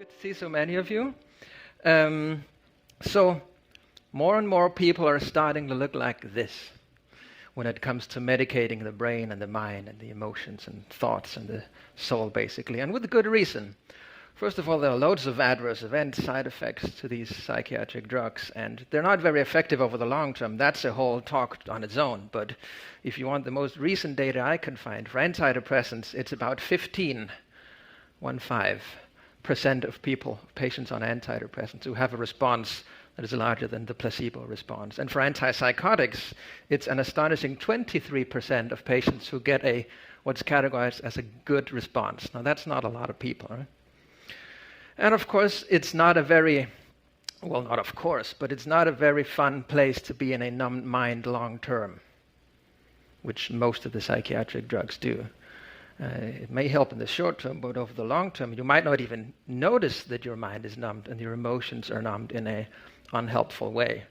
Good to see so many of you. So more and more people are starting to look like this when it comes to medicating the brain and the mind and the emotions and thoughts and the soul, basically, and with good reason. First of all, there are loads of adverse events, side effects to these psychiatric drugs, and they're not very effective over the long term. That's a whole talk on its own. But if you want the most recent data I can find for antidepressants, it's about 15% of patients on antidepressants who have a response that is larger than the placebo response. And for antipsychotics, it's an astonishing 23% of patients who get what's categorized as a good response. Now, that's not a lot of people, right? And of course, it's not a very, well, not of course, but it's not a very fun place to be in a numbed mind long term, which most of the psychiatric drugs do. It may help in the short term, but over the long term, you might not even notice that your mind is numbed and your emotions are numbed in an unhelpful way.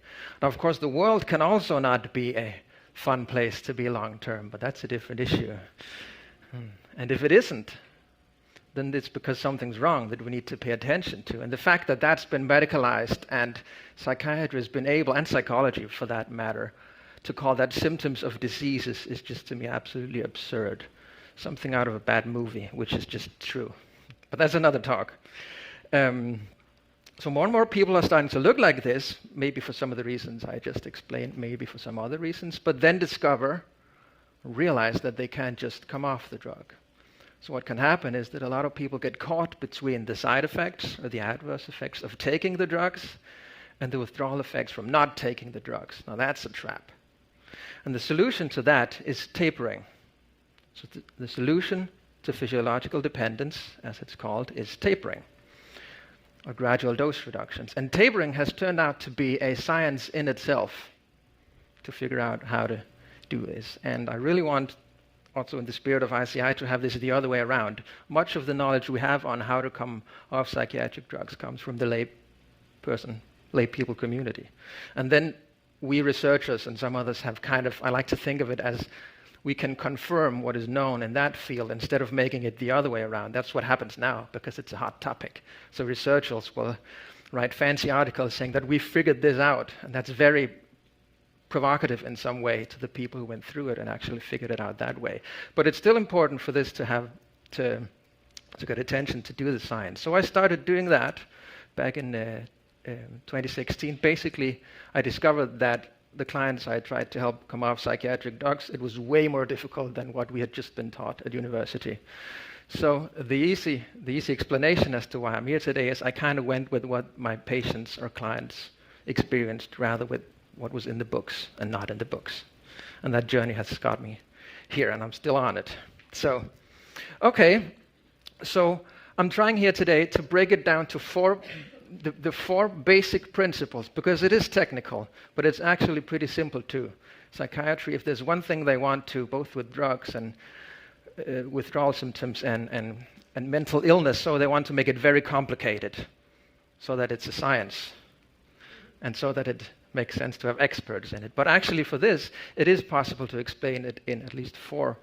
Now, of course, the world can also not be a fun place to be long term, but that's a different issue. And if it isn't, then it's because something's wrong that we need to pay attention to. And the fact that that's been medicalized and psychiatry has been able, and psychology for that matter, to call that symptoms of diseases is just, to me, absolutely absurd. Something out of a bad movie, which is just true. But that's another talk. So more and more people are starting to look like this, maybe for some of the reasons I just explained, maybe for some other reasons, but then realize that they can't just come off the drug. So what can happen is that a lot of people get caught between the side effects or the adverse effects of taking the drugs and the withdrawal effects from not taking the drugs. Now that's a trap. And the solution to that is tapering. So the solution to physiological dependence, as it's called, is tapering, or gradual dose reductions. And tapering has turned out to be a science in itself to figure out how to do this. And I really want, also in the spirit of ICI, to have this the other way around. Much of the knowledge we have on how to come off psychiatric drugs comes from the lay people community. And then we researchers and some others have I like to think of it as we can confirm what is known in that field instead of making it the other way around. That's what happens now because it's a hot topic. So researchers will write fancy articles saying that we figured this out, and that's very provocative in some way to the people who went through it and actually figured it out that way. But it's still important for this to get attention to do the science. So I started doing that back in 2016. Basically, I discovered that the clients I tried to help come off psychiatric drugs, it was way more difficult than what we had just been taught at university. So the easy explanation as to why I'm here today is I kind of went with what my patients or clients experienced rather with what was in the books and not in the books. And that journey has got me here, and I'm still on it. So, okay, so I'm trying here today to break it down to the four basic principles, because it is technical, but it's actually pretty simple too. Psychiatry, if there's one thing they want to, both with drugs and withdrawal symptoms and mental illness, so they want to make it very complicated so that it's a science and so that it makes sense to have experts in it. But actually for this, it is possible to explain it in at least four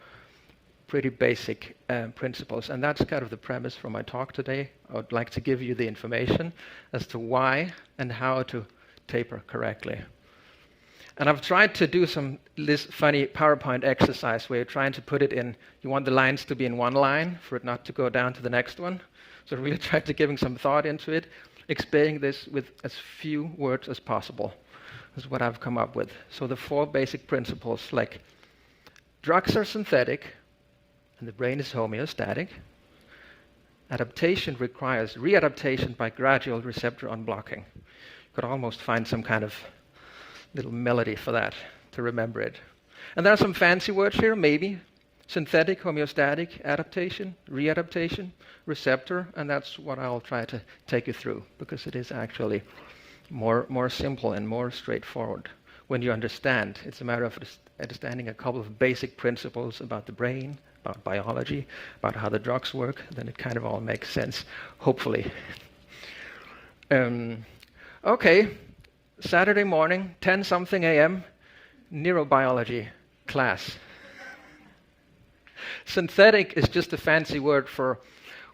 pretty basic principles. And that's kind of the premise for my talk today. I would like to give you the information as to why and how to taper correctly. And I've tried to do this funny PowerPoint exercise where you're trying to put it in, you want the lines to be in one line for it not to go down to the next one. So I really tried to giving some thought into it, explaining this with as few words as possible. This is what I've come up with. So the four basic principles, like drugs are synthetic, and the brain is homeostatic. Adaptation requires readaptation by gradual receptor unblocking. You could almost find some kind of little melody for that to remember it. And there are some fancy words here, maybe. Synthetic, homeostatic, adaptation, readaptation, receptor, and that's what I'll try to take you through, because it is actually more simple and more straightforward when you understand. It's a matter of understanding a couple of basic principles about the brain, about biology, about how the drugs work, then it kind of all makes sense, hopefully. Okay, Saturday morning, 10-something a.m., neurobiology class. Synthetic is just a fancy word for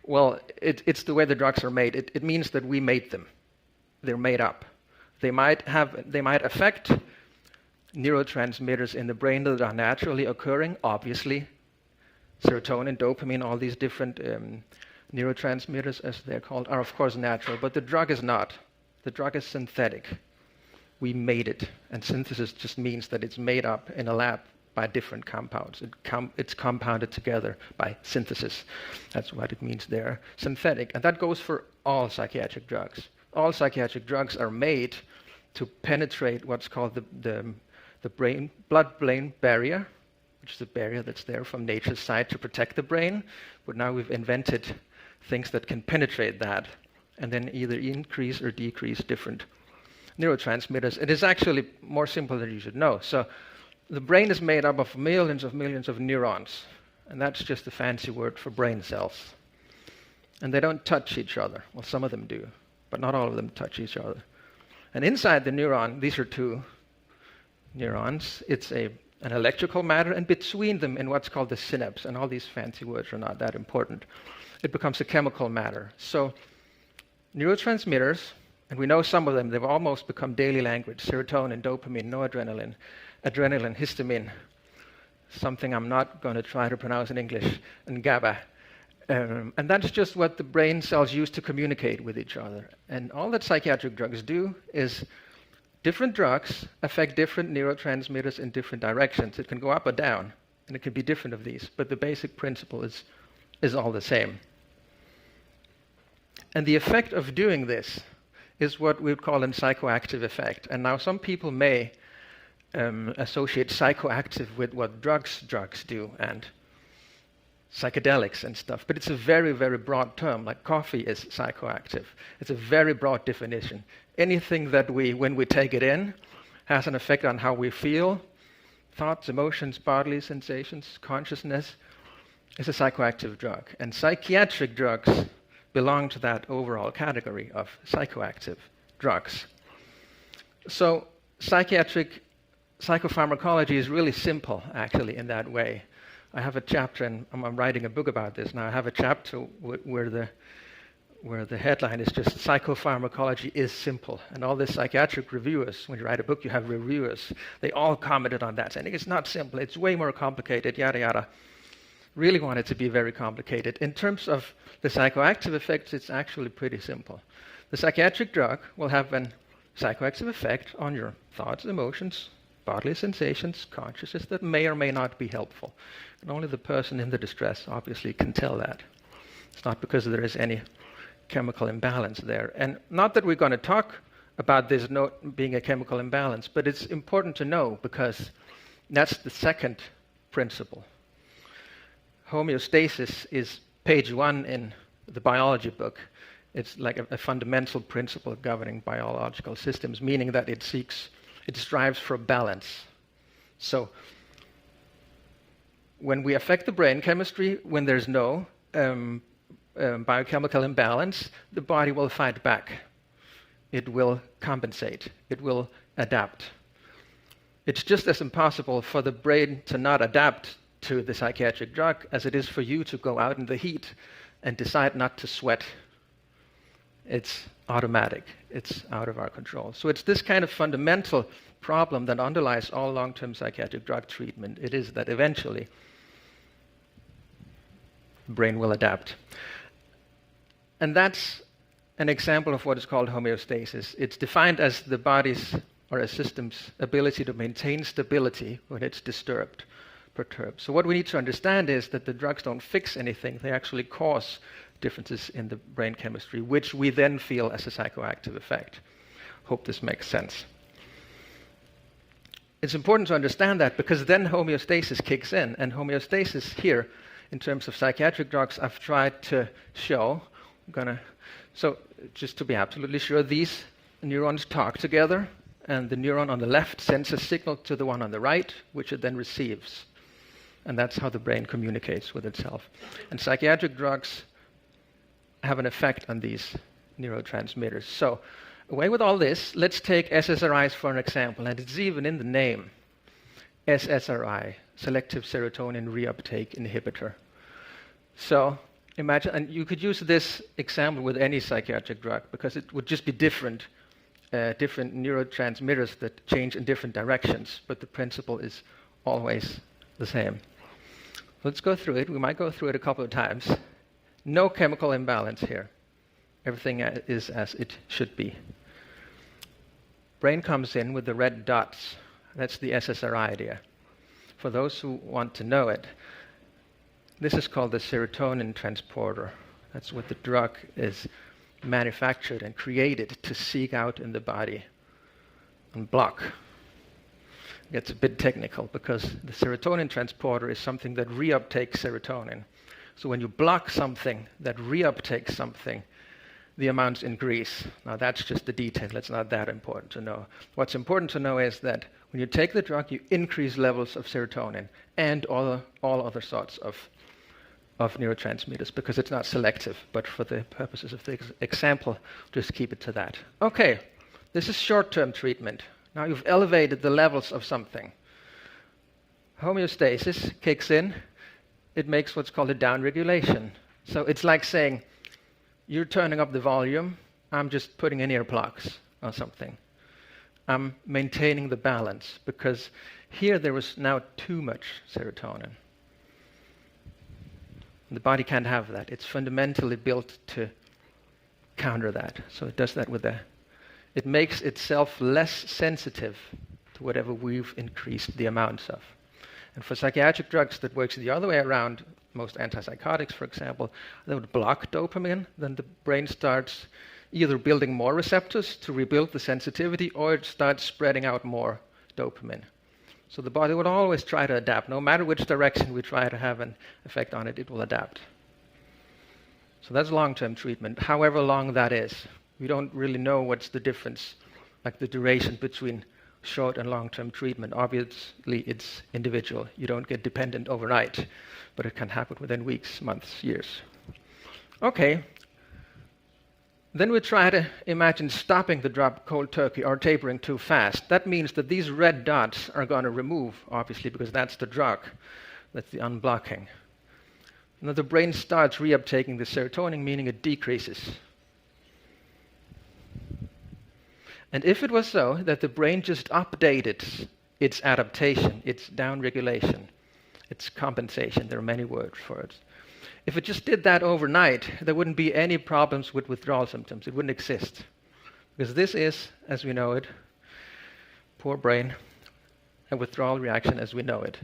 Well, it's the way the drugs are made. It means that we made them. They're made up. They might affect neurotransmitters in the brain that are naturally occurring, obviously. Serotonin, dopamine, all these different neurotransmitters, as they're called, are of course natural, but the drug is not. The drug is synthetic. We made it, and synthesis just means that it's made up in a lab by different compounds. It's compounded together by synthesis. That's what it means there. Synthetic, and that goes for all psychiatric drugs. All psychiatric drugs are made to penetrate what's called the blood-brain barrier, which is a barrier that's there from nature's side to protect the brain. But now we've invented things that can penetrate that and then either increase or decrease different neurotransmitters. It is actually more simple than you should know. So the brain is made up of millions of neurons, and that's just a fancy word for brain cells. And they don't touch each other. Well, some of them do, but not all of them touch each other. And inside the neuron, these are two neurons. It's an electrical matter, and between them in what's called the synapse, and all these fancy words are not that important, it becomes a chemical matter. So neurotransmitters, and we know some of them, they've almost become daily language: serotonin, dopamine, noradrenaline, adrenaline, histamine, something I'm not going to try to pronounce in English, and GABA. And that's just what the brain cells use to communicate with each other. And all that psychiatric drugs do is different drugs affect different neurotransmitters in different directions. It can go up or down, and it can be different of these, but the basic principle is all the same. And the effect of doing this is what we would call a psychoactive effect. And now some people may associate psychoactive with what drugs do and psychedelics and stuff, but it's a very, very broad term. Like coffee is psychoactive. It's a very broad definition. Anything that when we take it in, has an effect on how we feel, thoughts, emotions, bodily sensations, consciousness, is a psychoactive drug. And psychiatric drugs belong to that overall category of psychoactive drugs. So psychopharmacology is really simple, actually, in that way. I have a chapter, and I'm writing a book about this now. I have a chapter where the headline is just "Psychopharmacology is simple." And all the psychiatric reviewers, when you write a book, you have reviewers. They all commented on that, saying it's not simple. It's way more complicated. Yada yada. Really want it to be very complicated. In terms of the psychoactive effects, it's actually pretty simple. The psychiatric drug will have a psychoactive effect on your thoughts, emotions, bodily sensations, consciousness that may or may not be helpful. And only the person in the distress obviously can tell that. It's not because there is any chemical imbalance there. And not that we're going to talk about this not being a chemical imbalance, but it's important to know because that's the second principle. Homeostasis is page 1 in the biology book. It's like a fundamental principle governing biological systems, meaning that it strives for balance. So when we affect the brain chemistry, when there's no biochemical imbalance, the body will fight back. It will compensate. It will adapt. It's just as impossible for the brain to not adapt to the psychiatric drug as it is for you to go out in the heat and decide not to sweat. It's automatic. It's out of our control. So it's this kind of fundamental problem that underlies all long-term psychiatric drug treatment. It is that eventually the brain will adapt. And that's an example of what is called homeostasis. It's defined as the body's or a system's ability to maintain stability when it's disturbed, perturbed. So what we need to understand is that the drugs don't fix anything. They actually cause differences in the brain chemistry, which we then feel as a psychoactive effect. Hope this makes sense. It's important to understand that because then homeostasis kicks in. And homeostasis here, in terms of psychiatric drugs, I've tried to show. So just to be absolutely sure, these neurons talk together, and the neuron on the left sends a signal to the one on the right, which it then receives. And that's how the brain communicates with itself. And psychiatric drugs have an effect on these neurotransmitters. So away with all this, let's take SSRIs for an example, and it's even in the name. SSRI, selective serotonin reuptake inhibitor. So imagine, and you could use this example with any psychiatric drug because it would just be different neurotransmitters that change in different directions, but the principle is always the same. Let's go through it. We might go through it a couple of times. No chemical imbalance here. Everything is as it should be. Brain comes in with the red dots. That's the SSRI idea. For those who want to know it, this is called the serotonin transporter. That's what the drug is manufactured and created to seek out in the body and block. It gets a bit technical because the serotonin transporter is something that reuptakes serotonin. So when you block something that reuptakes something, the amounts increase. Now that's just the detail. It's not that important to know. What's important to know is that when you take the drug, you increase levels of serotonin and all other sorts of neurotransmitters because it's not selective. But for the purposes of the example, just keep it to that. Okay, this is short-term treatment. Now you've elevated the levels of something. Homeostasis kicks in. It makes what's called a downregulation. So it's like saying, you're turning up the volume, I'm just putting in earplugs or something. I'm maintaining the balance because here there was now too much serotonin. The body can't have that. It's fundamentally built to counter that. So it does that it makes itself less sensitive to whatever we've increased the amounts of. And for psychiatric drugs, that works the other way around. Most antipsychotics, for example, they would block dopamine. Then the brain starts either building more receptors to rebuild the sensitivity, or it starts spreading out more dopamine. So the body would always try to adapt. No matter which direction we try to have an effect on it, it will adapt. So that's long-term treatment, however long that is. We don't really know what's the difference, like the duration between short and long-term treatment. Obviously, it's individual. You don't get dependent overnight, but it can happen within weeks, months, years. Okay. Then we try to imagine stopping the drug cold turkey or tapering too fast. That means that these red dots are going to remove, obviously, because that's the drug. That's the unblocking. Now the brain starts reuptaking the serotonin, meaning it decreases. And if it was so that the brain just updated its adaptation, its downregulation, its compensation, there are many words for it. If it just did that overnight, there wouldn't be any problems with withdrawal symptoms. It wouldn't exist. Because this is, as we know it, poor brain, a withdrawal reaction as we know it.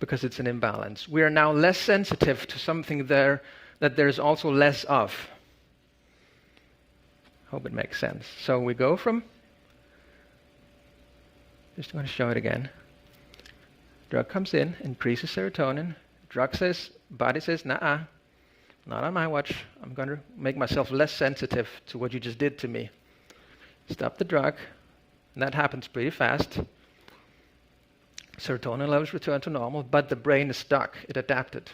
Because it's an imbalance. We are now less sensitive to something there that there's also less of. Hope it makes sense. So we go from, just going to show it again. Drug comes in, increases serotonin. Drug says, body says, nah, not on my watch. I'm going to make myself less sensitive to what you just did to me. Stop the drug. And that happens pretty fast. Serotonin levels return to normal, but the brain is stuck. It adapted.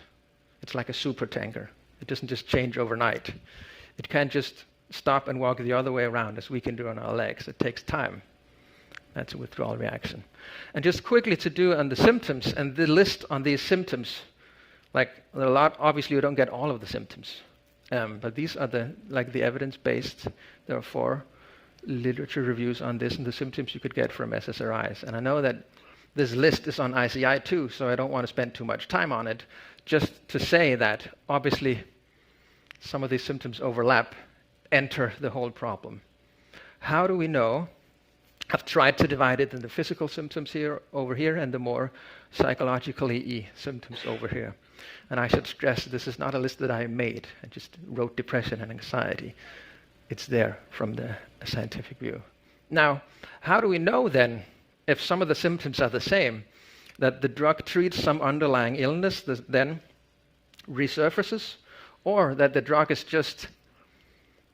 It's like a supertanker. It doesn't just change overnight. It can't just stop and walk the other way around as we can do on our legs. It takes time. That's a withdrawal reaction. And just quickly to do on the symptoms, and the list on these symptoms, like a lot, obviously you don't get all of the symptoms, but these are the evidence-based. There are 4 literature reviews on this and the symptoms you could get from SSRIs. And I know that this list is on ICI too, so I don't want to spend too much time on it. Just to say that obviously some of these symptoms overlap, enter the whole problem. How do we know? I've tried to divide it into the physical symptoms over here and the more psychological EE symptoms over here. And I should stress this is not a list that I made. I just wrote depression and anxiety. It's there from the scientific view. Now, how do we know then, if some of the symptoms are the same, that the drug treats some underlying illness that then resurfaces, or that the drug is just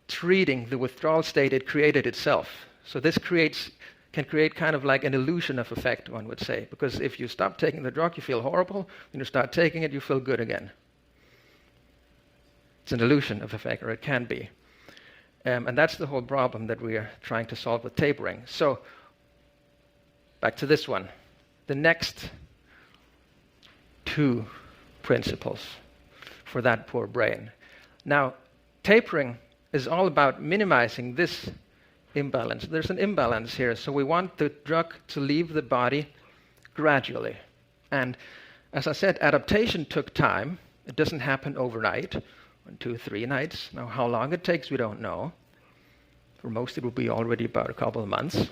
treating the withdrawal state it created itself? So this can create kind of like an illusion of effect, one would say, because if you stop taking the drug, you feel horrible. When you start taking it, you feel good again. It's an illusion of effect, or it can be. And that's the whole problem that we are trying to solve with tapering. So back to this one. The next 2 principles. for that poor brain. Now, tapering is all about minimizing this imbalance. There's an imbalance here, so we want the drug to leave the body gradually. And as I said, adaptation took time. It doesn't happen overnight, 1, 2, 3 nights. Now, how long it takes, we don't know. For most, it will be already about a couple of months.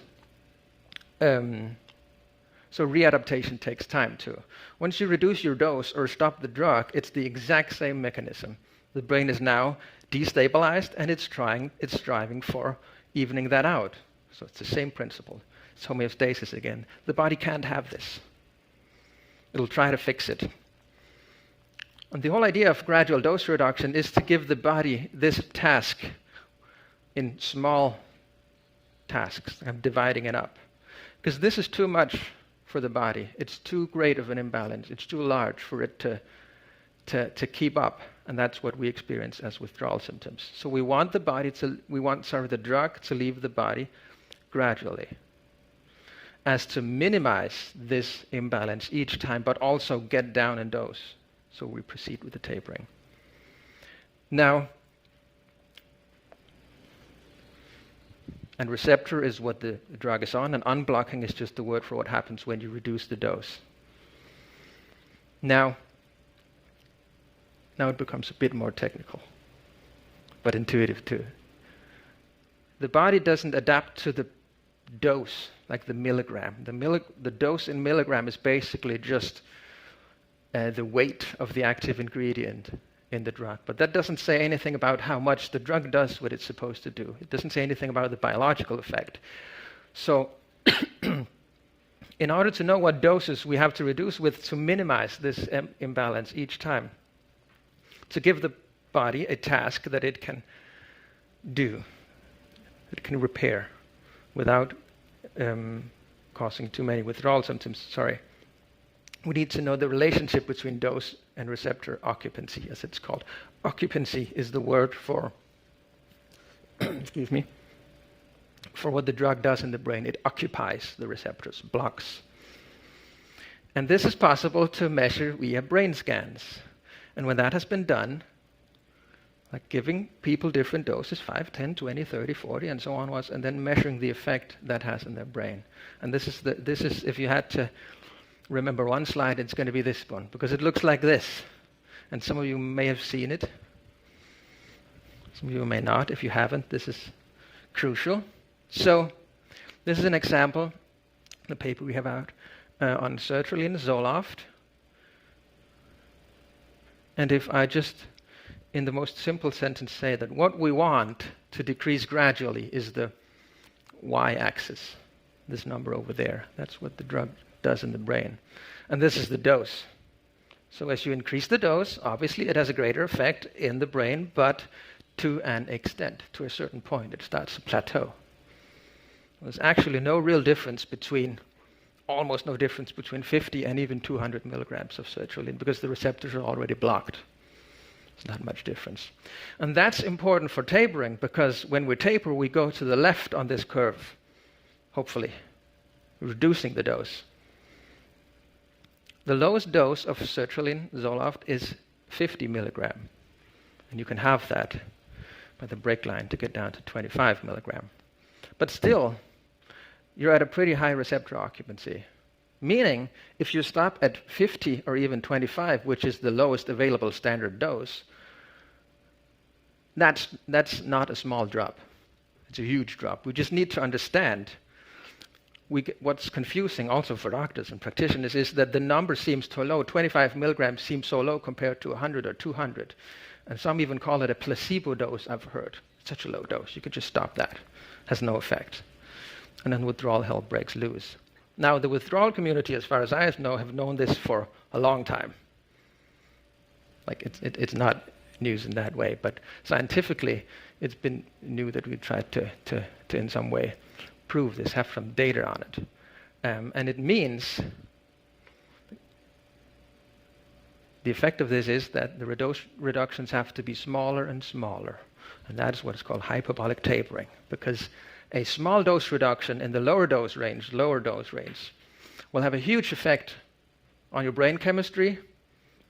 So readaptation takes time too. Once you reduce your dose or stop the drug, it's the exact same mechanism. The brain is now destabilized, and it's striving for evening that out. So it's the same principle. It's homeostasis again. The body can't have this. It'll try to fix it. And the whole idea of gradual dose reduction is to give the body this task in small tasks. I'm dividing it up. Because this is too much for the body. It's too great of an imbalance. It's too large for it to keep up. And that's what we experience as withdrawal symptoms. So we want the drug to leave the body gradually, as to minimize this imbalance each time, but also get down in dose. So we proceed with the tapering. Now, and receptor is what the drug is on, and unblocking is just the word for what happens when you reduce the dose. Now it becomes a bit more technical, but intuitive too. The body doesn't adapt to the dose, like the milligram. The dose in milligram is basically just the weight of the active ingredient in the drug. But that doesn't say anything about how much the drug does what it's supposed to do. It doesn't say anything about the biological effect. So in order to know what doses we have to reduce with to minimize this imbalance each time, to give the body a task that it can do, it can repair without causing too many withdrawal symptoms, we need to know the relationship between dose and receptor occupancy, as it's called. Occupancy is the word for, for what the drug does in the brain. It occupies the receptors, blocks. And this is possible to measure via brain scans. And when that has been done, like giving people different doses, 5, 10, 20, 30, 40, and so on, and then measuring the effect that has in their brain. And this is if you had to remember one slide, it's going to be this one, because it looks like this. And some of you may have seen it. Some of you may not. If you haven't, this is crucial. So this is an example, the paper we have out on sertraline, Zoloft. And if I just, in the most simple sentence, say that what we want to decrease gradually is the y-axis, this number over there. That's what the drug does in the brain. And this is the dose. So as you increase the dose, obviously it has a greater effect in the brain, but to an extent, to a certain point. It starts to plateau. There's actually almost no difference between 50 and even 200 milligrams of sertraline, because the receptors are already blocked. It's not much difference. And that's important for tapering, because when we taper, we go to the left on this curve, hopefully, reducing the dose. The lowest dose of sertraline, Zoloft, is 50 milligram. And you can have that by the break line to get down to 25 milligram. But still, you're at a pretty high receptor occupancy. Meaning, if you stop at 50 or even 25, which is the lowest available standard dose, that's not a small drop. It's a huge drop. We just need to understand. What's confusing also for doctors and practitioners is that the number seems too low. 25 milligrams seems so low compared to 100 or 200. And some even call it a placebo dose, I've heard. It's such a low dose. You could just stop that. Has no effect. And then withdrawal hell breaks loose. Now, the withdrawal community, as far as I know, have known this for a long time. Like, it's not news in that way, but scientifically, it's been new that we tried to in some way prove this, have some data on it. And it means the effect of this is that the reductions have to be smaller and smaller. And that is what is called hyperbolic tapering, because a small dose reduction in the lower dose range, will have a huge effect on your brain chemistry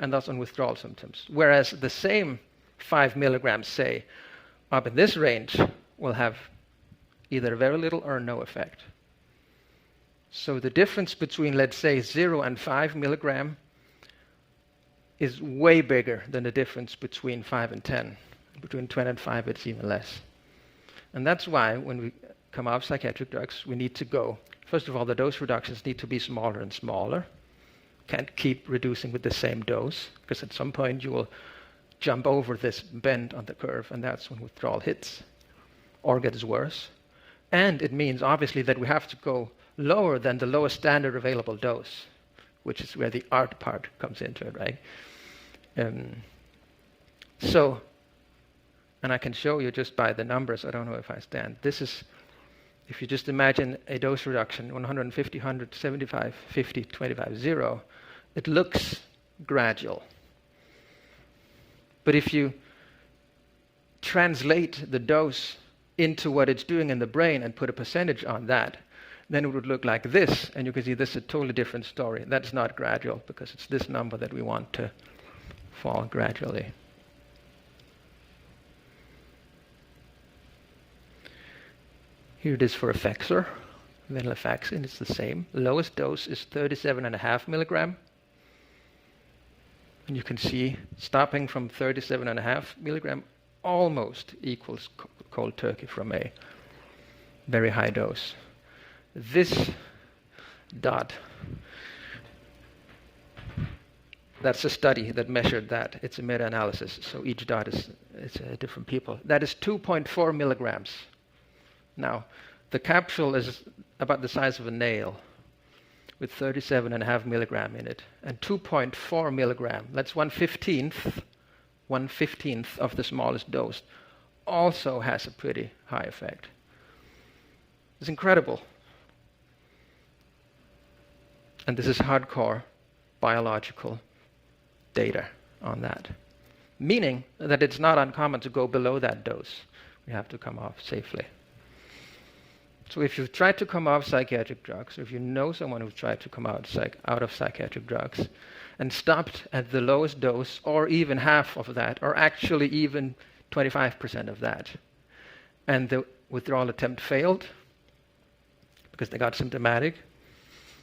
and thus on withdrawal symptoms. Whereas the same 5 milligrams, say, up in this range, will have either very little or no effect. So the difference between, let's say, 0 and 5 milligram is way bigger than the difference between 5 and 10. Between 10 and 5, it's even less. And that's why when we come off psychiatric drugs, we need to go. First of all, the dose reductions need to be smaller and smaller. Can't keep reducing with the same dose, because at some point you will jump over this bend on the curve, and that's when withdrawal hits or gets worse. And it means, obviously, that we have to go lower than the lowest standard available dose, which is where the art part comes into it, right? And I can show you just by the numbers, I don't know if I stand. This is, if you just imagine a dose reduction, 150, 100, 75, 50, 25, 0, it looks gradual. But if you translate the dose into what it's doing in the brain and put a percentage on that, then it would look like this, and you can see this is a totally different story. That's not gradual, because it's this number that we want to fall gradually. Here it is for Effexor, venlafaxine, it's the same. Lowest dose is 37.5 milligram. And you can see stopping from 37.5 milligram almost equals cold turkey from a very high dose. This dot, that's a study that measured that. It's a meta-analysis, so each dot is different people. That is 2.4 milligrams. Now, the capsule is about the size of a nail with 37.5 milligram in it. And 2.4 milligram, that's 1/15th of the smallest dose, also has a pretty high effect. It's incredible. And this is hardcore biological data on that. Meaning that it's not uncommon to go below that dose. We have to come off safely. So if you've tried to come off psychiatric drugs, or if you know someone who's tried to come out of psychiatric drugs and stopped at the lowest dose, or even half of that, or actually even 25% of that, and the withdrawal attempt failed because they got symptomatic,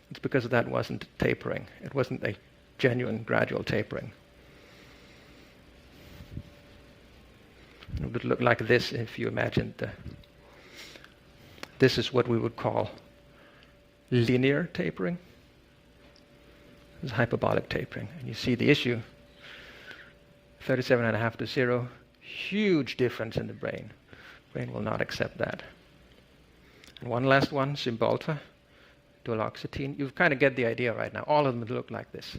it's because that wasn't tapering. It wasn't a genuine gradual tapering. It would look like this if you imagined this is what we would call linear tapering. This is hyperbolic tapering. And you see the issue, 37.5 to 0, huge difference in the brain. Brain will not accept that. And one last one, Cymbalta, duloxetine. You kind of get the idea right now. All of them look like this.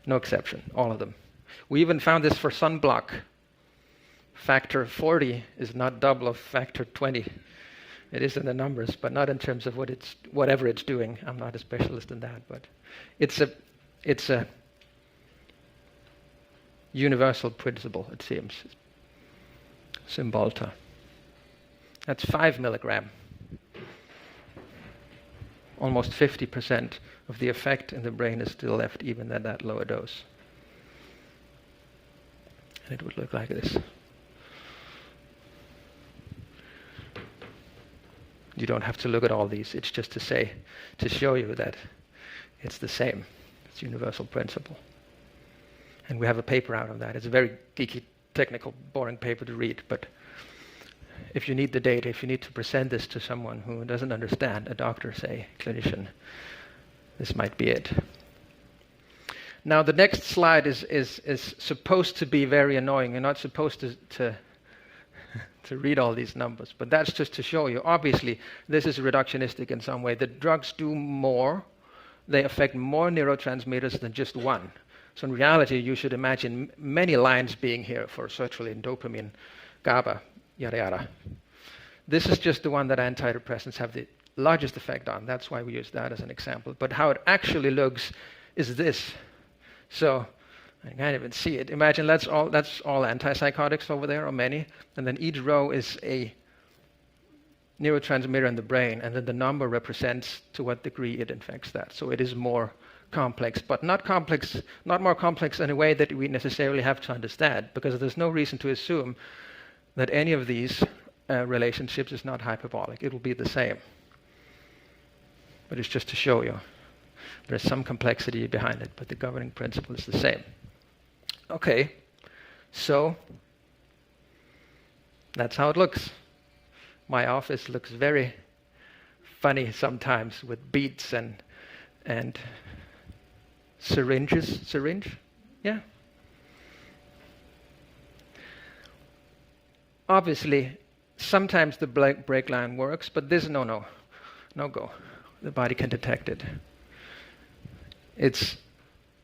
No exception, all of them. We even found this for sunblock. Factor 40 is not double of factor 20. It is in the numbers, but not in terms of whatever it's doing. I'm not a specialist in that, but it's a universal principle, it seems. Cymbalta. That's 5 milligram. Almost 50% of the effect in the brain is still left even at that lower dose. And it would look like this. You don't have to look at all these. It's just to show you that it's the same. It's universal principle. And we have a paper out on that. It's a very geeky, technical, boring paper to read, but if you need the data, if you need to present this to someone who doesn't understand, a doctor, say, clinician, this might be it. Now, the next slide is supposed to be very annoying. You're not supposed to read all these numbers, but that's just to show you. Obviously, this is reductionistic in some way. The drugs do more. They affect more neurotransmitters than just one. So in reality, you should imagine many lines being here for sertraline, dopamine, GABA, yada yada. This is just the one that antidepressants have the largest effect on. That's why we use that as an example. But how it actually looks is this. So I can't even see it. Imagine that's all antipsychotics over there, or many, and then each row is a neurotransmitter in the brain, and then the number represents to what degree it affects that. So it is more complex, but not more complex in a way that we necessarily have to understand, because there's no reason to assume that any of these relationships is not hyperbolic. It will be the same. But it's just to show you. There's some complexity behind it, but the governing principle is the same. Okay, so that's how it looks. My office looks very funny sometimes with beads and syringes. Syringe? Yeah. Obviously, sometimes the brake line works, but this no go. The body can detect it. It's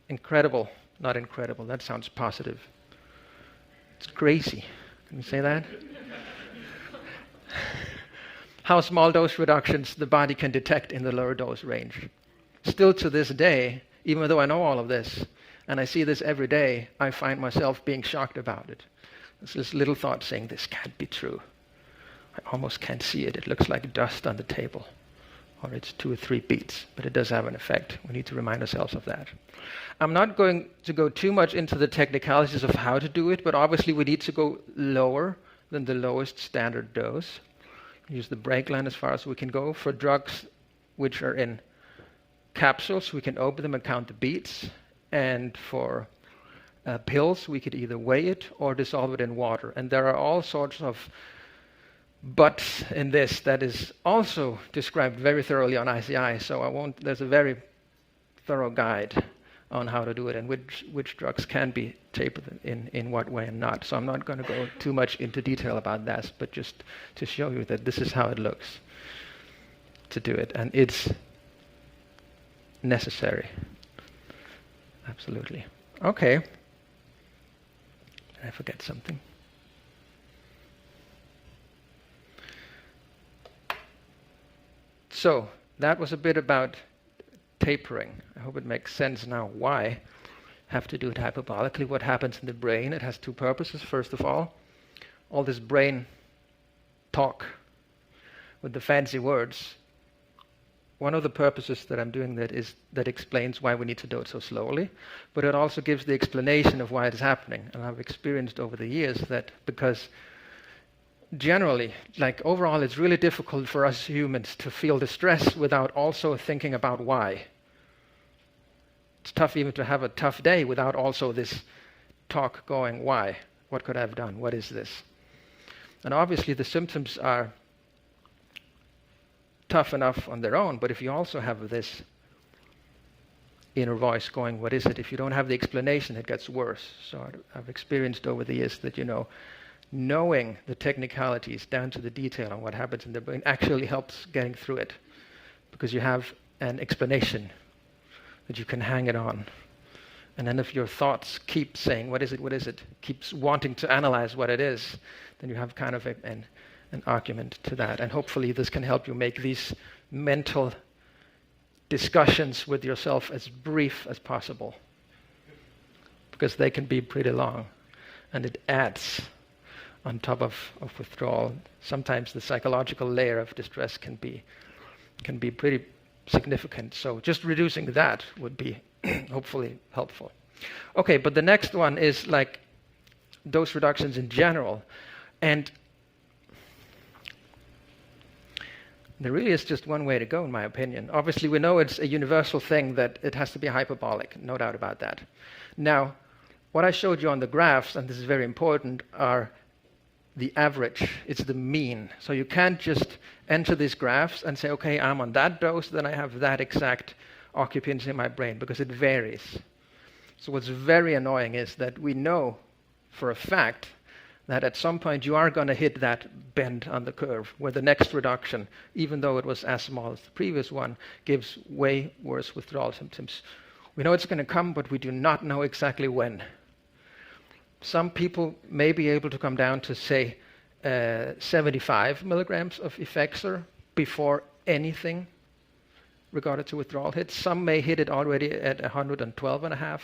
incredible. Not incredible, that sounds positive. It's crazy. Can you say that? How small dose reductions the body can detect in the lower dose range. Still to this day, even though I know all of this, and I see this every day, I find myself being shocked about it. There's this little thought saying, this can't be true. I almost can't see it. It looks like dust on the table. Or it's 2 or 3 beats, but it does have an effect. We need to remind ourselves of that. I'm not going to go too much into the technicalities of how to do it, but obviously we need to go lower than the lowest standard dose. Use the brake line as far as we can go. For drugs which are in capsules, we can open them and count the beats. And for pills, we could either weigh it or dissolve it in water. And there are all sorts of buts in this that is also described very thoroughly on ICI, so there's a very thorough guide on how to do it and which drugs can be tapered in what way and not. So I'm not going to go too much into detail about that, but just to show you that this is how it looks to do it, and it's necessary. Absolutely. Okay. Did I forget something? So that was a bit about tapering. I hope it makes sense now why have to do it hyperbolically. What happens in the brain? It has 2 purposes. First of all this brain talk with the fancy words. One of the purposes that I'm doing that explains why we need to do it so slowly, but it also gives the explanation of why it is happening. And I've experienced over the years that because generally, like overall, it's really difficult for us humans to feel the stress without also thinking about why. It's tough even to have a tough day without also this talk going, why? What could I have done? What is this? And obviously the symptoms are tough enough on their own, but if you also have this inner voice going, what is it? If you don't have the explanation, it gets worse. So I've experienced over the years that, knowing the technicalities down to the detail on what happens in the brain actually helps getting through it, because you have an explanation that you can hang it on. And then if your thoughts keep saying, what is it, keeps wanting to analyze what it is, then you have kind of an argument to that. And hopefully this can help you make these mental discussions with yourself as brief as possible, because they can be pretty long, and it adds on top of withdrawal. Sometimes the psychological layer of distress can be pretty significant. So just reducing that would be hopefully helpful. Okay, but the next one is like dose reductions in general. And there really is just one way to go, in my opinion. Obviously, we know it's a universal thing that it has to be hyperbolic, no doubt about that. Now, what I showed you on the graphs, and this is very important, are the average. It's the mean. So you can't just enter these graphs and say, okay, I'm on that dose, then I have that exact occupancy in my brain, because it varies. So what's very annoying is that we know for a fact that at some point you are going to hit that bend on the curve where the next reduction, even though it was as small as the previous one, gives way worse withdrawal symptoms. We know it's going to come, but we do not know exactly when. Some people may be able to come down to, say, 75 milligrams of Effexor before anything regarded to withdrawal hits. Some may hit it already at 112.5.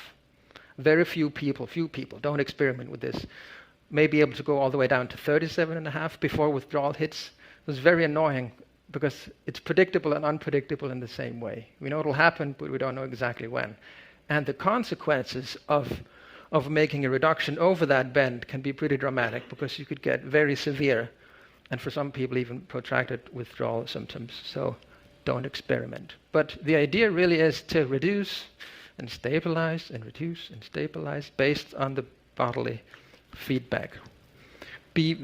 Very few people, don't experiment with this, may be able to go all the way down to 37.5 before withdrawal hits. It was very annoying because it's predictable and unpredictable in the same way. We know it'll happen, but we don't know exactly when. And the consequences of making a reduction over that bend can be pretty dramatic, because you could get very severe, and for some people even protracted withdrawal symptoms. So don't experiment. But the idea really is to reduce and stabilize and reduce and stabilize based on the bodily feedback. Be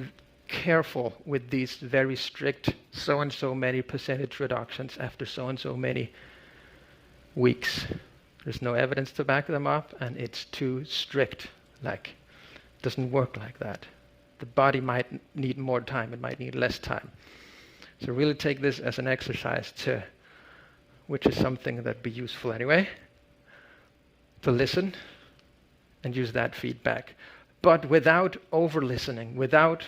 careful with these very strict so and so many percentage reductions after so and so many weeks. There's no evidence to back them up, and it's too strict. It doesn't work like that. The body might need more time, it might need less time. So really take this as an exercise which is something that'd be useful anyway, to listen and use that feedback. But without over-listening, without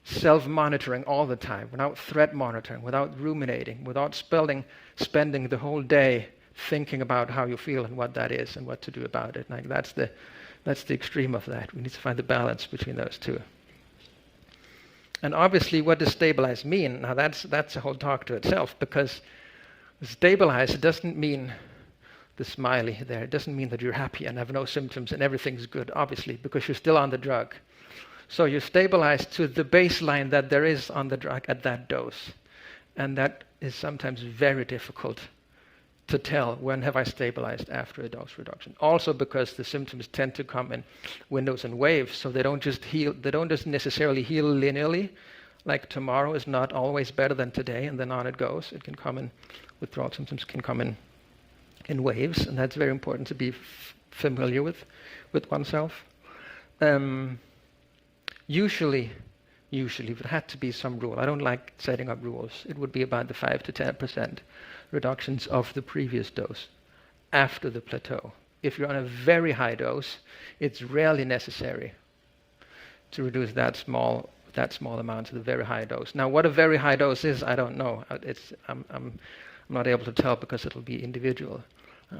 self-monitoring all the time, without threat monitoring, without ruminating, without spending the whole day thinking about how you feel and what that is and what to do about it. That's the extreme of that. We need to find the balance between those two. And obviously, what does stabilize mean? Now that's a whole talk to itself, because stabilize doesn't mean the smiley there. It doesn't mean that you're happy and have no symptoms and everything's good, obviously, because you're still on the drug. So you stabilize to the baseline that there is on the drug at that dose. And that is sometimes very difficult to tell, when have I stabilized after a dose reduction. Also because the symptoms tend to come in windows and waves, so they don't just necessarily heal linearly. Like tomorrow is not always better than today, and then on it goes. It can come in, withdrawal symptoms can come in waves, and that's very important to be familiar with oneself. Usually, if it had to be some rule, I don't like setting up rules, it would be about the 5 to 10% reductions of the previous dose after the plateau. If you're on a very high dose, it's rarely necessary to reduce that small amount to the very high dose. Now, what a very high dose is, I don't know. I'm not able to tell, because it'll be individual.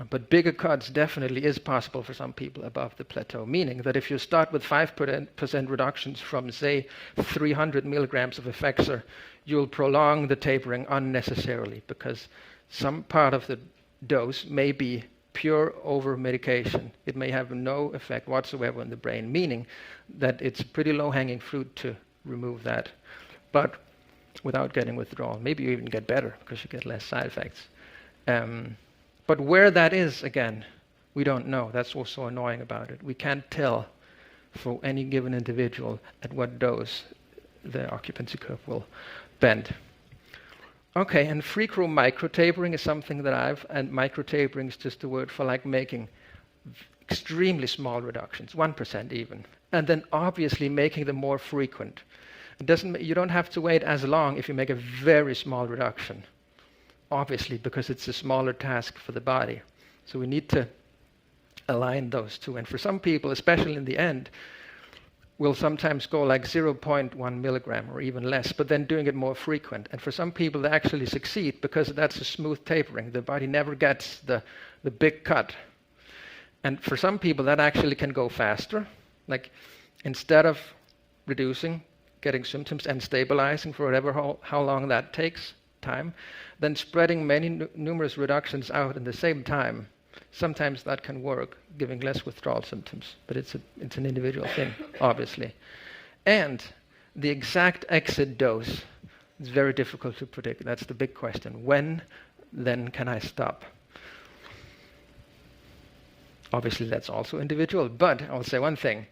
But bigger cuts definitely is possible for some people above the plateau, meaning that if you start with 5% reductions from, say, 300 milligrams of Effexor, you'll prolong the tapering unnecessarily, because some part of the dose may be pure over-medication. It may have no effect whatsoever on the brain, meaning that it's pretty low-hanging fruit to remove that, but without getting withdrawal. Maybe you even get better, because you get less side effects. But where that is, again, we don't know. That's what's so annoying about it. We can't tell for any given individual at what dose the occupancy curve will bend. Okay, and freak room micro-tapering is something that and micro-tapering is just a word for making extremely small reductions, 1% even, and then obviously making them more frequent. You don't have to wait as long if you make a very small reduction, obviously, because it's a smaller task for the body. So we need to align those two. And for some people, especially in the end, we'll sometimes go 0.1 milligram or even less, but then doing it more frequent. And for some people, they actually succeed, because that's a smooth tapering. The body never gets the big cut. And for some people, that actually can go faster. Instead of reducing, getting symptoms and stabilizing for how long that takes time, then spreading numerous reductions out in the same time. Sometimes that can work, giving less withdrawal symptoms, but it's an individual thing, obviously. And the exact exit dose is very difficult to predict. That's the big question. When then can I stop? Obviously, that's also individual, but I'll say one thing.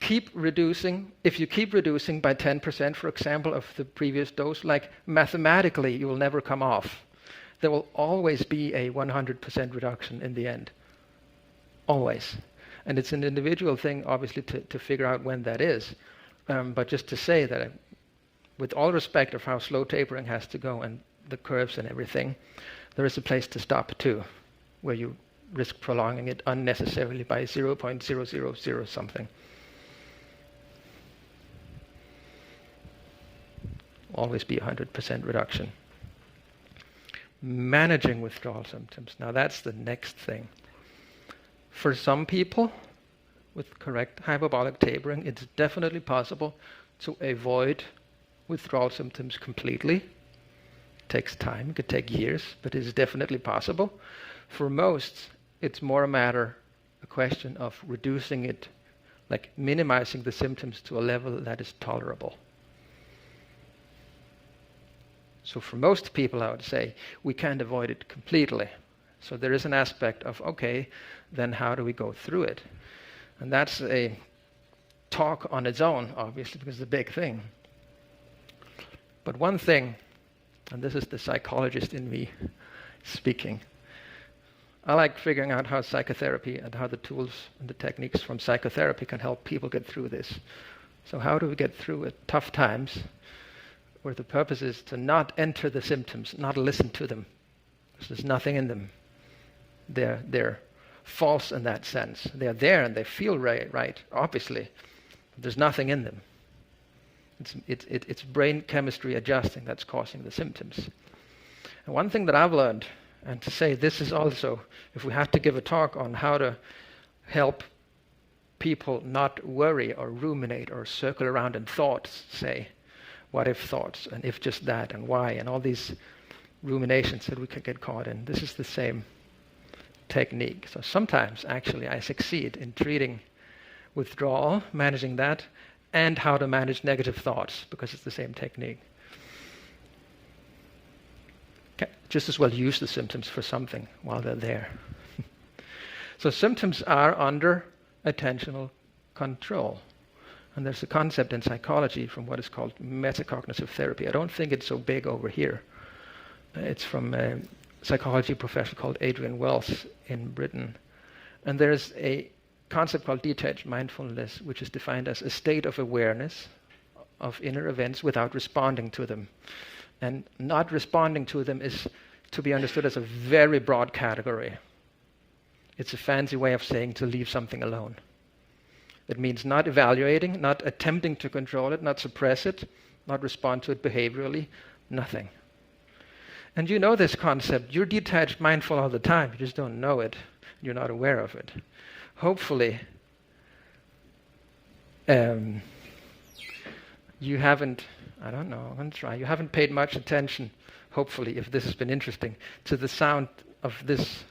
Keep reducing. If you keep reducing by 10%, for example, of the previous dose, mathematically, you will never come off. There will always be a 100% reduction in the end. Always. And it's an individual thing, obviously, to figure out when that is. But just to say that, with all respect of how slow tapering has to go and the curves and everything, there is a place to stop too, where you risk prolonging it unnecessarily by 0.000 something. Always be 100% reduction. Managing withdrawal symptoms. Now that's the next thing. For some people, with correct hyperbolic tapering, it's definitely possible to avoid withdrawal symptoms completely. It takes time, it could take years, but it is definitely possible. For most, it's more a question of reducing it, like minimizing the symptoms to a level that is tolerable. So for most people, I would say, we can't avoid it completely. So there is an aspect of, okay, then how do we go through it? And that's a talk on its own, obviously, because it's a big thing. But one thing, and this is the psychologist in me speaking, I like figuring out how psychotherapy and how the tools and the techniques from psychotherapy can help people get through this. So how do we get through it? Tough times, where the purpose is to not enter the symptoms, not listen to them, because there's nothing in them. They're false in that sense. They're there and they feel right, obviously. But there's nothing in them. It's brain chemistry adjusting that's causing the symptoms. And one thing that I've learned, and to say this is also, if we have to give a talk on how to help people not worry or ruminate or circle around in thoughts, say, what if thoughts, and if just that, and why, and all these ruminations that we can get caught in. This is the same technique. So sometimes, actually, I succeed in treating withdrawal, managing that, and how to manage negative thoughts, because it's the same technique. Okay. Just as well use the symptoms for something while they're there. So symptoms are under attentional control. And there's a concept in psychology from what is called metacognitive therapy. I don't think it's so big over here. It's from a psychology professor called Adrian Wells in Britain. And there's a concept called detached mindfulness, which is defined as a state of awareness of inner events without responding to them. And not responding to them is to be understood as a very broad category. It's a fancy way of saying to leave something alone. It means not evaluating, not attempting to control it, not suppress it, not respond to it behaviorally, nothing. And you know this concept. You're detached mindful all the time. You just don't know it. You're not aware of it. Hopefully, you haven't, I don't know, I'm going to try. You haven't paid much attention, hopefully, if this has been interesting, to the sound of this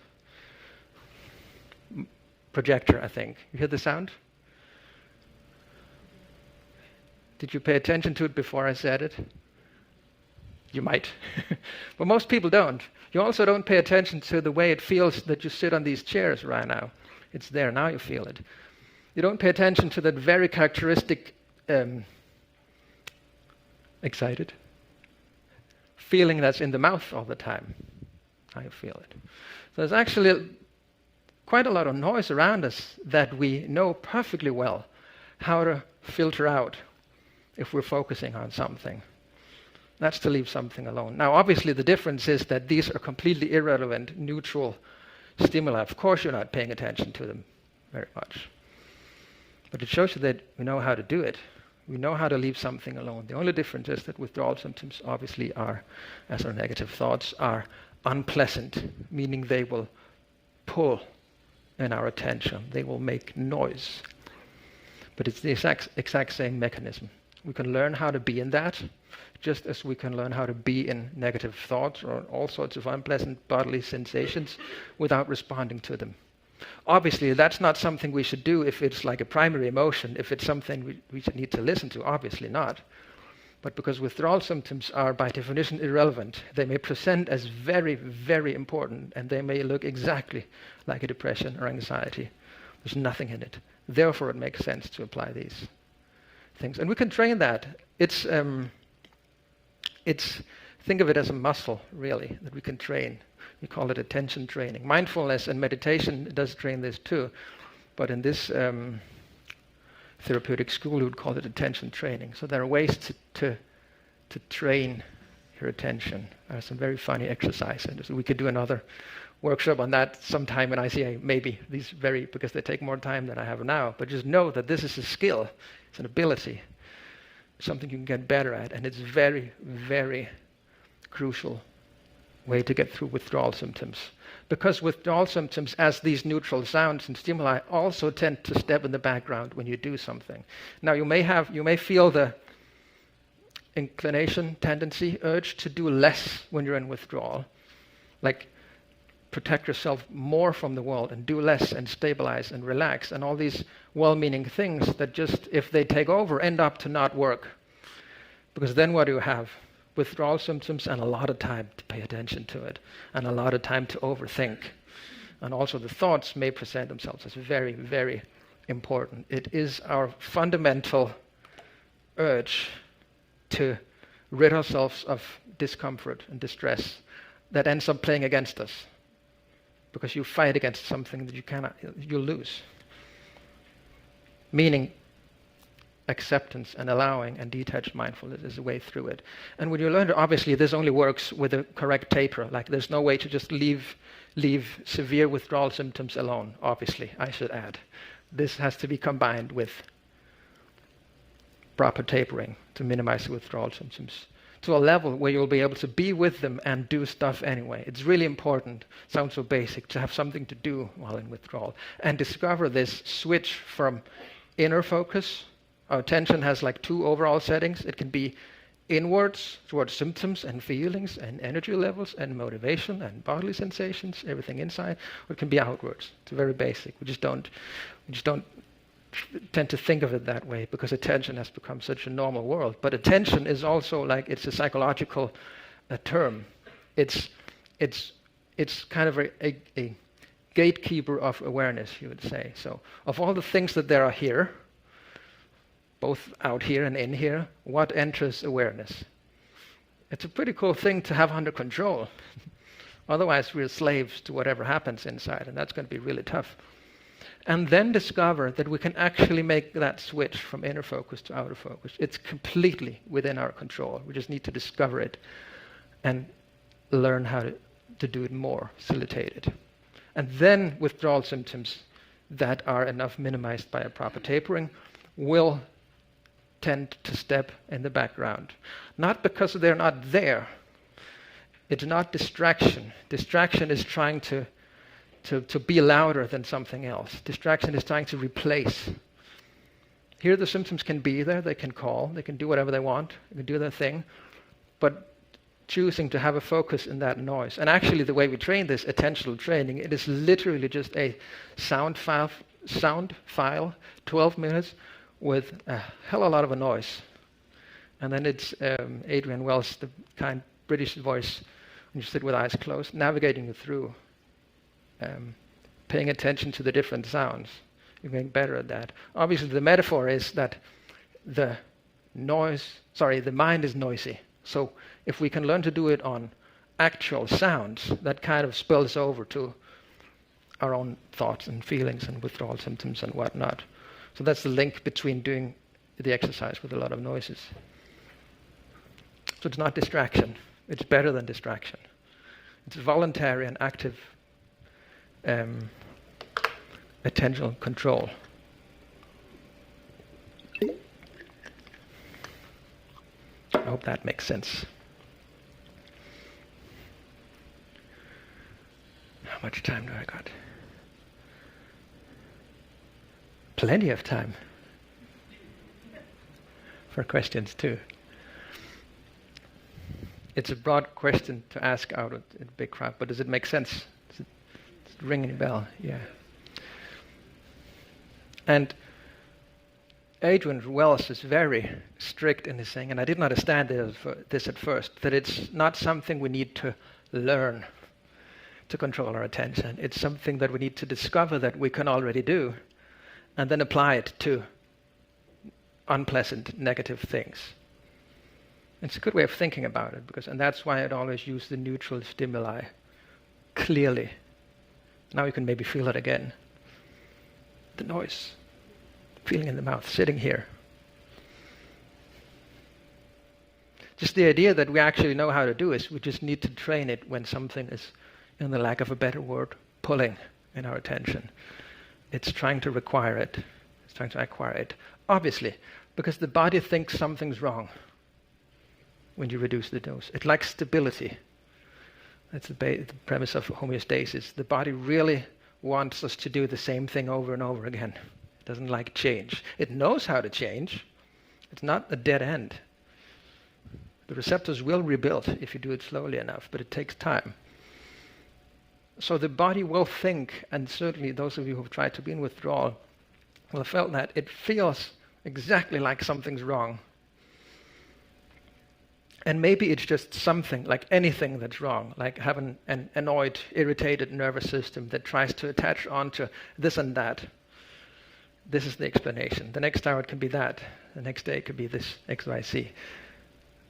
projector, I think. You hear the sound? Did you pay attention to it before I said it? You might. But most people don't. You also don't pay attention to the way it feels that you sit on these chairs right now. It's there, now you feel it. You don't pay attention to that very characteristic excited feeling that's in the mouth all the time. Now you feel it. So there's actually quite a lot of noise around us that we know perfectly well how to filter out if we're focusing on something. That's to leave something alone. Now, obviously, the difference is that these are completely irrelevant, neutral stimuli. Of course, you're not paying attention to them very much. But it shows you that we know how to do it. We know how to leave something alone. The only difference is that withdrawal symptoms obviously are, as our negative thoughts, are unpleasant, meaning they will pull in our attention. They will make noise. But it's the exact same mechanism. We can learn how to be in that, just as we can learn how to be in negative thoughts or all sorts of unpleasant bodily sensations without responding to them. Obviously, that's not something we should do if it's like a primary emotion, if it's something we should need to listen to. Obviously not. But because withdrawal symptoms are by definition irrelevant, they may present as very, very important, and they may look exactly like a depression or anxiety. There's nothing in it. Therefore, it makes sense to apply these things. And we can train that. It's think of it as a muscle, really, that we can train. We call it attention training. Mindfulness and meditation does train this too, but in this therapeutic school, we would call it attention training. So there are ways to train your attention. There's some very funny exercise, and so we could do another workshop on that sometime in ICA, maybe. Because they take more time than I have now. But just know that this is a skill, it's an ability, something you can get better at, and it's very, very crucial way to get through withdrawal symptoms. Because withdrawal symptoms, as these neutral sounds and stimuli, also tend to step in the background when you do something. Now you may feel the inclination, tendency, urge to do less when you're in withdrawal. Like protect yourself more from the world and do less and stabilize and relax and all these well-meaning things that just, if they take over, end up to not work. Because then what do you have? Withdrawal symptoms and a lot of time to pay attention to it and a lot of time to overthink. And also the thoughts may present themselves as very, very important. It is our fundamental urge to rid ourselves of discomfort and distress that ends up playing against us. Because you fight against something that you lose. Meaning acceptance and allowing and detached mindfulness is a way through it. And when you learn to, obviously this only works with a correct taper. Like there's no way to just leave severe withdrawal symptoms alone, obviously, I should add. This has to be combined with proper tapering to minimize the withdrawal symptoms to a level where you'll be able to be with them and do stuff anyway. It's really important, sounds so basic, to have something to do while in withdrawal and discover this switch from inner focus. Our attention has like two overall settings. It can be inwards towards symptoms and feelings and energy levels and motivation and bodily sensations, everything inside, or it can be outwards. It's very basic. We just don't tend to think of it that way because attention has become such a normal world. But attention is also like, it's a psychological term. It's kind of a gatekeeper of awareness, you would say. So of all the things that there are here, both out here and in here, what enters awareness? It's a pretty cool thing to have under control. Otherwise we're slaves to whatever happens inside, and that's going to be really tough. And then discover that we can actually make that switch from inner focus to outer focus. It's completely within our control. We just need to discover it and learn how to do it more, facilitate it. And then withdrawal symptoms that are enough minimized by a proper tapering will tend to step in the background. Not because they're not there. It's not distraction. Distraction is trying to be louder than something else. Distraction is trying to replace. Here the symptoms can be there, they can call, they can do whatever they want, they can do their thing, but choosing to have a focus in that noise. And actually the way we train this attentional training, it is literally just a sound file, 12 minutes with a hell of a lot of a noise. And then it's Adrian Wells, the kind British voice, when you sit with eyes closed, navigating you through. Paying attention to the different sounds. You're getting better at that. Obviously, the metaphor is that the mind is noisy. So if we can learn to do it on actual sounds, that kind of spills over to our own thoughts and feelings and withdrawal symptoms and whatnot. So that's the link between doing the exercise with a lot of noises. So it's not distraction. It's better than distraction. It's voluntary and active attentional control. I hope that makes sense. How much time do I got? Plenty of time for questions too. It's a broad question to ask out of a big crowd, but does it make sense? Does it ring any bell? Yeah. And Adrian Wells is very strict in his saying, and I didn't understand this at first, that it's not something we need to learn to control our attention. It's something that we need to discover that we can already do, and then apply it to unpleasant, negative things. It's a good way of thinking about it, and that's why I'd always use the neutral stimuli clearly. Now you can maybe feel it again. The noise, feeling in the mouth, sitting here. Just the idea that we actually know how to do is we just need to train it when something is, in the lack of a better word, pulling in our attention. It's trying to require it. It's trying to acquire it. Obviously, because the body thinks something's wrong when you reduce the dose. It likes stability. That's the premise of homeostasis. The body really wants us to do the same thing over and over again. It doesn't like change. It knows how to change. It's not a dead end. The receptors will rebuild if you do it slowly enough, but it takes time. So the body will think, and certainly those of you who've tried to be in withdrawal will have felt that it feels exactly like something's wrong. And maybe it's just something, like anything that's wrong, like having an annoyed, irritated nervous system that tries to attach onto this and that. This is the explanation. The next hour it can be that. The next day it could be this X, Y, Z.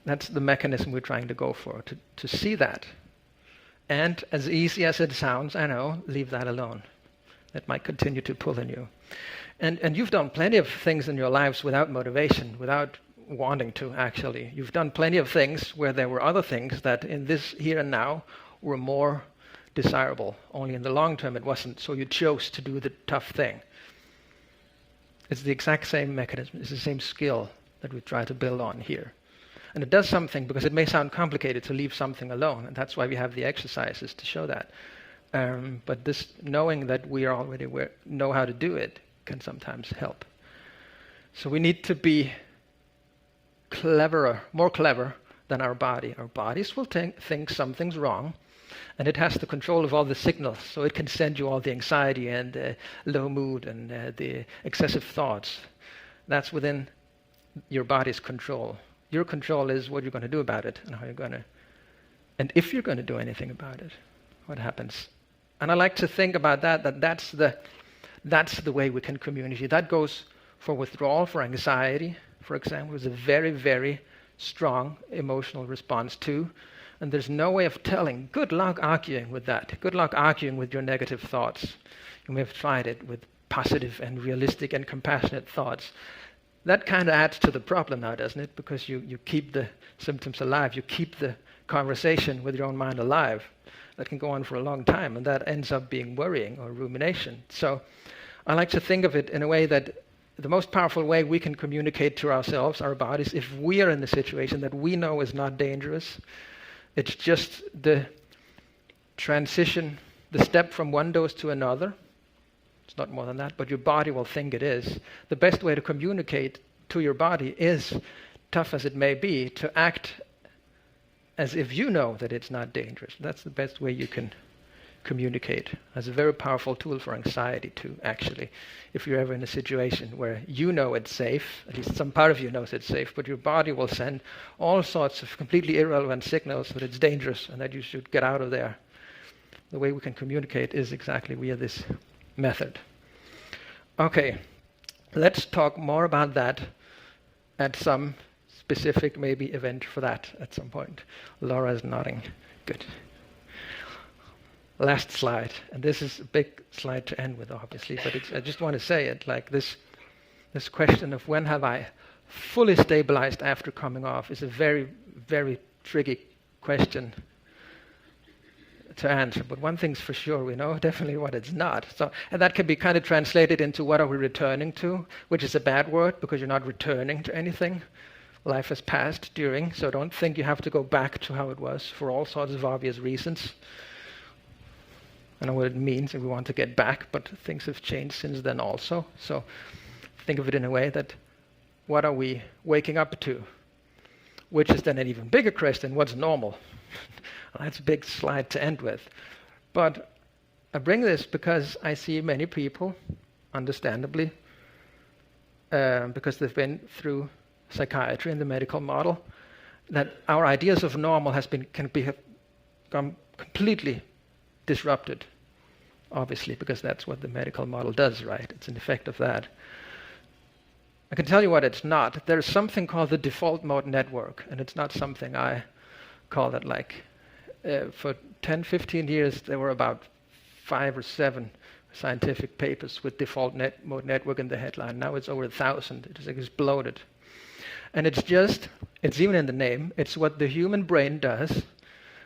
That's the mechanism we're trying to go for, to see that. And as easy as it sounds, I know, leave that alone. That might continue to pull on you. And you've done plenty of things in your lives without motivation, without wanting to, actually. You've done plenty of things where there were other things that in this here and now were more desirable. Only in the long term it wasn't, so you chose to do the tough thing. It's the exact same mechanism. It's the same skill that we try to build on here. And it does something, because it may sound complicated to leave something alone, and that's why we have the exercises to show that. But this knowing that we are already know how to do it can sometimes help. So we need to be more clever than our body. Our bodies will think something's wrong, and it has the control of all the signals, so it can send you all the anxiety and low mood and the excessive thoughts. That's within your body's control. Your control is what you're going to do about it and how you're going to, and if you're going to do anything about it, what happens. And I like to think about that's the way we can communicate. That goes for withdrawal, for anxiety, for example, is a very, very strong emotional response too. And there's no way of telling. Good luck arguing with that. Good luck arguing with your negative thoughts. You may have tried it with positive and realistic and compassionate thoughts. That kind of adds to the problem now, doesn't it? Because you keep the symptoms alive. You keep the conversation with your own mind alive. That can go on for a long time, and that ends up being worrying or rumination. So I like to think of it in a way that the most powerful way we can communicate to ourselves, our bodies, if we are in a situation that we know is not dangerous, it's just the transition, the step from one dose to another. It's not more than that, but your body will think it is. The best way to communicate to your body is, tough as it may be, to act as if you know that it's not dangerous. That's the best way you can communicate. That's a very powerful tool for anxiety too, actually. If you're ever in a situation where you know it's safe, at least some part of you knows it's safe, but your body will send all sorts of completely irrelevant signals that it's dangerous and that you should get out of there. The way we can communicate is exactly via this method. Okay, let's talk more about that at some specific maybe event for that at some point. Laura is nodding. Good. Last slide, and this is a big slide to end with, obviously, but I just want to say it like this question of when have I fully stabilized after coming off is a very, very tricky question to answer. But one thing's for sure, we know definitely what it's not. So, and that can be kind of translated into what are we returning to, which is a bad word because you're not returning to anything. Life has passed during, so don't think you have to go back to how it was for all sorts of obvious reasons. I know what it means if we want to get back, but things have changed since then also. So think of it in a way that what are we waking up to? Which is then an even bigger question, what's normal? That's a big slide to end with. But I bring this because I see many people, understandably, because they've been through psychiatry and the medical model, that our ideas of normal have become completely disrupted, obviously, because that's what the medical model does, right? It's an effect of that. I can tell you what it's not. There's something called the default mode network, and it's not something I call that like. For 10, 15 years, there were about 5 or 7 scientific papers with default mode network in the headline. Now it's over 1,000. It has exploded. And it's even in the name, it's what the human brain does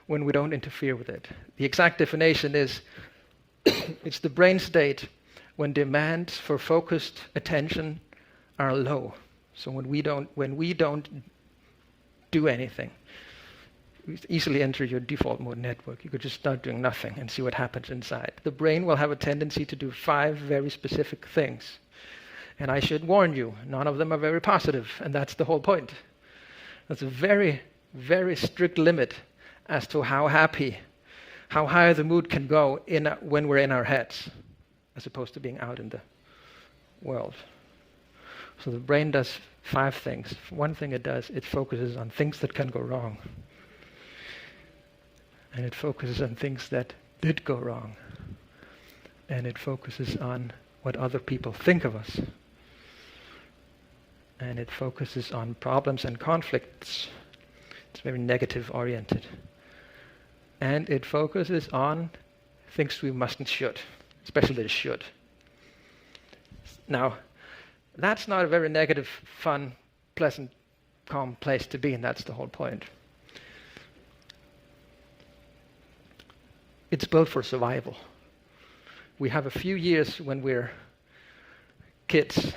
when we don't interfere with it. The exact definition is, it's the brain state when demands for focused attention are low. So when we don't do anything, you easily enter your default mode network. You could just start doing nothing and see what happens inside. The brain will have a tendency to do 5 very specific things. And I should warn you, none of them are very positive, and that's the whole point. That's a very very strict limit as to how high the mood can go when we're in our heads, as opposed to being out in the world. So the brain does 5 things. One thing it does, it focuses on things that can go wrong. And it focuses on things that did go wrong. And it focuses on what other people think of us. And it focuses on problems and conflicts. It's very negative oriented. And it focuses on things we mustn't should, especially the should. Now, that's not a very negative, fun, pleasant, calm place to be, and that's the whole point. It's built for survival. We have a few years when we're kids,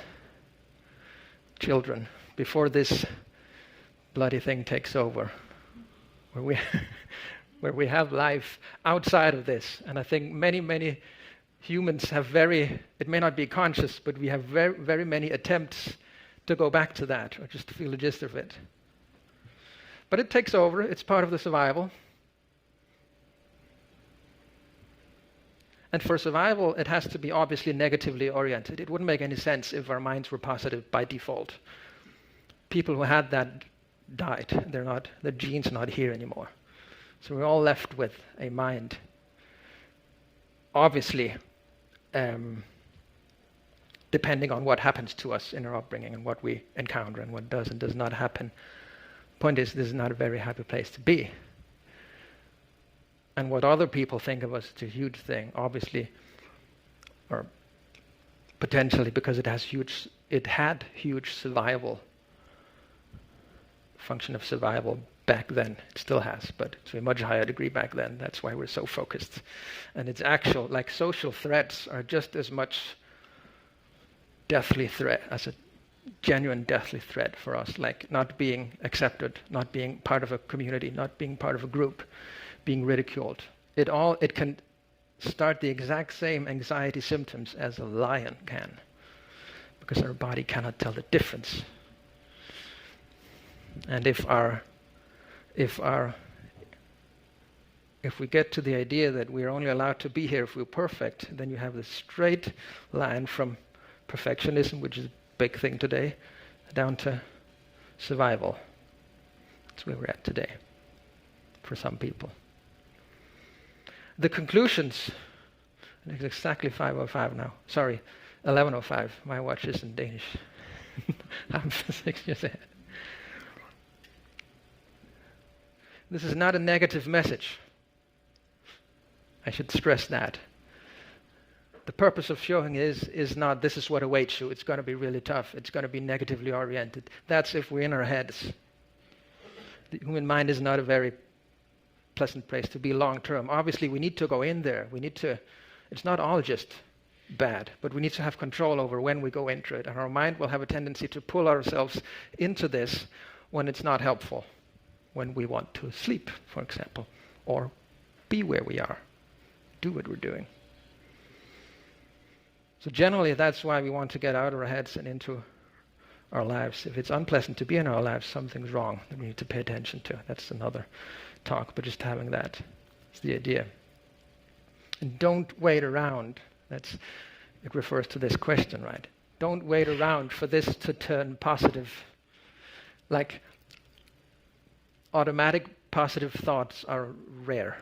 children, before this bloody thing takes over, where we have life outside of this. And I think many humans have it may not be conscious, but we have very many attempts to go back to that, or just to feel the gist of it. But it takes over, it's part of the survival. And for survival, it has to be obviously negatively oriented. It wouldn't make any sense if our minds were positive by default. People who had that died. Their genes are not here anymore. So we're all left with a mind, obviously, depending on what happens to us in our upbringing and what we encounter and what does and does not happen. Point is, this is not a very happy place to be. And what other people think of us is a huge thing, obviously, or potentially, because it had huge survival, function of survival back then. It still has, but to a much higher degree back then. That's why we're so focused. And it's actual, like social threats are just as much deathly threat as a genuine deathly threat for us, like not being accepted, not being part of a community, not being part of a group, being ridiculed. It can start the exact same anxiety symptoms as a lion can, because our body cannot tell the difference. And if we get to the idea that we're only allowed to be here if we're perfect, then you have this straight line from perfectionism, which is a big thing today, down to survival. That's where we're at today, for some people. The conclusions, and it's exactly 5:05 now. Sorry, 11:05. My watch isn't Danish. I'm 6 years ahead. This is not a negative message. I should stress that. The purpose of showing is not this is what awaits you. It's going to be really tough. It's going to be negatively oriented. That's if we're in our heads. The human mind is not a very pleasant place to be long term. Obviously, we need to go in there. It's not all just bad, but we need to have control over when we go into it. And our mind will have a tendency to pull ourselves into this when it's not helpful. When we want to sleep, for example, or be where we are, do what we're doing. So generally, that's why we want to get out of our heads and into our lives. If it's unpleasant to be in our lives, something's wrong that we need to pay attention to. That's another talk, but just having that is the idea. And don't wait around. It refers to this question, right? Don't wait around for this to turn positive. Like, automatic positive thoughts are rare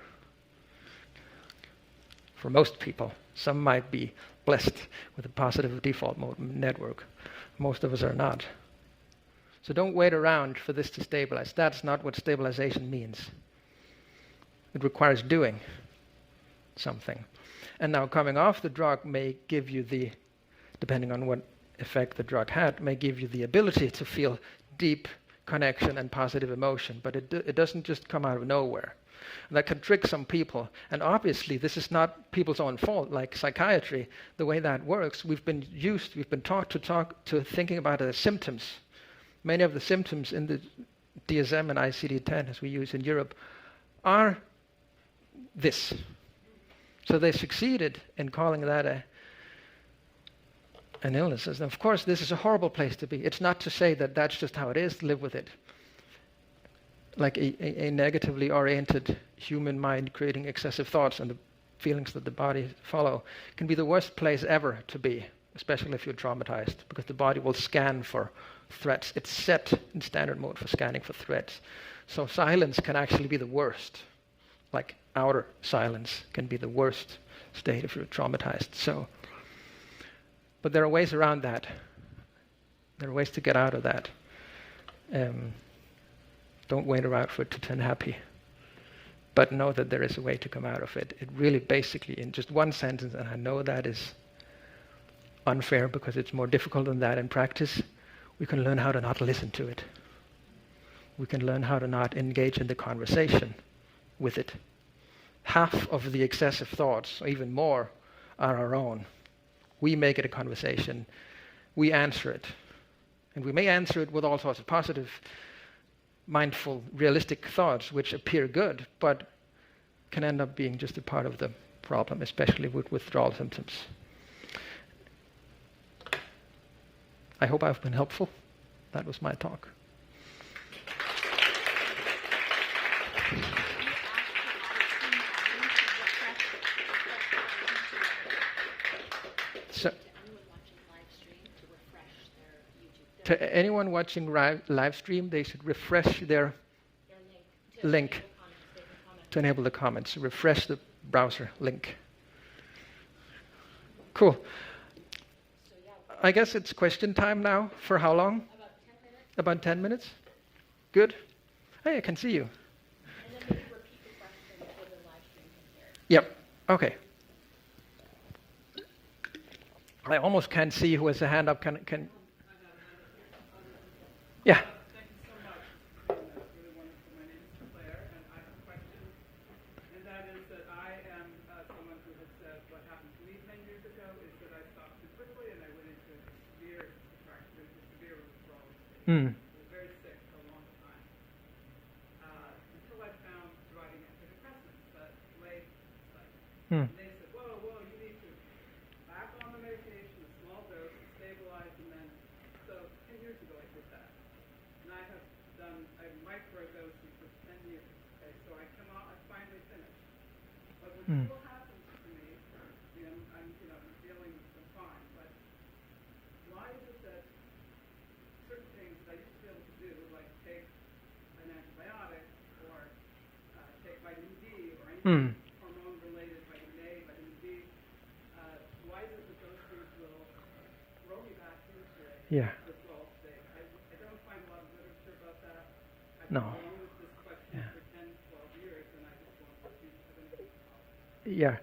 for most people. Some might be blessed with a positive default mode network. Most of us are not. So don't wait around for this to stabilize. That's not what stabilization means. It requires doing something. And now coming off the drug may give you depending on what effect the drug had, may give you the ability to feel deep connection and positive emotion, but it doesn't just come out of nowhere. And that can trick some people. And obviously, this is not people's own fault. Like psychiatry, the way that works, we've been taught to thinking about it as symptoms. Many of the symptoms in the DSM and ICD-10, as we use in Europe, are this. So they succeeded in calling that an illness. And of course, this is a horrible place to be. It's not to say that that's just how it is. Live with it. like a negatively oriented human mind creating excessive thoughts and the feelings that the body follow can be the worst place ever to be, especially if you're traumatized, because the body will scan for threats. It's set in standard mode for scanning for threats. So silence can actually be the worst. Like outer silence can be the worst state if you're traumatized. So, but there are ways around that. There are ways to get out of that. Don't wait around for it to turn happy. But know that there is a way to come out of it. It really basically, in just one sentence, and I know that is unfair because it's more difficult than that in practice, we can learn how to not listen to it. We can learn how to not engage in the conversation with it. Half of the excessive thoughts, or even more, are our own. We make it a conversation. We answer it. And we may answer it with all sorts of positive, mindful, realistic thoughts which appear good, but can end up being just a part of the problem, especially with withdrawal symptoms. I hope I've been helpful. That was my talk. So, to anyone watching live stream, they should refresh their link to enable the comments. Refresh the browser link. Cool. I guess it's question time now. For how long? About 10 minutes. Good. Hey, I can see you. And then maybe repeat the question so the live stream can hear it. Yep. Okay. I almost can't see who has a hand up. Can Yeah. Thank you so much. That's really wonderful. My name is Claire, and I have a question, and that is that I am someone who has said what happened to me 10 years ago is that I stopped too quickly and I went into severe withdrawal state. I was very sick for a long time until I found providing antidepressants that lay like, and they said, whoa, you need to back on the medication, a small dose, to stabilize, and then, so 10 years ago I did that. And I have done a microdosing for 10 years. Okay, so I finally finished. But what still happens to me, I'm dealing with them fine, but why is it that certain things that I used to be able to do, like take an antibiotic or take vitamin D or anything hormone-related, vitamin A, vitamin D, why is it that those things will throw me back into withdrawal state? I don't find a lot of literature about that. I've been dealing with this question for 10, 12 years, and I just want to see if anything helps. Yeah.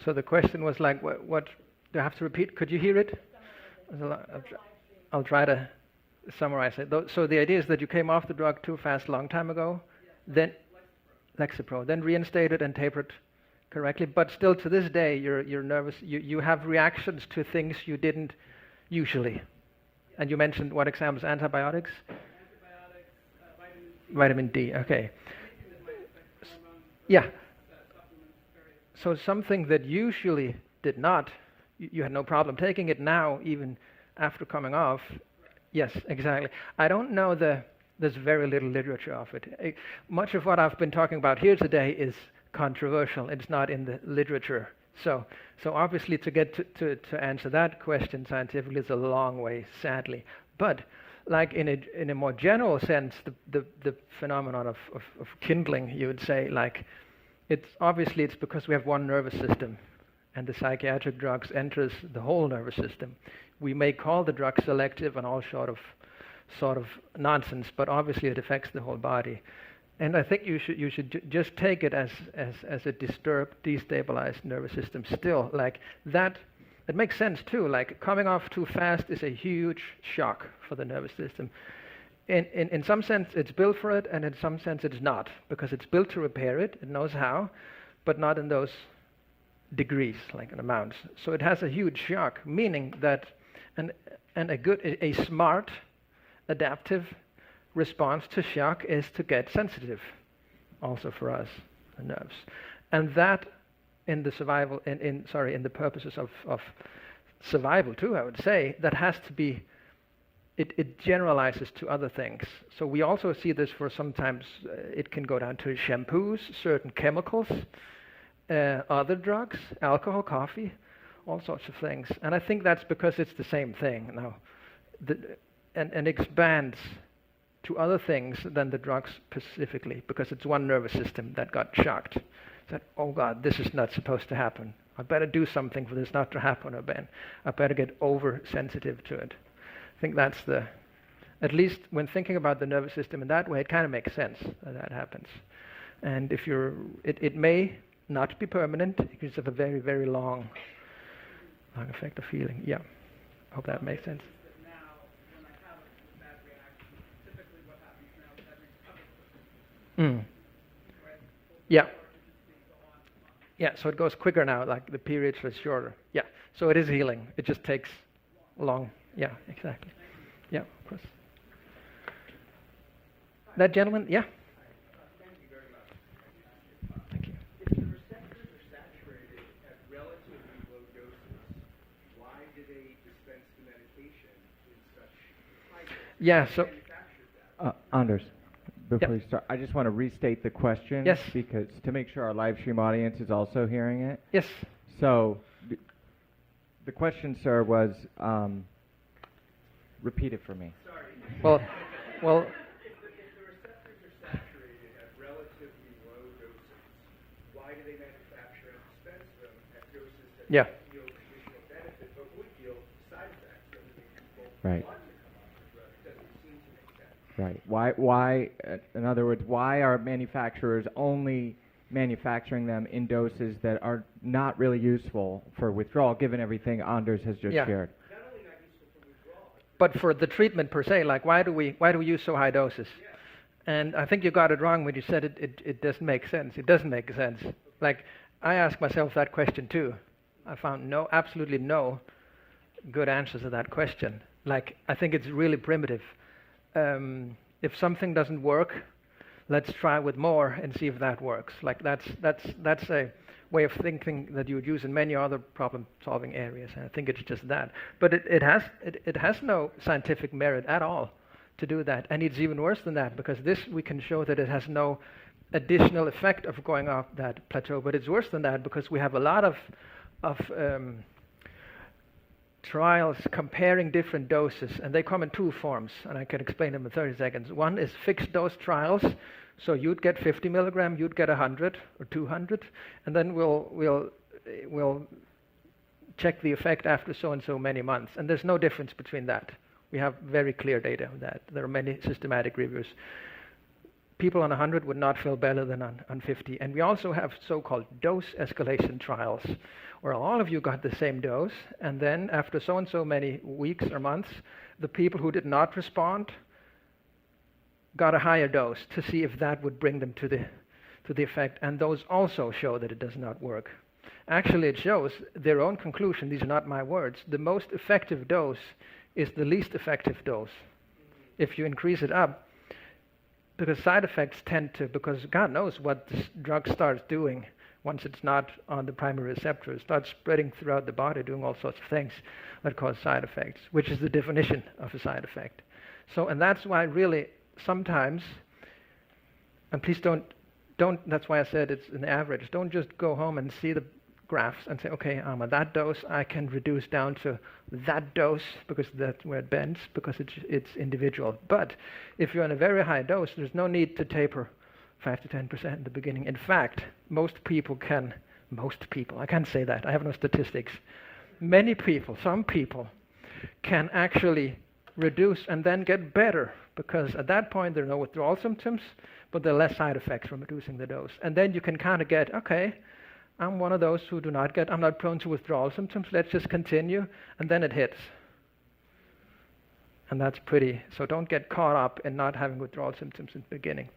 So the question was like, what do I have to repeat? Could you hear it? I'll try to summarize it. So the idea is that you came off the drug too fast a long time ago, then Lexapro, then reinstated and tapered correctly, but still to this day you're nervous. You have reactions to things you didn't usually. And you mentioned what examples? Antibiotics? Antibiotics, Vitamin D, okay. anything that might affect hormones, Yeah. supplements, various. So something that usually did not, you had no problem taking it now, even after coming off. Yes, exactly. I don't know there's very little literature of it. Much of what I've been talking about here today is controversial. It's not in the literature. So obviously to get to answer that question scientifically is a long way, sadly. But like in a more general sense, the phenomenon of kindling, you would say, like it's because we have one nervous system, and the psychiatric drugs enters the whole nervous system. We may call the drug selective and all sort of nonsense, but obviously it affects the whole body. And I think you should just take it as a disturbed, destabilized nervous system still. Like that, it makes sense too. Like coming off too fast is a huge shock for the nervous system. In some sense it's built for it, and in some sense it's not, because it's built to repair it. It knows how, but not in those degrees, like in amounts. So it has a huge shock, meaning that a smart, adaptive response to shock is to get sensitive, also for us, the nerves. And that in the survival, in the purposes of survival too, I would say, that has to be it generalizes to other things. So we also see this for sometimes it can go down to shampoos, certain chemicals, other drugs, alcohol, coffee, all sorts of things. And I think that's because it's the same thing now, and expands to other things than the drugs specifically, because it's one nervous system that got shocked. That, oh God, this is not supposed to happen. I better do something for this not to happen again. I better get oversensitive to it. I think that's at least when thinking about the nervous system in that way, it kind of makes sense that happens. And if it may not be permanent, it can just have a very, very long effect of healing. Yeah, hope that makes sense. Now, when I have a bad reaction, typically what happens now is I recover quickly. Right? Yeah. Go on. Yeah, so it goes quicker now, like the periods are shorter. Yeah, so it is healing. It just takes long. Yeah, exactly. Yeah, of course. That gentleman, yeah? Thank you very much. Thank you. If the receptors are saturated at relatively low doses, why do they dispense the medication in such high doses? Yeah, so... Anders, before Yep. you start, I just want to restate the question. Yes. Because to make sure our live stream audience is also hearing it. Yes. So, the question, sir, was, repeat it for me. Sorry. Well, If the receptors are saturated at relatively low doses, why do they manufacture and dispense them at doses that Yeah. don't yield additional benefit but would yield side effects that would make people Right. want to come off the drug? It doesn't seem to make sense. Right. Why, in other words, why are manufacturers only manufacturing them in doses that are not really useful for withdrawal, given everything Anders has just Yeah. shared? Not only not useful for withdrawal, but for the treatment per se, like why do we use so high doses? And I think you got it wrong when you said it doesn't make sense. It doesn't make sense. Like, I asked myself that question too. I found absolutely no good answers to that question. Like, I think it's really primitive. If something doesn't work, let's try with more and see if that works. Like, that's a way of thinking that you would use in many other problem-solving areas. And I think it's just that. But it has no scientific merit at all to do that. And it's even worse than that, because this we can show that it has no additional effect of going off that plateau. But it's worse than that, because we have a lot of trials comparing different doses, and they come in two forms, and I can explain them in 30 seconds. One is fixed dose trials, so you'd get 50 milligram, you'd get 100 or 200, and then we'll check the effect after so and so many months, and there's no difference between that. We have very clear data on that. There are many systematic reviews. People on 100 would not feel better than on 50. And we also have so-called dose escalation trials, where all of you got the same dose, and then after so and so many weeks or months, the people who did not respond got a higher dose to see if that would bring them to the effect. And those also show that it does not work. Actually, it shows their own conclusion. These are not my words. The most effective dose is the least effective dose. If you increase it up, because side effects tend to, because God knows what this drug starts doing once it's not on the primary receptor. It starts spreading throughout the body, doing all sorts of things that cause side effects, which is the definition of a side effect. So, and that's why really sometimes, and please don't, that's why I said it's an average. Don't just go home and see the graphs and say, okay, I'm at that dose, I can reduce down to that dose, because that's where it bends, because it's individual. But if you're on a very high dose, there's no need to taper 5 to 10% in the beginning. In fact, most people, I can't say that, I have no statistics. Many people, some people, can actually reduce and then get better, because at that point there are no withdrawal symptoms, but there are less side effects from reducing the dose. And then you can kind of get, okay, I'm one of those who I'm not prone to withdrawal symptoms, let's just continue, and then it hits. And that's so don't get caught up in not having withdrawal symptoms in the beginning,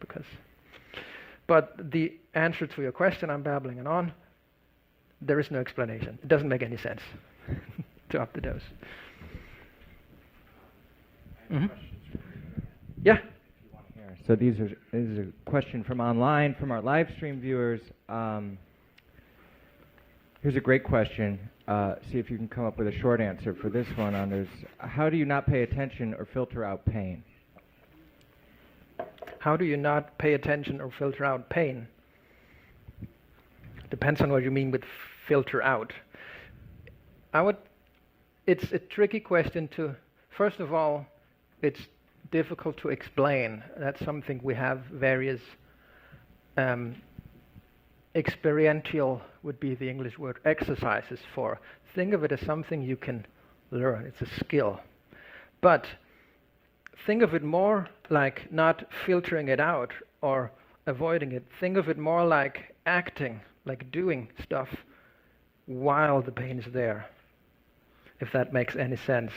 but the answer to your question, I'm babbling on, there is no explanation. It doesn't make any sense to up the dose. Mm-hmm. Yeah? If you want to hear. So this is a question from online, from our live stream viewers. Here's a great question. see if you can come up with a short answer for this one, Anders. How do you not pay attention or filter out pain? How do you not pay attention or filter out pain? Depends on what you mean with filter out. It's a tricky question to, first of all, it's difficult to explain. That's something we have various experiential would be the English word exercises for. Think of it as something you can learn. It's a skill. But think of it more like not filtering it out or avoiding it. Think of it more like acting, like doing stuff while the pain is there, if that makes any sense.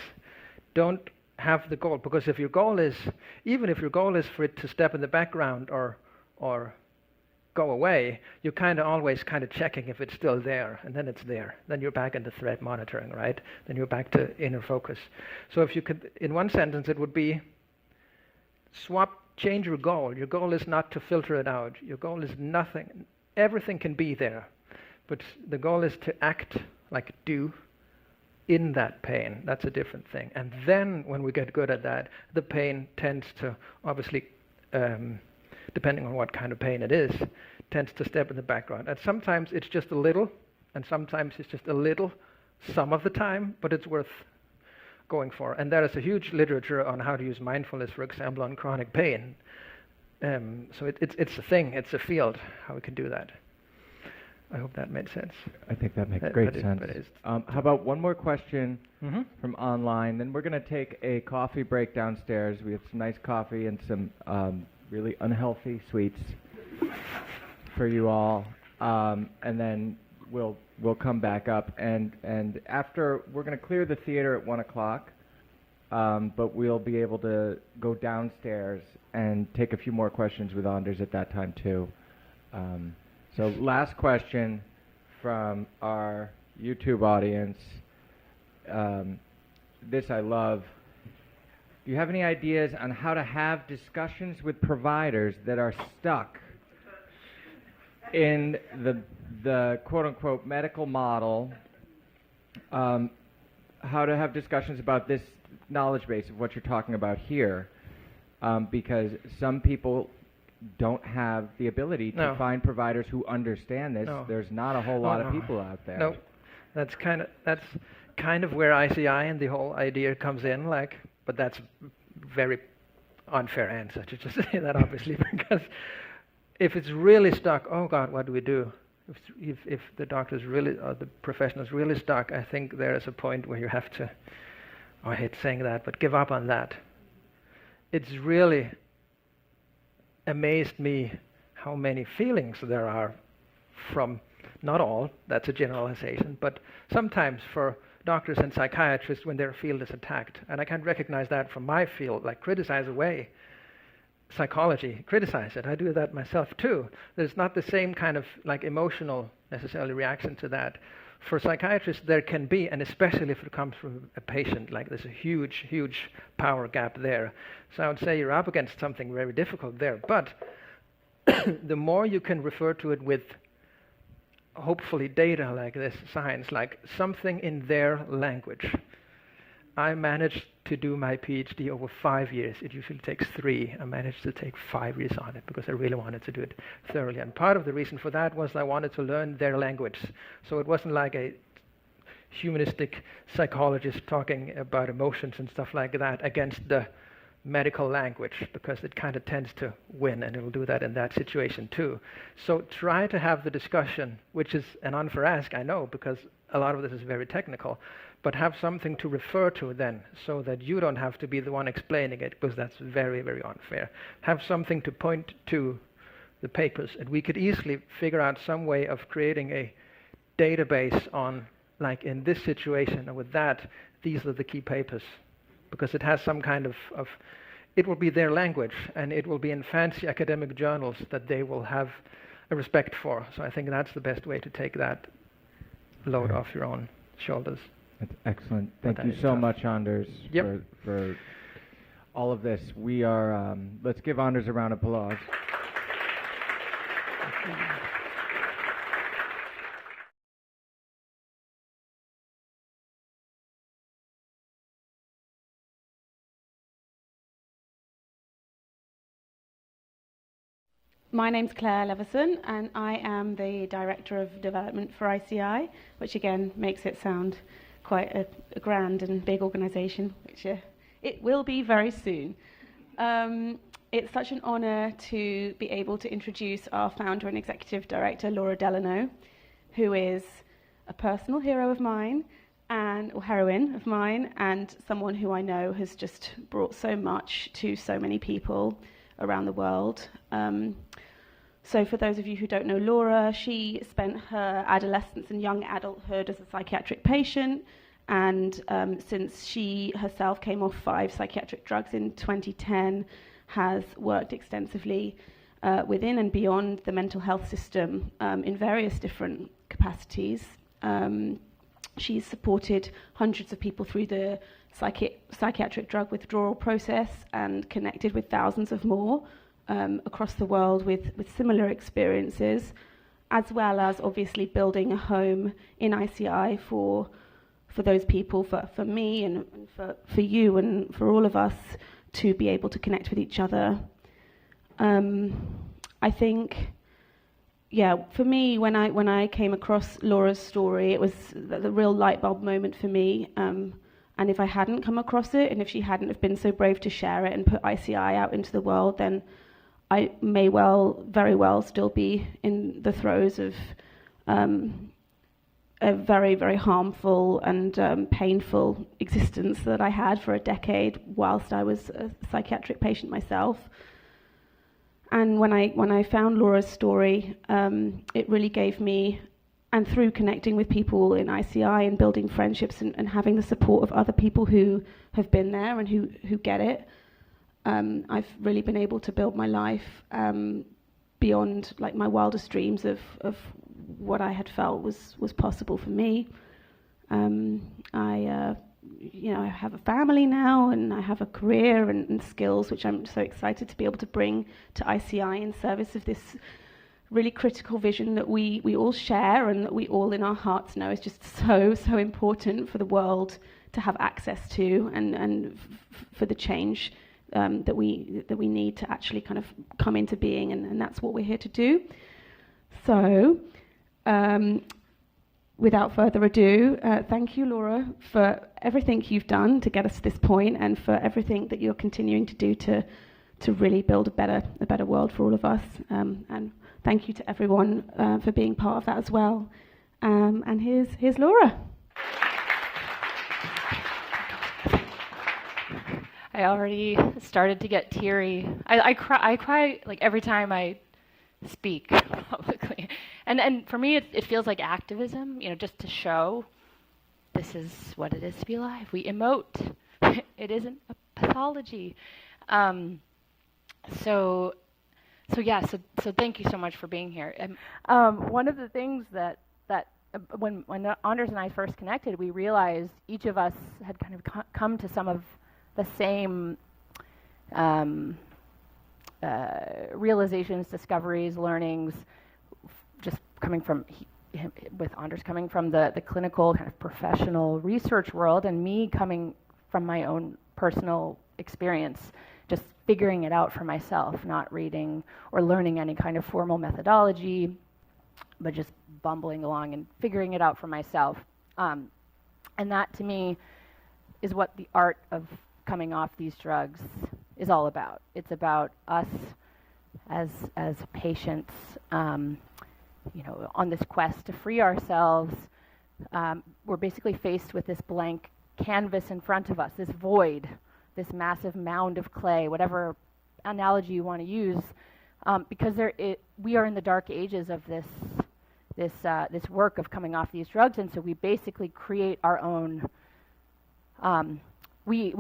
Don't have the goal, because if your goal is, even if your goal is for it to step in the background or go away, you're kind of always kind of checking if it's still there, and then it's there. Then you're back into threat monitoring, right? Then you're back to inner focus. So if you could, in one sentence, it would be change your goal. Your goal is not to filter it out. Your goal is nothing. Everything can be there, but the goal is to act, like do, in that pain. That's a different thing. And then when we get good at that, the pain tends to, obviously, depending on what kind of pain it is, tends to step in the background. And sometimes it's just a little, and sometimes it's just a little some of the time, but it's worth going for. And there is a huge literature on how to use mindfulness, for example, on chronic pain. So it's a thing, it's a field, how we can do that. I hope that made sense. I think that makes great sense. How about one more question Mm-hmm. from online? Then we're going to take a coffee break downstairs. We have some nice coffee and some really unhealthy sweets for you all, and then we'll come back up. And after, we're going to clear the theater at 1 o'clock, but we'll be able to go downstairs and take a few more questions with Anders at that time too. So last question from our YouTube audience. This I love. Do you have any ideas on how to have discussions with providers that are stuck in the quote-unquote medical model? How to have discussions about this knowledge base of what you're talking about here, because some people don't have the ability to find providers who understand this. No. There's not a whole lot of people out there. No, that's kind of where ICI and the whole idea comes in. But that's very unfair answer to just say that, obviously, because if it's really stuck, oh God, what do we do? If the doctor's really, or the professional's really stuck, I think there is a point where you have to, I hate saying that, but give up on that. It's really amazed me how many feelings there are from, not all, that's a generalization, but sometimes for doctors and psychiatrists when their field is attacked. And I can recognize that from my field, like criticize away psychology, criticize it. I do that myself too. There's not the same kind of like emotional necessarily reaction to that. For psychiatrists there can be, and especially if it comes from a patient, like there's a huge, huge power gap there. So I would say you're up against something very difficult there. But the more you can refer to it with hopefully data like this, science, like something in their language. I managed to do my PhD over 5 years. It usually takes 3. I managed to take 5 years on it because I really wanted to do it thoroughly. And part of the reason for that was I wanted to learn their language. So it wasn't like a humanistic psychologist talking about emotions and stuff like that against the medical language, because it kind of tends to win, and it'll do that in that situation too. So try to have the discussion, which is an unfair ask, I know, because a lot of this is very technical, but have something to refer to then, so that you don't have to be the one explaining it, because that's very, very unfair. Have something to point to the papers, and we could easily figure out some way of creating a database on, like in this situation, and with that, these are the key papers, because it has some kind of it will be their language, and it will be in fancy academic journals that they will have a respect for. So I think that's the best way to take that load off your own shoulders. That's excellent. Thank you so much, Anders, for all of this. We are, let's give Anders a round of applause. My name's Claire Leveson, and I am the Director of Development for ICI, which again makes it sound quite a grand and big organisation, which it will be very soon. It's such an honour to be able to introduce our founder and executive director, Laura Delano, who is a personal hero of mine, or heroine of mine, and someone who I know has just brought so much to so many people around the world. So for those of you who don't know Laura, she spent her adolescence and young adulthood as a psychiatric patient, and since she herself came off 5 psychiatric drugs in 2010, has worked extensively within and beyond the mental health system in various different capacities. She's supported hundreds of people through the psychiatric drug withdrawal process and connected with thousands of more across the world with similar experiences, as well as obviously building a home in ICI for those people, for me and for you and for all of us to be able to connect with each other. I think, for me, when I came across Laura's story, it was the real light bulb moment for me. And if I hadn't come across it, and if she hadn't have been so brave to share it and put ICI out into the world, then I may very well still be in the throes of a very, very harmful and painful existence that I had for a decade whilst I was a psychiatric patient myself. And when I found Laura's story, it really gave me, and through connecting with people in ICI and building friendships and having the support of other people who have been there and who get it, I've really been able to build my life beyond like my wildest dreams of what I had felt was possible for me. I have a family now, and I have a career and skills which I'm so excited to be able to bring to ICI in service of this really critical vision that we all share and that we all in our hearts know is just so important for the world to have access to, and for the change that we need to actually kind of come into being, and that's what we're here to do. So, without further ado, thank you, Laura, for everything you've done to get us to this point, and for everything that you're continuing to do to really build a better world for all of us. And thank you to everyone for being part of that as well. And here's Laura. I already started to get teary. I cry like every time I speak publicly. And for me, it feels like activism, just to show this is what it is to be alive. We emote. It isn't a pathology. So thank you so much for being here. One of the things that when Anders and I first connected, we realized each of us had kind of come to some of the same realizations, discoveries, learnings, just coming from with Anders coming from the clinical kind of professional research world, and me coming from my own personal experience, just figuring it out for myself, not reading or learning any kind of formal methodology, but just bumbling along and figuring it out for myself. And that to me is what the art of coming off these drugs is all about. It's about us as patients, on this quest to free ourselves. We're basically faced with this blank canvas in front of us, this void, this massive mound of clay, whatever analogy you want to use, because we are in the dark ages of this work of coming off these drugs, and so we basically create our own. We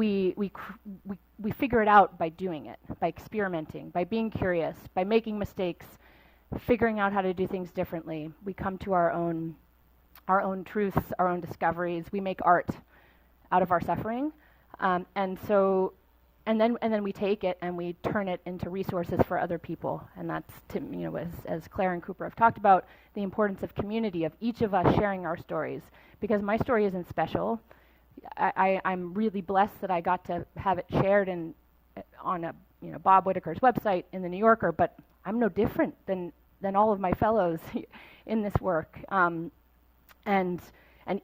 figure it out by doing it, by experimenting, by being curious, by making mistakes, figuring out how to do things differently. We come to our own truths, our own discoveries. We make art out of our suffering, and then we take it and we turn it into resources for other people. And that's, as Claire and Cooper have talked about, the importance of community, of each of us sharing our stories. Because my story isn't special. I'm really blessed that I got to have it shared on Bob Whitaker's website in the New Yorker, but I'm no different than all of my fellows in this work, and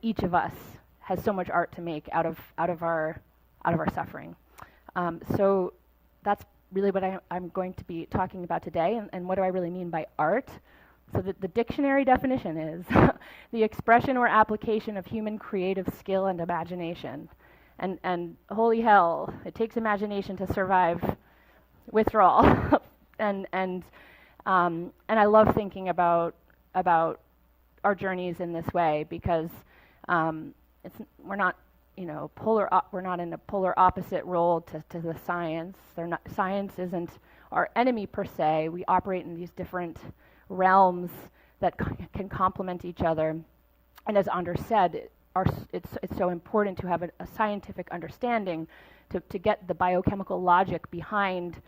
each of us has so much art to make out of our suffering. So that's really what I'm going to be talking about today, and what do I really mean by art? So the dictionary definition is the expression or application of human creative skill and imagination. And holy hell, it takes imagination to survive withdrawal. and I love thinking about our journeys in this way, because we're not we're not in a polar opposite role to the science. Science isn't our enemy per se. We operate in these different realms that can complement each other. And as Anders said, it's so important to have a scientific understanding to get the biochemical logic behind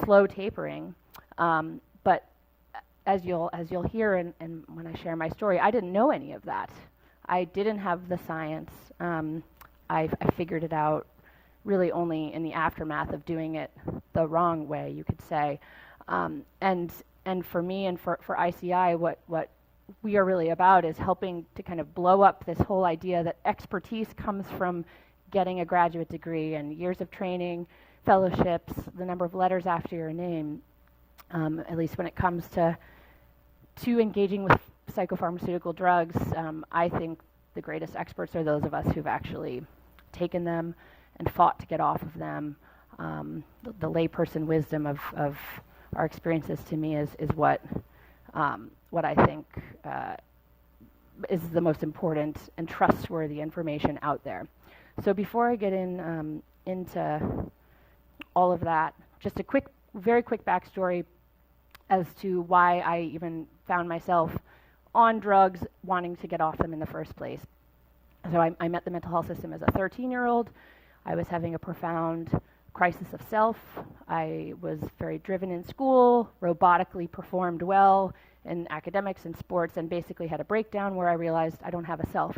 slow tapering. But as you'll hear and when I share my story, I didn't know any of that. I didn't have the science. I figured it out really only in the aftermath of doing it the wrong way, you could say. And for me and for ICI, what we are really about is helping to kind of blow up this whole idea that expertise comes from getting a graduate degree and years of training, fellowships, the number of letters after your name, at least when it comes to engaging with psychopharmaceutical drugs. I think the greatest experts are those of us who've actually taken them and fought to get off of them. The layperson wisdom of our experiences, to me, is what I think is the most important and trustworthy information out there. So before I get into all of that, just a very quick backstory as to why I even found myself on drugs, wanting to get off them in the first place. So I met the mental health system as a 13-year-old. I was having a profound crisis of self. I was very driven in school, robotically performed well in academics and sports, and basically had a breakdown where I realized I don't have a self.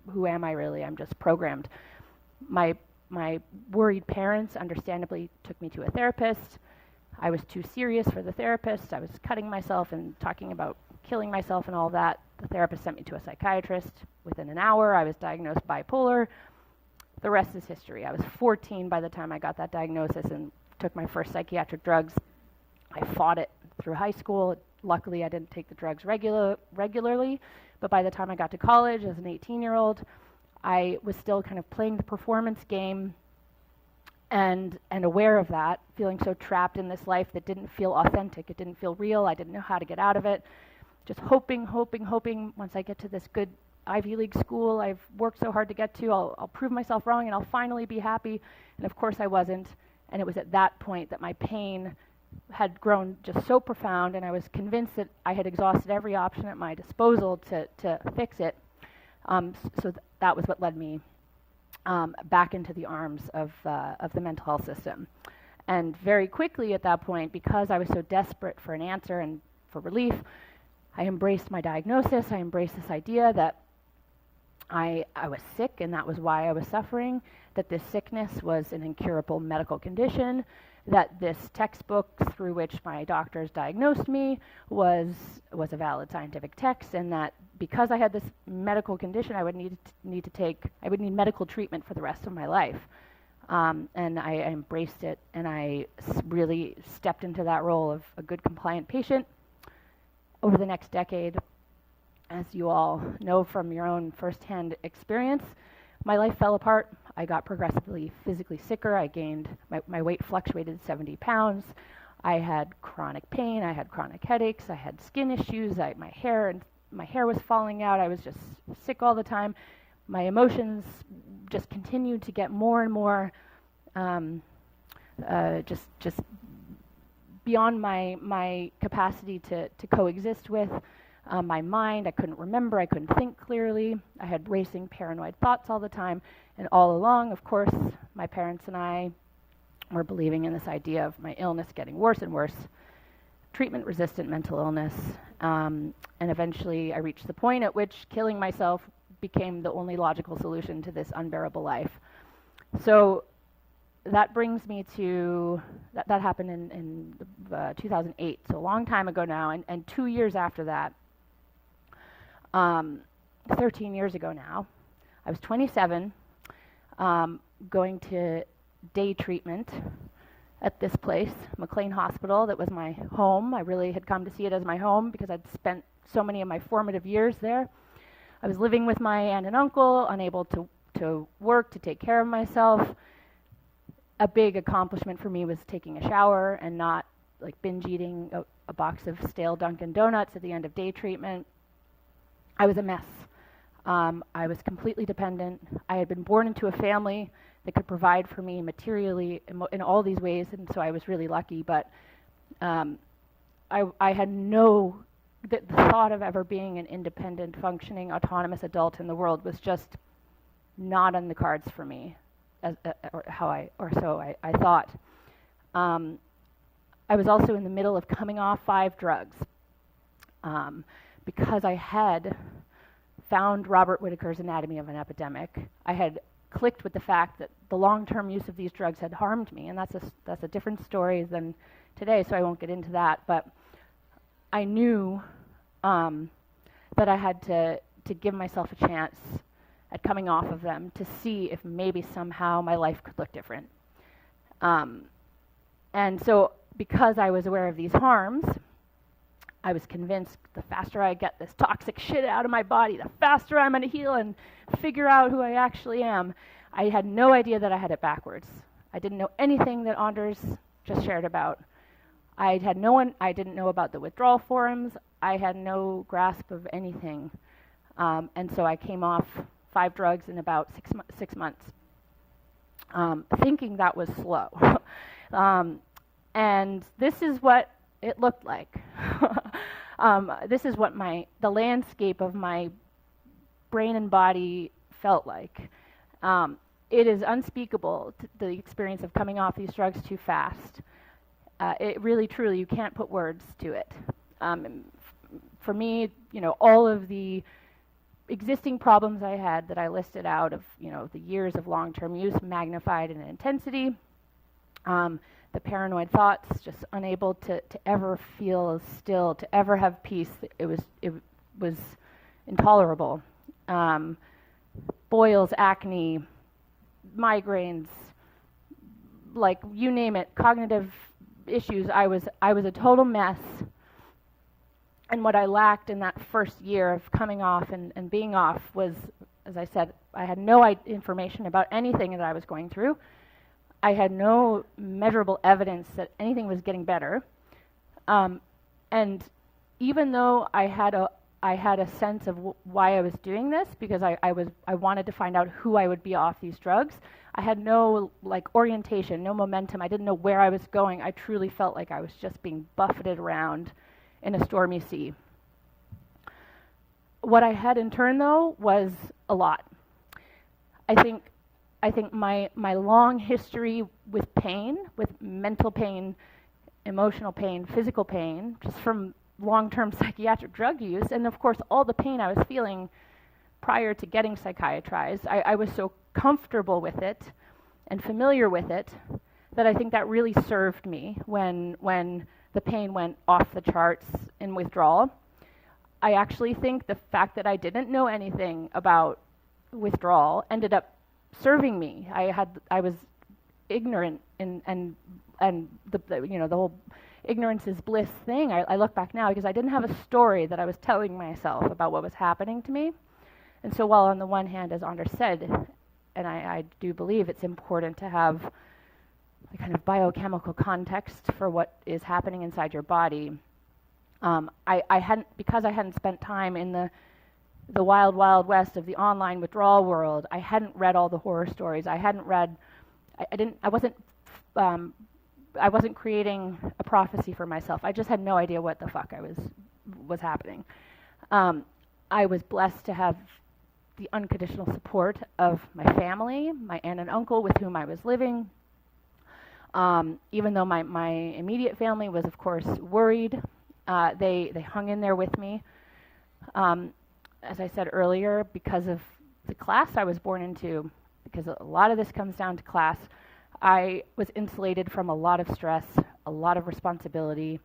Who am I really? I'm just programmed. My worried parents understandably took me to a therapist. I was too serious for the therapist. I was cutting myself and talking about killing myself and all that. The therapist sent me to a psychiatrist. Within an hour, I was diagnosed bipolar. The rest is history. I was 14 by the time I got that diagnosis and took my first psychiatric drugs. I fought it through high school. Luckily, I didn't take the drugs regularly, but by the time I got to college as an 18-year-old, I was still kind of playing the performance game and aware of that, feeling so trapped in this life that didn't feel authentic. It didn't feel real. I didn't know how to get out of it. Just hoping once I get to this good Ivy League school I've worked so hard to get to, I'll prove myself wrong and I'll finally be happy. And of course I wasn't. And it was at that point that my pain had grown just so profound, and I was convinced that I had exhausted every option at my disposal to fix it. So that was what led me back into the arms of the mental health system. And very quickly at that point, because I was so desperate for an answer and for relief, I embraced my diagnosis. I embraced this idea that I was sick, and that was why I was suffering, that this sickness was an incurable medical condition, that this textbook through which my doctors diagnosed me was a valid scientific text, and that because I had this medical condition, I would need medical treatment for the rest of my life. And I embraced it, and I really stepped into that role of a good compliant patient. Over the next decade, as you all know from your own firsthand experience, my life fell apart. I got progressively physically sicker. I gained, my weight fluctuated 70 pounds. I had chronic pain. I had chronic headaches. I had skin issues. My hair was falling out. I was just sick all the time. My emotions just continued to get more and more just beyond my capacity to coexist with. My mind, I couldn't remember, I couldn't think clearly. I had racing paranoid thoughts all the time. And all along, of course, my parents and I were believing in this idea of my illness getting worse and worse, treatment-resistant mental illness. And eventually I reached the point at which killing myself became the only logical solution to this unbearable life. So that brings me to, that happened in 2008, so a long time ago now, and 2 years after that, 13 years ago now, I was 27, going to day treatment at this place, McLean Hospital, that was my home. I really had come to see it as my home because I'd spent so many of my formative years there. I was living with my aunt and uncle, unable to work, to take care of myself. A big accomplishment for me was taking a shower and not like binge eating a box of stale Dunkin' Donuts at the end of day treatment. I was a mess. I was completely dependent. I had been born into a family that could provide for me materially in all these ways, and so I was really lucky. But I had the thought of ever being an independent, functioning, autonomous adult in the world was just not on the cards for me, so I thought. I was also in the middle of coming off 5 drugs because I had found Robert Whittaker's Anatomy of an Epidemic. I had clicked with the fact that the long-term use of these drugs had harmed me, and that's a different story than today, so I won't get into that. But I knew that I had to give myself a chance at coming off of them to see if maybe somehow my life could look different. And so because I was aware of these harms, I was convinced the faster I get this toxic shit out of my body, the faster I'm going to heal and figure out who I actually am. I had no idea that I had it backwards. I didn't know anything that Anders just shared about. I didn't know about the withdrawal forums. I had no grasp of anything. And so I came off 5 drugs in about 6 months, thinking that was slow. And this is what it looked like. This is what the landscape of my brain and body felt like. It is unspeakable, the experience of coming off these drugs too fast. It really, truly, you can't put words to it. For me, all of the existing problems I had that I listed out of, the years of long-term use magnified in intensity. The paranoid thoughts, just unable to ever feel still, to ever have peace. It was intolerable. Boils, acne, migraines, like you name it, cognitive issues. I was a total mess. And what I lacked in that first year of coming off and being off was, as I said, I had no information about anything that I was going through. I had no measurable evidence that anything was getting better. And even though I had a sense of why I was doing this, because I wanted to find out who I would be off these drugs, I had no orientation, no momentum. I didn't know where I was going. I truly felt like I was just being buffeted around in a stormy sea. What I had in turn, though, was a lot. I think my long history with pain, with mental pain, emotional pain, physical pain, just from long-term psychiatric drug use, and of course all the pain I was feeling prior to getting psychiatrized, I was so comfortable with it and familiar with it that I think that really served me when the pain went off the charts in withdrawal. I actually think the fact that I didn't know anything about withdrawal ended up serving me. I was ignorant and the whole ignorance is bliss thing. I look back now because I didn't have a story that I was telling myself about what was happening to me. And so while on the one hand, as Anders said, and I do believe it's important to have a kind of biochemical context for what is happening inside your body, because I hadn't spent time in the wild, wild west of the online withdrawal world, I hadn't read all the horror stories. I wasn't creating a prophecy for myself. I just had no idea what the fuck was happening. I was blessed to have the unconditional support of my family, my aunt and uncle with whom I was living. Even though my immediate family was, of course, worried, they hung in there with me. As I said earlier, because of the class I was born into, because a lot of this comes down to class, I was insulated from a lot of stress, a lot of responsibility,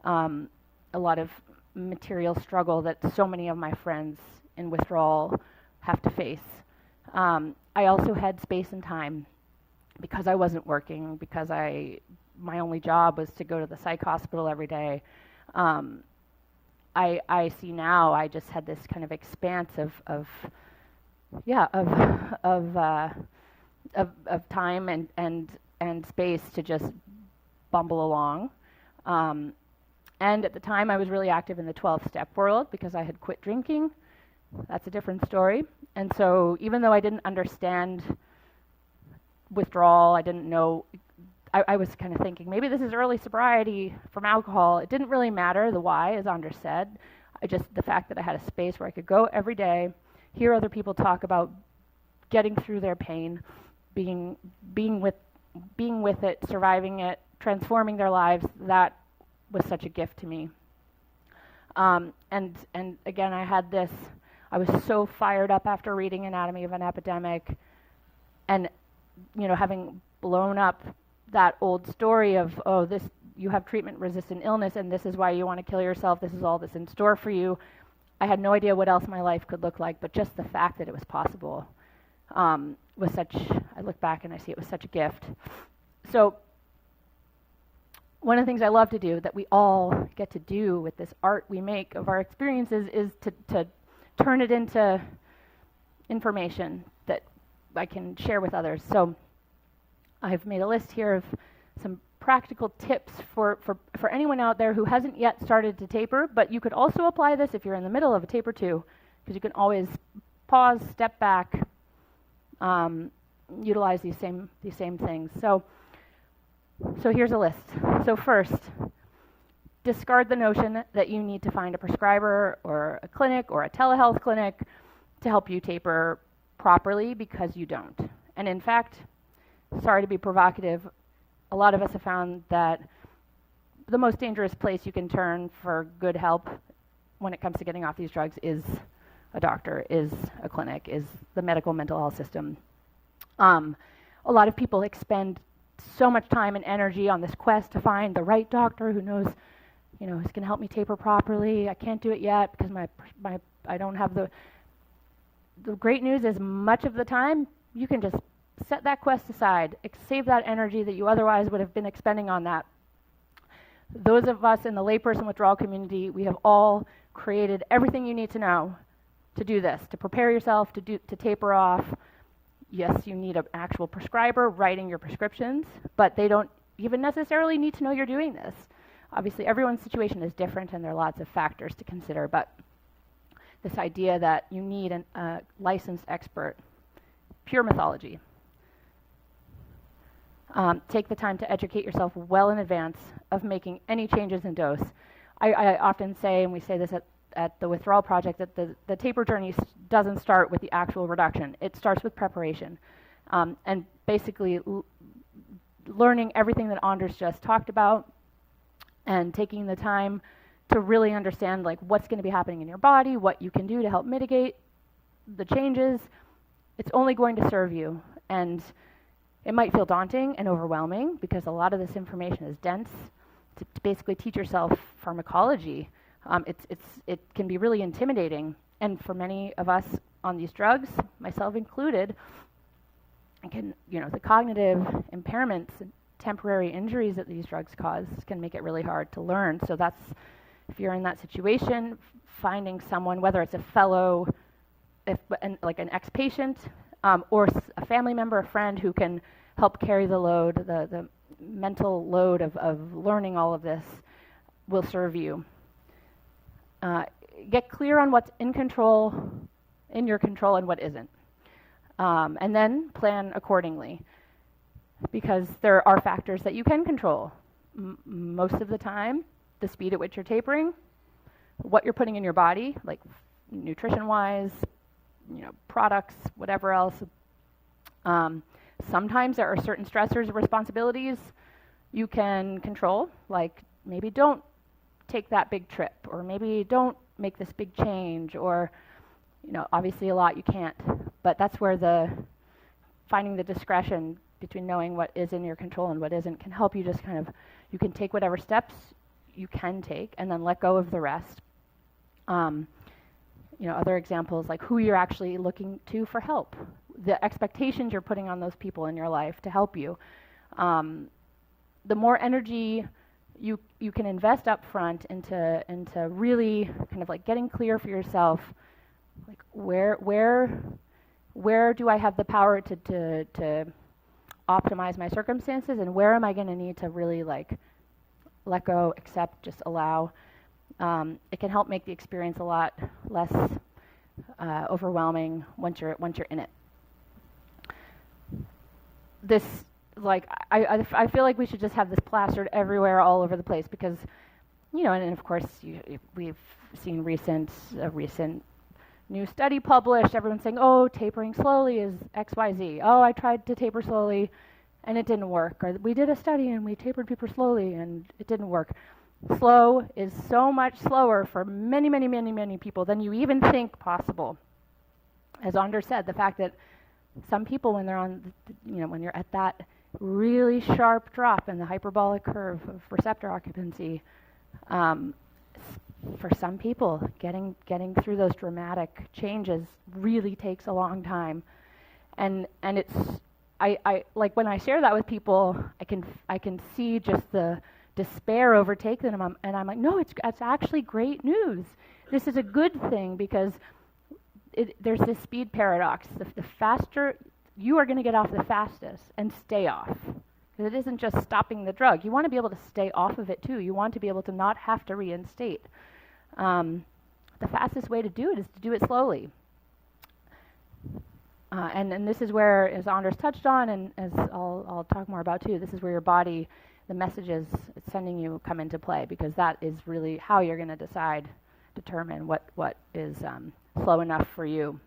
a lot of material struggle that so many of my friends in withdrawal have to face. I also had space and time because I wasn't working, because my only job was to go to the psych hospital every day. I see now I just had this kind of expanse of time and space to just bumble along. And at the time I was really active in the 12-step world because I had quit drinking. That's a different story. And so even though I didn't understand withdrawal, I didn't know, I was kind of thinking, maybe this is early sobriety from alcohol. It didn't really matter, the why, as Anders said. The fact that I had a space where I could go every day, hear other people talk about getting through their pain, being with it, surviving it, transforming their lives, that was such a gift to me. And again, I was so fired up after reading Anatomy of an Epidemic, and having blown up that old story of, you have treatment-resistant illness and this is why you want to kill yourself, this is all that's in store for you. I had no idea what else my life could look like, but just the fact that it was possible was such, I look back and I see it was such a gift. So one of the things I love to do, that we all get to do with this art we make of our experiences, is to turn it into information that I can share with others. So I've made a list here of some practical tips for anyone out there who hasn't yet started to taper, but you could also apply this if you're in the middle of a taper too, because you can always pause, step back, utilize these same things. So here's a list. So first, discard the notion that you need to find a prescriber or a clinic or a telehealth clinic to help you taper properly, because you don't. And in fact, sorry to be provocative, a lot of us have found that the most dangerous place you can turn for good help when it comes to getting off these drugs is a doctor, is a clinic, is the medical mental health system. A lot of people expend so much time and energy on this quest to find the right doctor who knows, who's going to help me taper properly. I can't do it yet because I don't have the great news is, much of the time you can just set that quest aside, save that energy that you otherwise would have been expending on that. Those of us in the layperson withdrawal community, we have all created everything you need to know to do this, to prepare yourself to taper off. Yes, you need an actual prescriber writing your prescriptions, but they don't even necessarily need to know you're doing this. Obviously, everyone's situation is different and there are lots of factors to consider, but this idea that you need a licensed expert, pure mythology. Take the time to educate yourself well in advance of making any changes in dose. I often say, and we say this at the Withdrawal Project, that the taper journey doesn't start with the actual reduction. It starts with preparation. And basically learning everything that Anders just talked about and taking the time to really understand what's going to be happening in your body, what you can do to help mitigate the changes. It's only going to serve you. And it might feel daunting and overwhelming because a lot of this information is dense. To basically teach yourself pharmacology, it can be really intimidating. And for many of us on these drugs, myself included, the cognitive impairments and temporary injuries that these drugs cause can make it really hard to learn. So that's, if you're in that situation, finding someone, whether it's a fellow, like an ex-patient, or a family member, a friend who can help carry the load, the mental load of learning all of this, will serve you. Get clear on what's in your control, and what isn't. And then plan accordingly, because there are factors that you can control. Most of the time, the speed at which you're tapering, what you're putting in your body, like nutrition-wise, products, whatever else. Sometimes there are certain stressors or responsibilities you can control, like maybe don't take that big trip, or maybe don't make this big change, or obviously a lot you can't. But that's where finding the discretion between knowing what is in your control and what isn't can help you just kind of, you can take whatever steps you can take and then let go of the rest. Other examples like who you're actually looking to for help, the expectations you're putting on those people in your life to help you. The more energy you can invest up front into really kind of like getting clear for yourself, like where do I have the power to optimize my circumstances, and where am I going to need to really like let go, accept, just allow. It can help make the experience a lot less overwhelming once you're in it. This, like, I feel like we should just have this plastered everywhere, all over the place, because, and of course we've seen a recent new study published. Everyone's saying, oh, tapering slowly is XYZ. Oh, I tried to taper slowly and it didn't work. Or we did a study and we tapered people slowly and it didn't work. Slow is so much slower for many, many, many, many people than you even think possible. As Anders said, the fact that some people, when they're on, when you're at that really sharp drop in the hyperbolic curve of receptor occupancy, for some people, getting through those dramatic changes really takes a long time, and it's I like when I share that with people, I can see just the despair overtake them, and I'm like, no, it's actually great news. This is a good thing, because there's this speed paradox. The faster you are going to get off, the fastest, and stay off. Because it isn't just stopping the drug. You want to be able to stay off of it too. You want to be able to not have to reinstate. The fastest way to do it is to do it slowly. And this is where, as Anders touched on, and as I'll talk more about too, this is where your body, the messages it's sending you, come into play, because that is really how you're going to determine what is slow enough for you.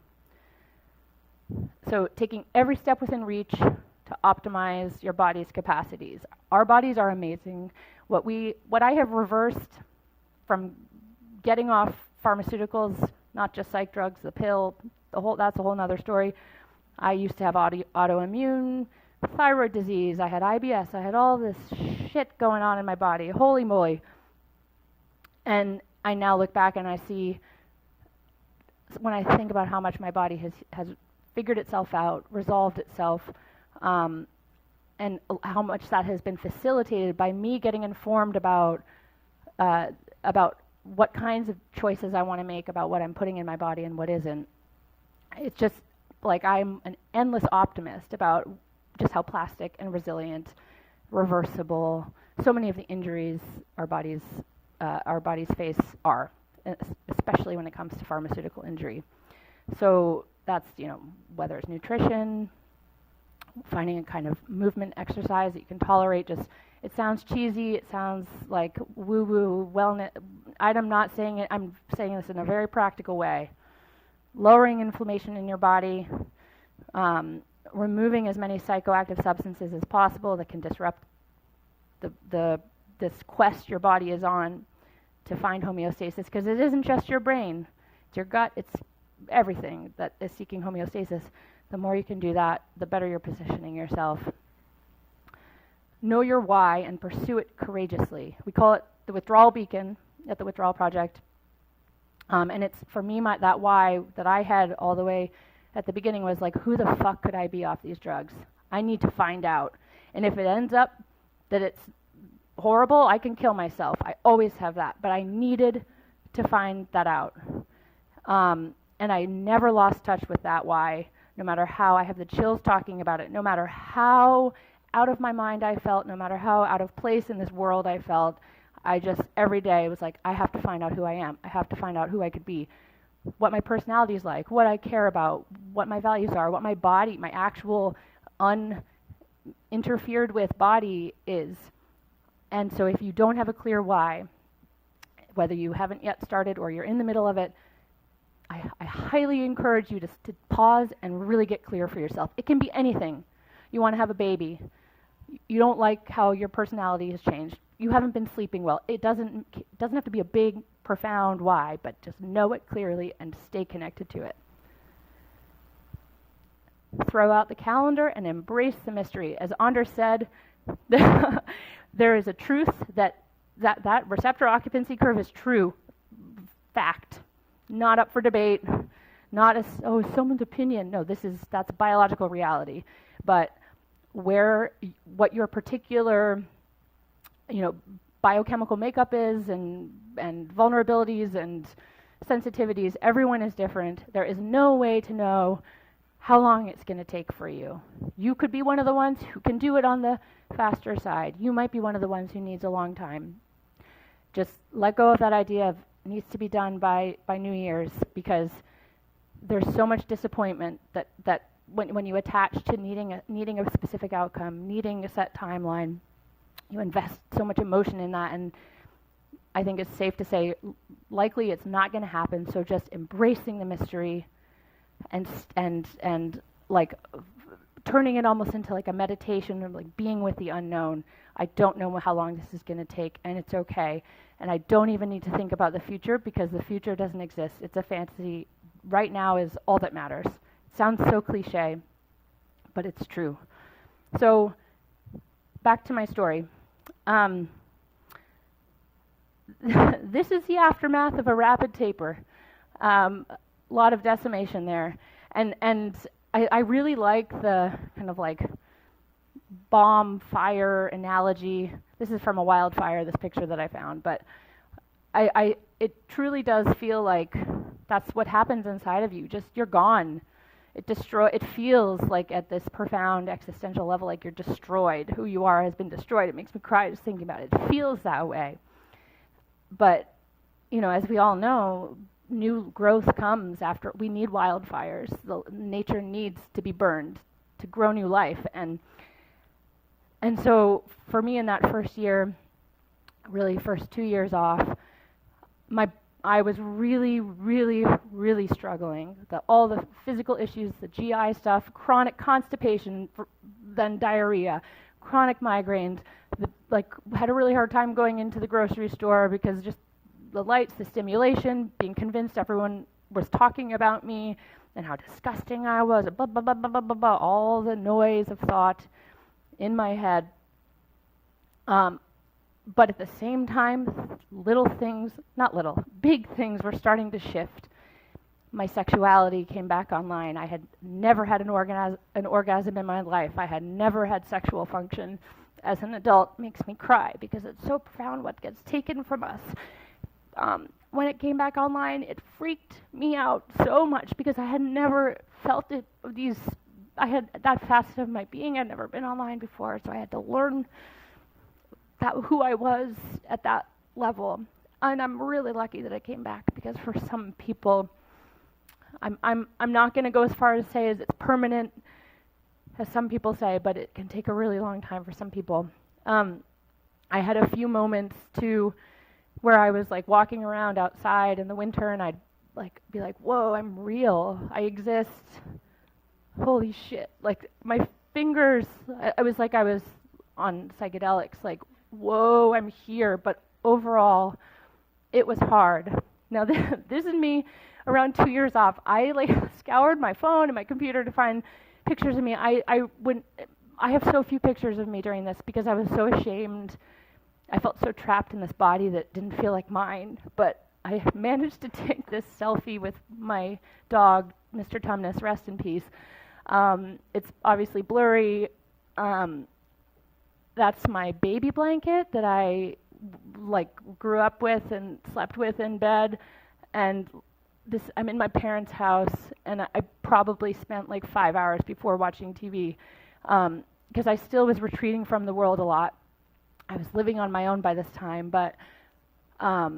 So taking every step within reach to optimize your body's capacities. Our bodies are amazing. What I have reversed from getting off pharmaceuticals, not just psych drugs, the pill, that's a whole nother story. I used to have autoimmune, thyroid disease, I had IBS, I had all this shit going on in my body, holy moly. And I now look back and I see, when I think about how much my body has figured itself out, resolved itself, and how much that has been facilitated by me getting informed about what kinds of choices I want to make about what I'm putting in my body and what isn't. It's just like I'm an endless optimist about just how plastic and resilient, reversible, so many of the injuries our bodies face are, especially when it comes to pharmaceutical injury. So that's, whether it's nutrition, finding a kind of movement exercise that you can tolerate. Just, it sounds cheesy, it sounds like woo-woo wellness. I'm not saying it, I'm saying this in a very practical way. Lowering inflammation in your body, removing as many psychoactive substances as possible that can disrupt this quest your body is on to find homeostasis, because it isn't just your brain, it's your gut, it's everything that is seeking homeostasis. The more you can do that, the better you're positioning yourself. Know your why and pursue it courageously. We call it the withdrawal beacon at the Withdrawal Project. And it's, for me, that why that I had all the way at the beginning was like, who the fuck could I be off these drugs? I need to find out. And if it ends up that it's horrible, I can kill myself. I always have that. But I needed to find that out. And I never lost touch with that why, no matter how I have the chills talking about it, no matter how out of my mind I felt, no matter how out of place in this world I felt, I just, every day was like, I have to find out who I am. I have to find out who I could be, what my personality is like, what I care about, what my values are, what my body, my actual uninterfered with body is. And so if you don't have a clear why, whether you haven't yet started or you're in the middle of it, I highly encourage you to pause and really get clear for yourself. It can be anything. You want to have a baby. You don't like how your personality has changed. You haven't been sleeping well. It doesn't have to be a big, profound why, but just know it clearly and stay connected to it. throw out the calendar and embrace the mystery. As Anders said, there is a truth that receptor occupancy curve is true. Fact. Not up for debate. Not as, oh, someone's opinion. No, that's biological reality. But what your particular, biochemical makeup is and vulnerabilities and sensitivities, everyone is different. There is no way to know how long it's going to take for you. You could be one of the ones who can do it on the faster side. You might be one of the ones who needs a long time. Just let go of that idea of needs to be done by New Year's, because there's so much disappointment that when you attach to needing a specific outcome, needing a set timeline, you invest so much emotion in that, and I think it's safe to say likely it's not going to happen. So just embracing the mystery and like turning it almost into like a meditation, or like being with the unknown. I don't know how long this is going to take, and it's okay. And I don't even need to think about the future, because the future doesn't exist. It's a fantasy. Right now is all that matters. It sounds so cliche, but it's true. So back to my story. This is the aftermath of a rapid taper. A lot of decimation there. And I really like the kind of like bomb fire analogy. This is from a wildfire, this picture that I found, but it truly does feel like that's what happens inside of you. Just, you're gone. It feels like at this profound existential level like you're destroyed. Who you are has been destroyed. It makes me cry just thinking about it. It feels that way. But, as we all know, new growth comes after. We need wildfires. Nature needs to be burned to grow new life. And so for me in that first year, really first 2 years off, I was really, really, really struggling. All the physical issues, the GI stuff, chronic constipation, then diarrhea, chronic migraines. Had a really hard time going into the grocery store because just the lights, the stimulation, being convinced everyone was talking about me and how disgusting I was, blah, blah, blah, blah, blah, blah, blah, all the noise of thought in my head. But at the same time, big things were starting to shift. My sexuality came back online. I had never had an orgasm in my life. I had never had sexual function as an adult. It makes me cry because it's so profound what gets taken from us. When it came back online, it freaked me out so much because I had never felt it. I had that facet of my being. I'd never been online before, so I had to learn who I was at that level. And I'm really lucky that it came back, because for some people, I'm not going to go as far as say as it's permanent, as some people say, but it can take a really long time for some people. I had a few moments too where I was like walking around outside in the winter, and I'd like be like, whoa, I'm real, I exist, holy shit. Like my fingers, I was like I was on psychedelics, like, whoa, I'm here. But overall, it was hard. Now this is me around 2 years off. I like scoured my phone and my computer to find pictures of me. I have so few pictures of me during this because I was so ashamed. I felt so trapped in this body that didn't feel like mine. But I managed to take this selfie with my dog, Mr. Tumnus, rest in peace. It's obviously blurry. That's my baby blanket that I grew up with and slept with in bed. And I'm in my parents' house, and I probably spent like 5 hours before watching TV, because I still was retreating from the world a lot. I was living on my own by this time, but I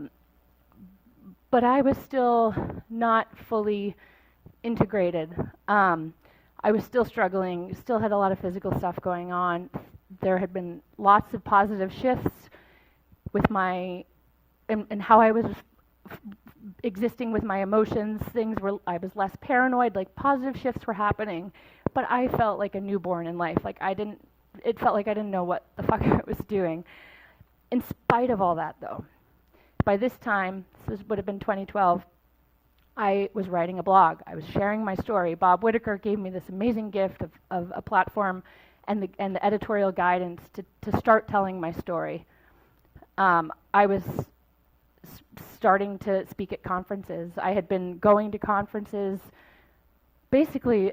was still not fully integrated. I was still struggling, still had a lot of physical stuff going on. There had been lots of positive shifts with and how I was existing with my emotions. I was less paranoid, like positive shifts were happening, but I felt like a newborn in life. It felt like I didn't know what the fuck I was doing. In spite of all that though, by this time, this would have been 2012, I was writing a blog. I was sharing my story. Bob Whitaker gave me this amazing gift of a platform and the editorial guidance to start telling my story. I was starting to speak at conferences. I had been going to conferences basically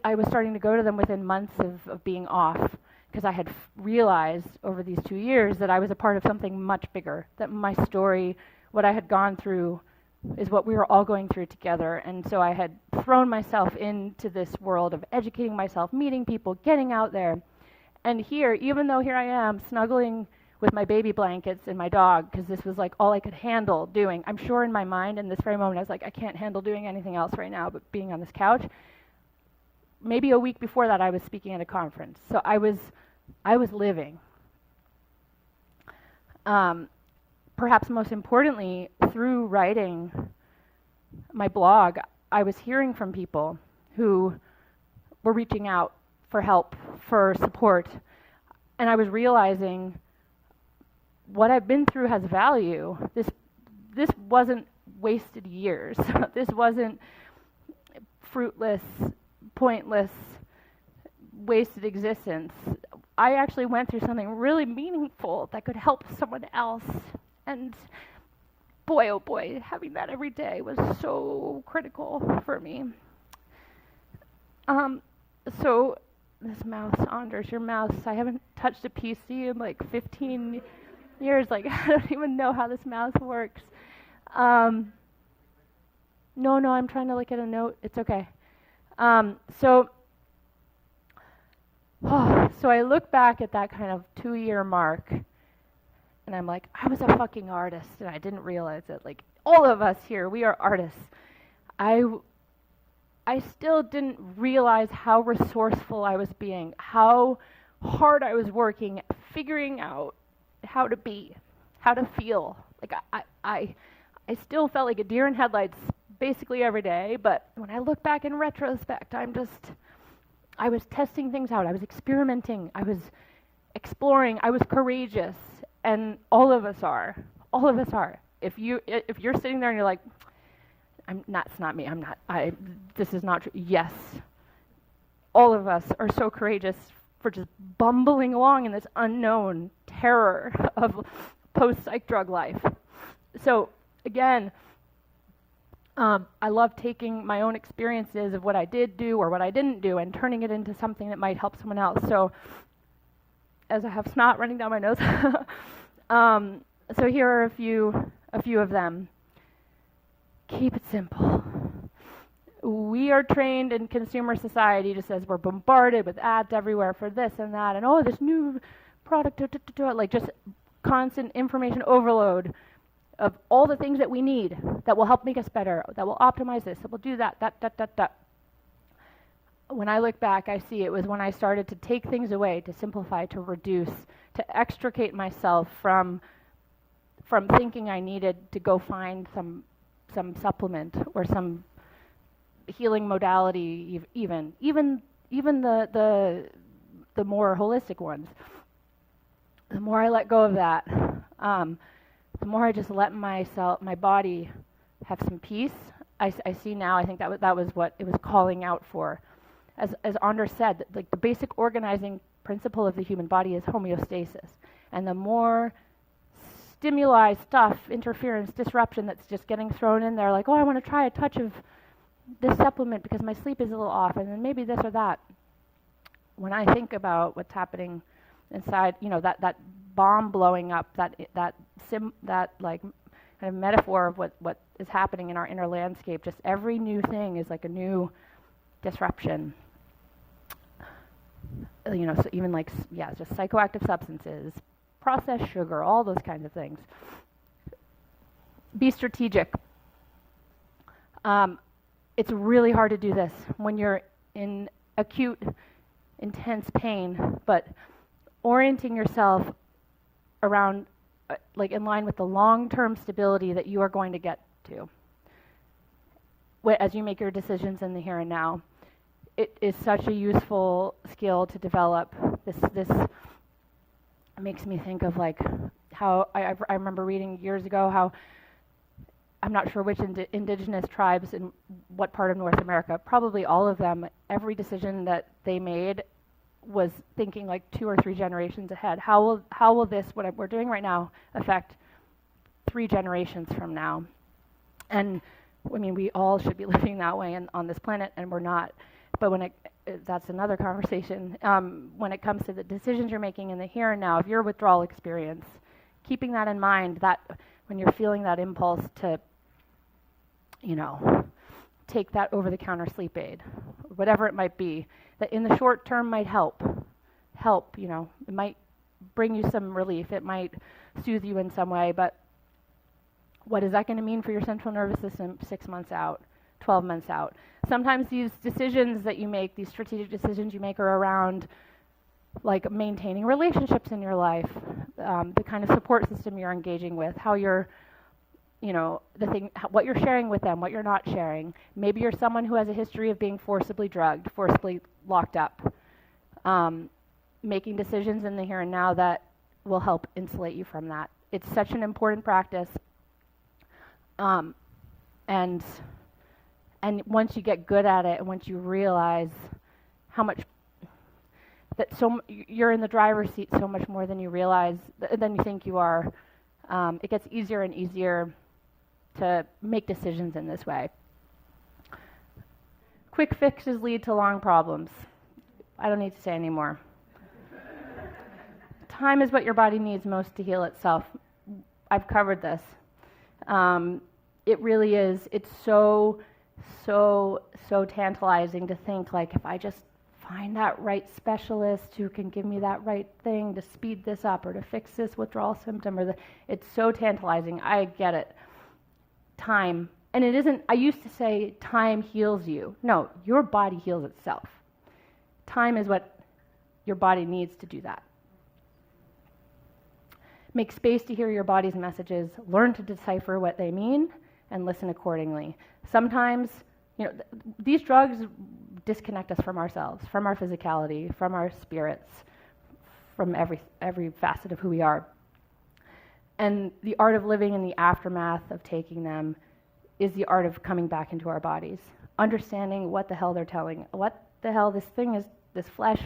I was starting to go to them within months of being off, because I had realized over these 2 years that I was a part of something much bigger, that my story, what I had gone through, is what we were all going through together. And so I had thrown myself into this world of educating myself, meeting people, getting out there. And here, even though here I am snuggling with my baby blankets and my dog, because this was like all I could handle doing, I'm sure in my mind in this very moment I was like, I can't handle doing anything else right now but being on this couch. Maybe a week before that I was speaking at a conference. So I was living. Perhaps most importantly, through writing my blog, I was hearing from people who were reaching out for help, for support, and I was realizing what I've been through has value. This wasn't wasted years. This wasn't fruitless, pointless, wasted existence. I actually went through something really meaningful that could help someone else. And boy, oh boy, having that every day was so critical for me. So this mouse, Anders, your mouse, I haven't touched a PC in like 15 years. Like, I don't even know how this mouse works. No, I'm trying to look at a note. It's okay. So I look back at that kind of 2-year mark, and I'm like, I was a fucking artist, and I didn't realize it. Like, all of us here, we are artists. I still didn't realize how resourceful I was being, how hard I was working, figuring out how to be, how to feel. Like, I still felt like a deer in headlights basically every day, but when I look back in retrospect, I was testing things out, I was experimenting, I was exploring, I was courageous, and all of us are. All of us are. If you're sitting there and you're like, it's not me, this is not true. Yes, all of us are so courageous for just bumbling along in this unknown terror of post-psych drug life. So again, I love taking my own experiences of what I did do or what I didn't do and turning it into something that might help someone else. So as I have snot running down my nose, so here are a few of them. Keep it simple. We are trained in consumer society just as we're bombarded with ads everywhere for this and that, and this new product, like just constant information overload of all the things that we need that will help make us better, that will optimize this, that will do that. When I look back, I see it was when I started to take things away, to simplify, to reduce, to extricate myself from thinking I needed to go find some supplement or some healing modality, even the more holistic ones. The more I let go of that, the more I just let my body have some peace. I see now, I think that was what it was calling out for. As Anders said, like the basic organizing principle of the human body is homeostasis. And the more stimuli, stuff, interference, disruption that's just getting thrown in there, like, I want to try a touch of this supplement because my sleep is a little off, and then maybe this or that. When I think about what's happening inside, that bomb blowing up, that like kind of metaphor of what is happening in our inner landscape, just every new thing is like a new disruption. So even like, just psychoactive substances, processed sugar, all those kinds of things. Be strategic. It's really hard to do this when you're in acute, intense pain, but orienting yourself around, like in line with the long-term stability that you are going to get to as you make your decisions in the here and now. It is such a useful skill to develop. This makes me think of like how I remember reading years ago how I'm not sure which indigenous tribes in what part of North America, probably all of them, every decision that they made was thinking like 2 or 3 generations ahead. How will this, what we're doing right now, affect 3 generations from now? And I mean, we all should be living that way on this planet, and we're not. But that's another conversation. When it comes to the decisions you're making in the here and now of your withdrawal experience, keeping that in mind, that when you're feeling that impulse to, take that over-the-counter sleep aid, whatever it might be, that in the short term might help, it might bring you some relief, it might soothe you in some way, but what is that going to mean for your central nervous system 6 months out, 12 months out? Sometimes these decisions that you make, these strategic decisions you make, are around like maintaining relationships in your life, the kind of support system you're engaging with, how you're, what you're sharing with them, what you're not sharing. Maybe you're someone who has a history of being forcibly drugged, forcibly locked up. Making decisions in the here and now that will help insulate you from that. It's such an important practice. And once you get good at it, and once you realize how much that you're in the driver's seat so much more than you realize, than you think you are, it gets easier and easier to make decisions in this way. Quick fixes lead to long problems. I don't need to say any more. Time is what your body needs most to heal itself. I've covered this. It really is. It's so tantalizing to think, like, if I just find that right specialist who can give me that right thing to speed this up or to fix this withdrawal symptom, it's so tantalizing. I get it. Time. And it isn't, I used to say time heals you. No, your body heals itself. Time is what your body needs to do that. Make space to hear your body's messages, learn to decipher what they mean, and listen accordingly. Sometimes, these drugs disconnect us from ourselves, from our physicality, from our spirits, from every facet of who we are. And the art of living in the aftermath of taking them is the art of coming back into our bodies, understanding what the hell they're telling, what the hell this flesh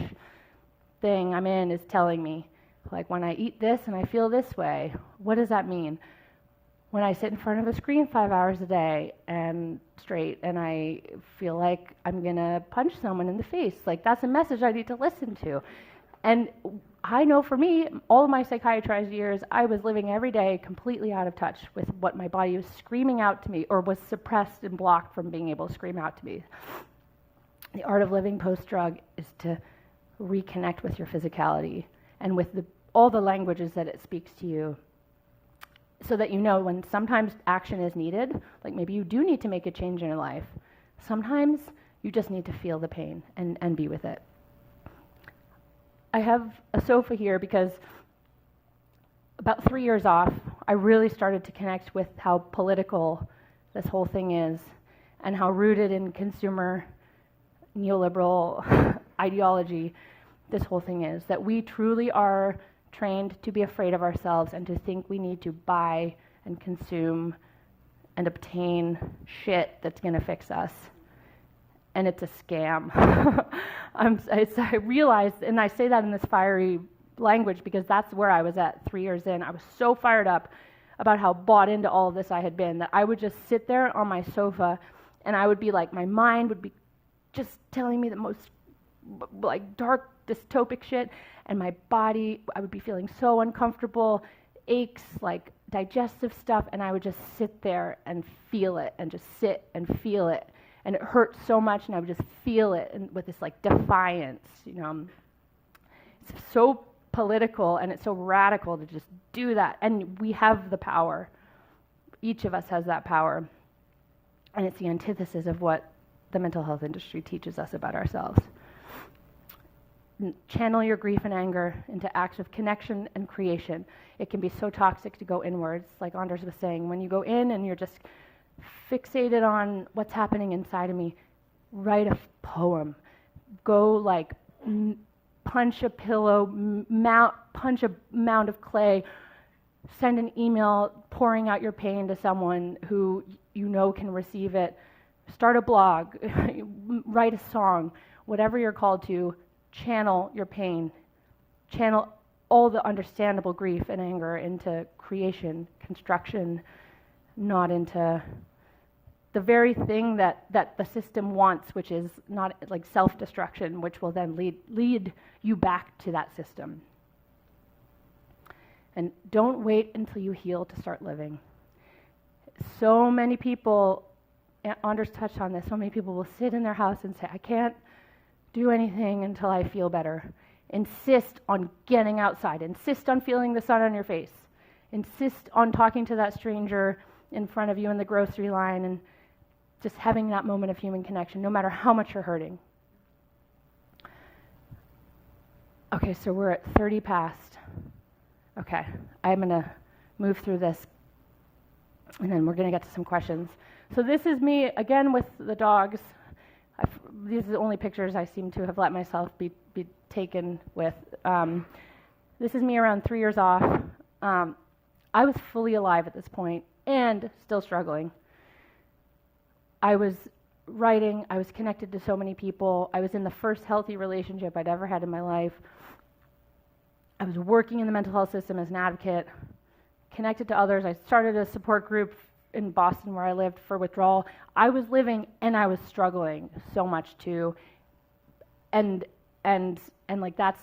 thing I'm in is telling me. Like, when I eat this and I feel this way, what does that mean? When I sit in front of a screen 5 hours a day and straight and I feel like I'm going to punch someone in the face, like, that's a message I need to listen to. And I know for me, all of my psychiatrized years, I was living every day completely out of touch with what my body was screaming out to me, or was suppressed and blocked from being able to scream out to me. The art of living post-drug is to reconnect with your physicality and with all the languages that it speaks to you, so that you know when sometimes action is needed, like maybe you do need to make a change in your life. Sometimes you just need to feel the pain and be with it. I have a sofa here because about 3 years off, I really started to connect with how political this whole thing is and how rooted in consumer neoliberal ideology this whole thing is, that we truly are trained to be afraid of ourselves and to think we need to buy and consume and obtain shit that's going to fix us. And it's a scam. I realized, and I say that in this fiery language because that's where I was at 3 years in. I was so fired up about how bought into all of this I had been that I would just sit there on my sofa and I would be like, my mind would be just telling me the most like dark dystopic shit, and my body, I would be feeling so uncomfortable, aches, like digestive stuff, and I would just sit there and feel it and just sit and feel it. And it hurt so much, and I would just feel it and with this like defiance, It's so political and it's so radical to just do that. And we have the power. Each of us has that power. And it's the antithesis of what the mental health industry teaches us about ourselves. Channel your grief and anger into acts of connection and creation. It can be so toxic to go inwards, like Anders was saying. When you go in and you're just fixated on what's happening inside of me, write a poem. Go like punch a pillow, punch a mound of clay, send an email pouring out your pain to someone who you know can receive it. Start a blog, write a song, whatever you're called to, channel your pain. Channel all the understandable grief and anger into creation, construction, not into the very thing that the system wants, which is not like self-destruction, which will then lead you back to that system. And don't wait until you heal to start living. So many people, Anders touched on this, so many people will sit in their house and say, I can't do anything until I feel better. Insist on getting outside. Insist on feeling the sun on your face. Insist on talking to that stranger in front of you in the grocery line and just having that moment of human connection, no matter how much you're hurting. Okay, so we're at 30 past. Okay, I'm going to move through this, and then we're going to get to some questions. So this is me, again, with the dogs. These are the only pictures I seem to have let myself be taken with. This is me around 3 years off. I was fully alive at this point and still struggling. I was writing, I was connected to so many people. I was in the first healthy relationship I'd ever had in my life. I was working in the mental health system as an advocate, connected to others. I started a support group in Boston where I lived for withdrawal. I was living and I was struggling so much too. And like that's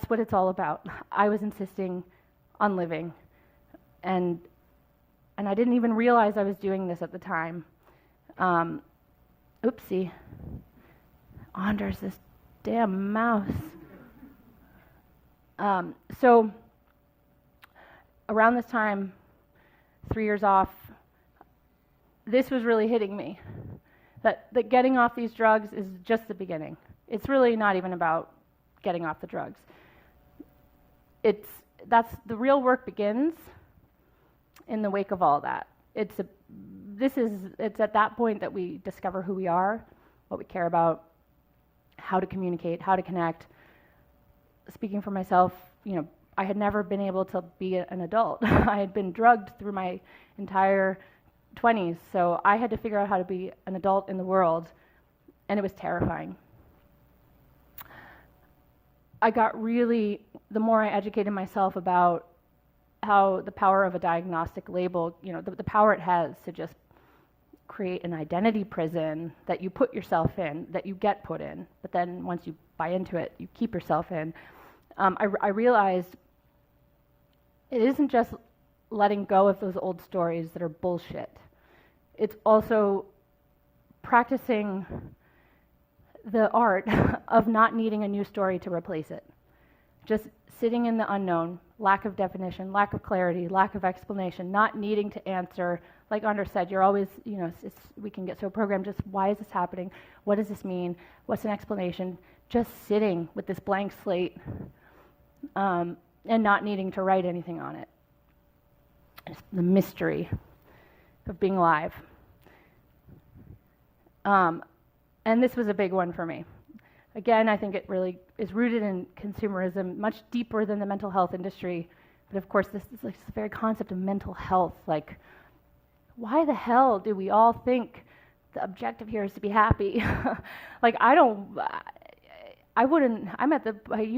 what it's all about. I was insisting on living, and I didn't even realize I was doing this at the time. Oopsie. Anders, this damn mouse. So around this time, 3 years off, this was really hitting me. That getting off these drugs is just the beginning. It's really not even about getting off the drugs. That's the real work begins in the wake of all that. It's at that point that we discover who we are, what we care about, how to communicate, how to connect. Speaking for myself, I had never been able to be an adult. I had been drugged through my entire 20s, so I had to figure out how to be an adult in the world, and it was terrifying. The more I educated myself about how the power of a diagnostic label, the power it has to just create an identity prison that you put yourself in, that you get put in, but then once you buy into it, you keep yourself in. I realized it isn't just letting go of those old stories that are bullshit. It's also practicing the art of not needing a new story to replace it. Just sitting in the unknown, lack of definition, lack of clarity, lack of explanation, not needing to answer. Like Anders said, you're always, we can get so programmed, just why is this happening? What does this mean? What's an explanation? Just sitting with this blank slate and not needing to write anything on it. It's the mystery of being alive. And this was a big one for me. Again, I think it really is rooted in consumerism, much deeper than the mental health industry. But of course, this is like the very concept of mental health. Like, why the hell do we all think the objective here is to be happy? Like, you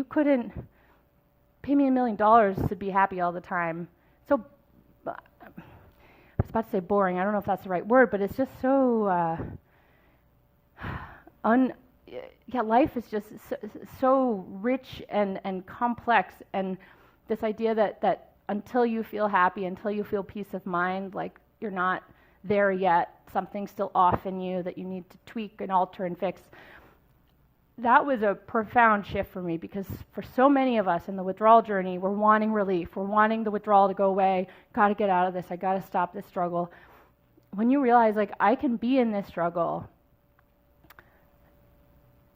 couldn't pay me $1 million to be happy all the time. So, I was about to say boring. I don't know if that's the right word, but it's just so, life is just so rich and complex, and this idea that until you feel happy, until you feel peace of mind, like you're not there yet, something's still off in you that you need to tweak and alter and fix. That was a profound shift for me, because for so many of us in the withdrawal journey, we're wanting relief, we're wanting the withdrawal to go away, gotta get out of this, I gotta stop this struggle. When you realize, like, I can be in this struggle,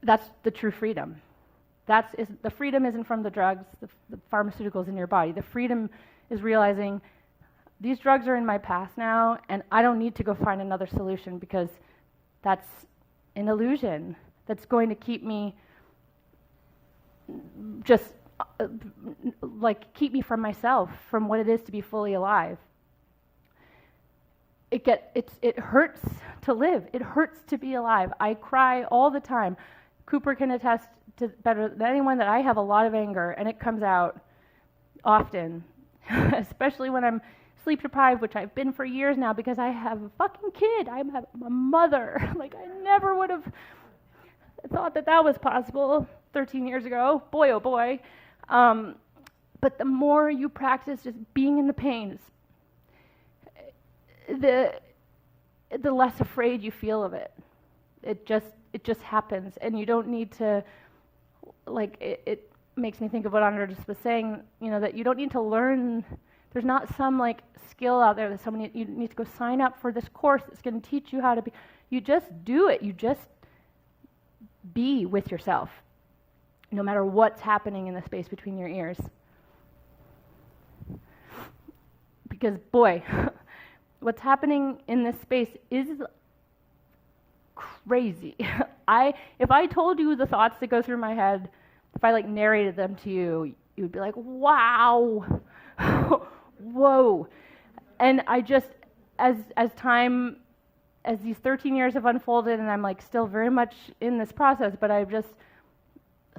that's the true freedom. The freedom isn't from the drugs, the pharmaceuticals in your body. The freedom is realizing these drugs are in my past now, and I don't need to go find another solution, because that's an illusion that's going to keep me just like keep me from myself, from what it is to be fully alive. It hurts to live. It hurts to be alive. I cry all the time. Cooper can attest to better than anyone that I have a lot of anger, and it comes out often, especially when I'm sleep deprived, which I've been for years now because I have a fucking kid. I'm a mother. Like, I never would have thought that was possible 13 years ago. Boy, oh boy. But the more you practice just being in the pain, the less afraid you feel of it. It just happens, and you don't need to, like, it makes me think of what Andra just was saying, that you don't need to learn. There's not some, like, skill out there that you need to go sign up for this course that's going to teach you how to be. You just do it. You just be with yourself, no matter what's happening in the space between your ears. Because, boy, what's happening in this space is crazy. If I told you the thoughts that go through my head, if I, like, narrated them to you, you would be like, wow, whoa. And I just, as these 13 years have unfolded, and I'm, like, still very much in this process, but I've just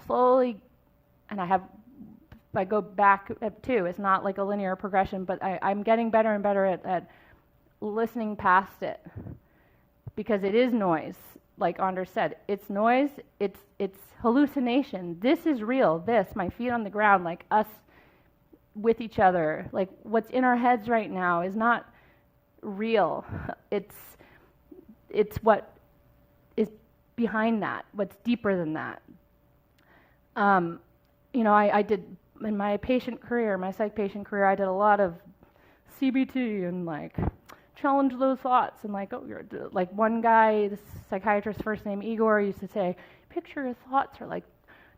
slowly, and I go back too. It's not like a linear progression, but I'm getting better and better at listening past it, because it is noise. Like Anders said, it's noise, it's hallucination. This is real. My feet on the ground, like us with each other, like what's in our heads right now is not real. It's what is behind that, what's deeper than that. I did, in my patient career, my psych patient career, I did a lot of CBT and, like, challenge those thoughts, and, like, like one guy, this psychiatrist, first name Igor, used to say, picture your thoughts are like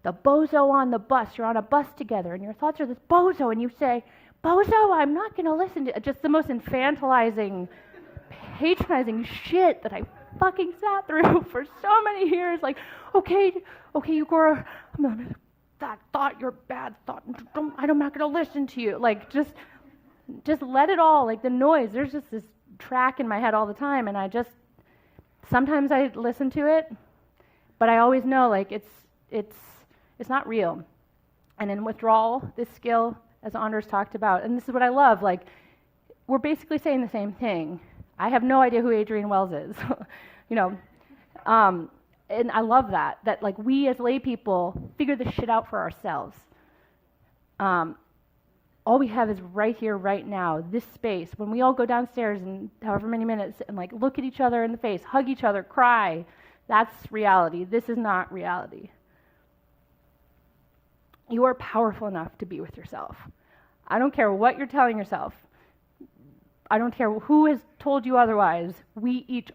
the bozo on the bus. You're on a bus together, and your thoughts are this bozo, and you say, bozo, I'm not going to listen to, just the most infantilizing, patronizing shit that I fucking sat through for so many years. Like, okay, Igor, that thought, your bad thought, I'm not going to listen to you. Like, just let it all, like the noise. There's just this track in my head all the time, and sometimes I listen to it, but I always know, like, it's not real. And in withdrawal, this skill, as Anders talked about, and this is what I love, like, we're basically saying the same thing. I have no idea who Adrienne Wells is, and I love that, like, we as lay people figure this shit out for ourselves. All we have is right here, right now, this space. When we all go downstairs in however many minutes and, like, look at each other in the face, hug each other, cry, that's reality. This is not reality. You are powerful enough to be with yourself. I don't care what you're telling yourself. I don't care who has told you otherwise. We each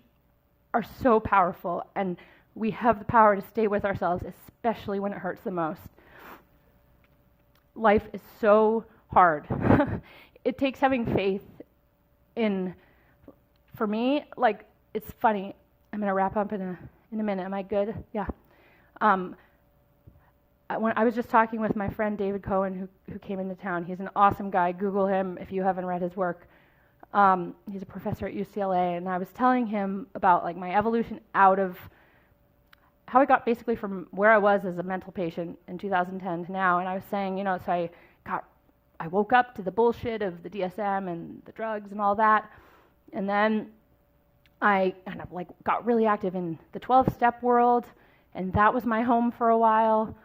are so powerful, and we have the power to stay with ourselves, especially when it hurts the most. Life is so hard. It takes having faith in, for me, like, it's funny. I'm going to wrap up in a minute. Am I good? Yeah. I was just talking with my friend David Cohen, who came into town. He's an awesome guy. Google him if you haven't read his work. He's a professor at UCLA, and I was telling him about, like, my evolution out of how I got basically from where I was as a mental patient in 2010 to now. And I was saying, so I woke up to the bullshit of the DSM and the drugs and all that, and then I kind of, like, got really active in the 12-step world, and that was my home for a while.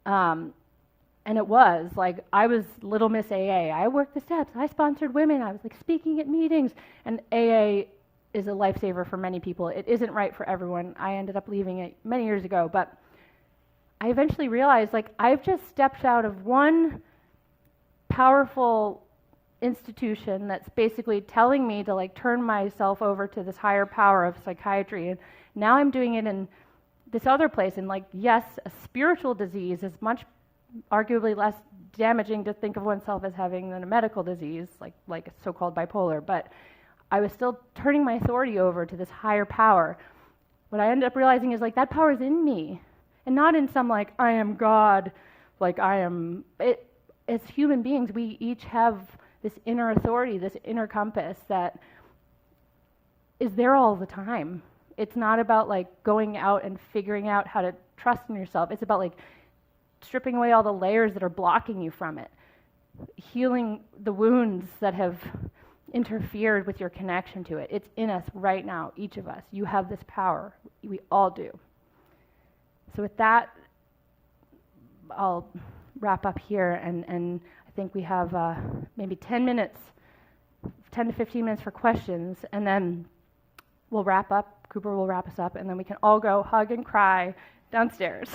And it was, like, I was Little Miss AA. I worked the steps. I sponsored women. I was, like, speaking at meetings. And AA is a lifesaver for many people. It isn't right for everyone. I ended up leaving it many years ago. But I eventually realized, like, I've just stepped out of one powerful institution that's basically telling me to, like, turn myself over to this higher power of psychiatry. And now I'm doing it in this other place. And, like, yes, a spiritual disease is much arguably less damaging to think of oneself as having than a medical disease, like a so-called bipolar, but I was still turning my authority over to this higher power. What I ended up realizing is, like, that power is in me, and not in some, like, I am God, Like as human beings, we each have this inner authority, this inner compass that is there all the time. It's not about like going out and figuring out how to trust in yourself. It's about like stripping away all the layers that are blocking you from it, healing the wounds that have interfered with your connection to it. It's in us right now, each of us. You have this power. We all do. So with that, I'll wrap up here, and I think we have maybe 10 to 15 minutes for questions, and then we'll wrap up. Cooper will wrap us up, and then we can all go hug and cry downstairs,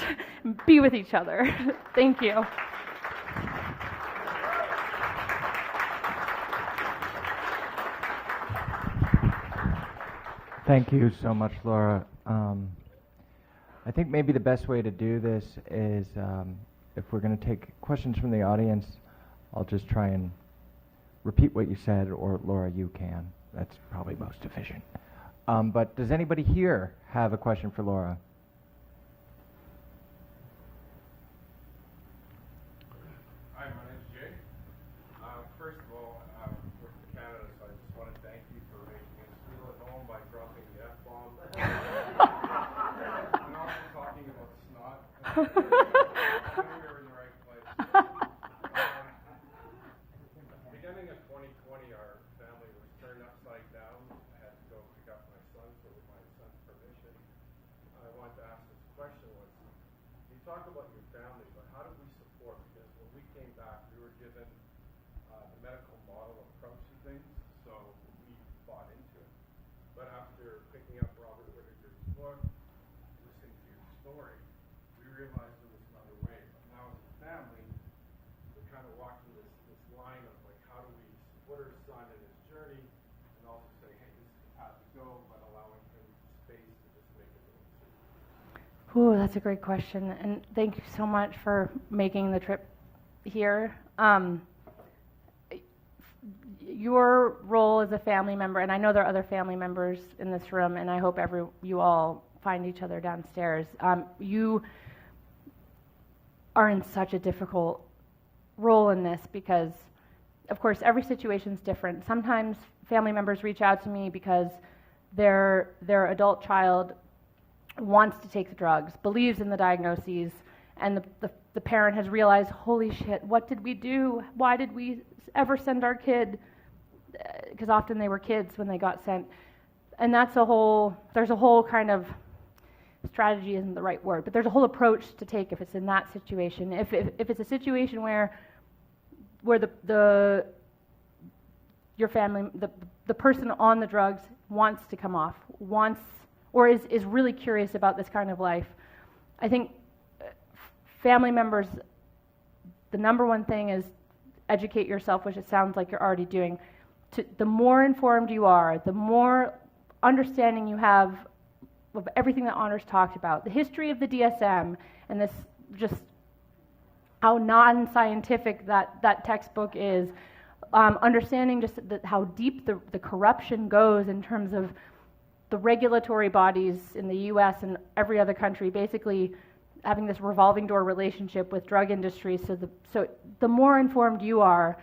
be with each other. Thank you. Thank you so much, Laura. I think maybe the best way to do this is if we're going to take questions from the audience, I'll just try and repeat what you said, or Laura, you can. That's probably most efficient. But does anybody here have a question for Laura? Hi, my name's Jay. First of all, we're from Canada, so I just want to thank you for making us feel at home by dropping the F-bomb. And also talking about snot. I think we were in the right place. Beginning of 2020, our family was turned upside down. I had to go pick up my son, so with my son's permission, I wanted to ask this question was, you talk about your family, but how did we support? Because when we came back, we were given the medical model approach to things, so we bought into it. But after picking up Robert Whittaker's book, listening to your story, we realized there was another way. But now as a family, we're kind of walking this line of like, how do we support our son in his journey, and also say, hey, this is the path to go, but allowing him space to just make his own decision. Ooh, that's a great question, and thank you so much for making the trip here. Your role as a family member, and I know there are other family members in this room, and I hope you all find each other downstairs. You are in such a difficult role in this because, of course, every situation is different. Sometimes family members reach out to me because their adult child wants to take the drugs, believes in the diagnoses, and the parent has realized, holy shit, what did we do? Why did we ever send our kid? Because often they were kids when they got sent. And there's a whole kind of, strategy isn't the right word, but there's a whole approach to take if it's in that situation. If it's a situation where your family, the person on the drugs wants to come off, or is really curious about this kind of life, I think family members, the number one thing is educate yourself, which it sounds like you're already doing. The more informed you are, the more understanding you have of everything that Anders talked about, the history of the DSM, and this just how non-scientific that textbook is, understanding just how deep the corruption goes in terms of the regulatory bodies in the US and every other country basically having this revolving door relationship with drug industry. So the more informed you are,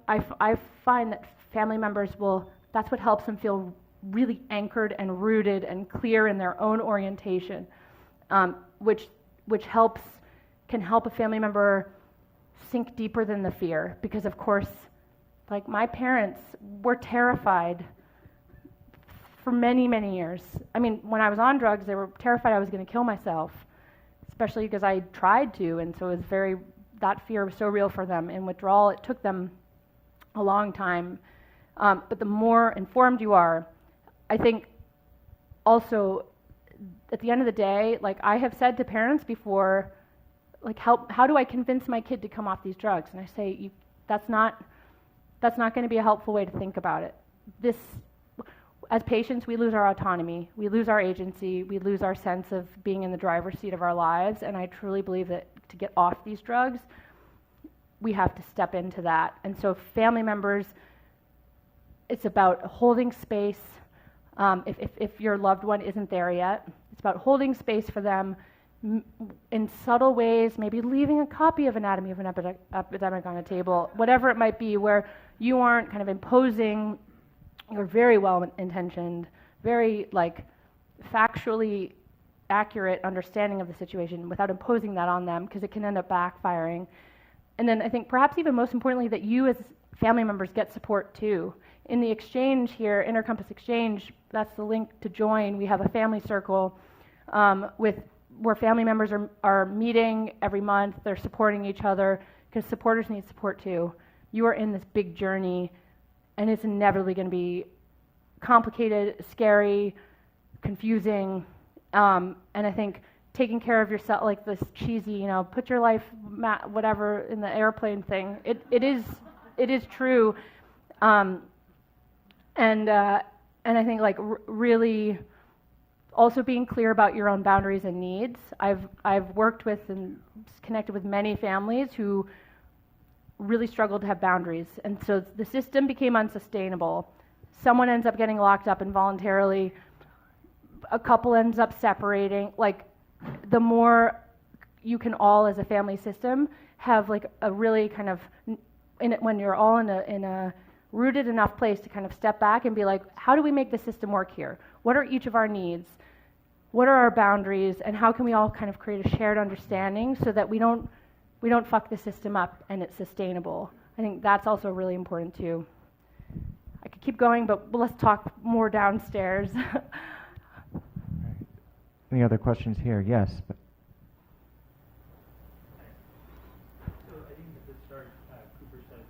I find that family members that's what helps them feel really anchored and rooted and clear in their own orientation, which can help a family member sink deeper than the fear. Because of course, like my parents were terrified for many, many years. I mean, when I was on drugs, they were terrified I was going to kill myself, especially because I tried to, and so it was that fear was so real for them. In withdrawal, it took them a long time. But the more informed you are, I think also at the end of the day, like I have said to parents before, like how do I convince my kid to come off these drugs? And I say, that's not going to be a helpful way to think about it. As patients, we lose our autonomy, we lose our agency, we lose our sense of being in the driver's seat of our lives, and I truly believe that to get off these drugs, we have to step into that. And so family members, it's about holding space. If your loved one isn't there yet, it's about holding space for them, in subtle ways, maybe leaving a copy of Anatomy of an Epidemic on a table, whatever it might be, where you aren't kind of imposing your very well-intentioned, very like factually accurate understanding of the situation without imposing that on them, because it can end up backfiring. And then I think perhaps even most importantly that you as family members get support too. In the exchange here, Intercompass Exchange, that's the link to join. We have a family circle where family members are meeting every month. They're supporting each other, because supporters need support too. You are in this big journey, and it's inevitably going to be complicated, scary, confusing, and I think taking care of yourself, like this cheesy, put your life, whatever, in the airplane thing. It is true, and I think like really also being clear about your own boundaries and needs. I've worked with and connected with many families who really struggled to have boundaries, and so the system became unsustainable. Someone ends up getting locked up involuntarily. A couple ends up separating. Like, the more you can all, as a family system, have like a really kind of, when you're all in a rooted enough place to kind of step back and be like, how do we make the system work here? What are each of our needs? What are our boundaries? And how can we all kind of create a shared understanding so that we don't fuck the system up and it's sustainable? I think that's also really important too. I could keep going, but let's talk more downstairs. Any other questions here? Yes. So I think at the start, Cooper said,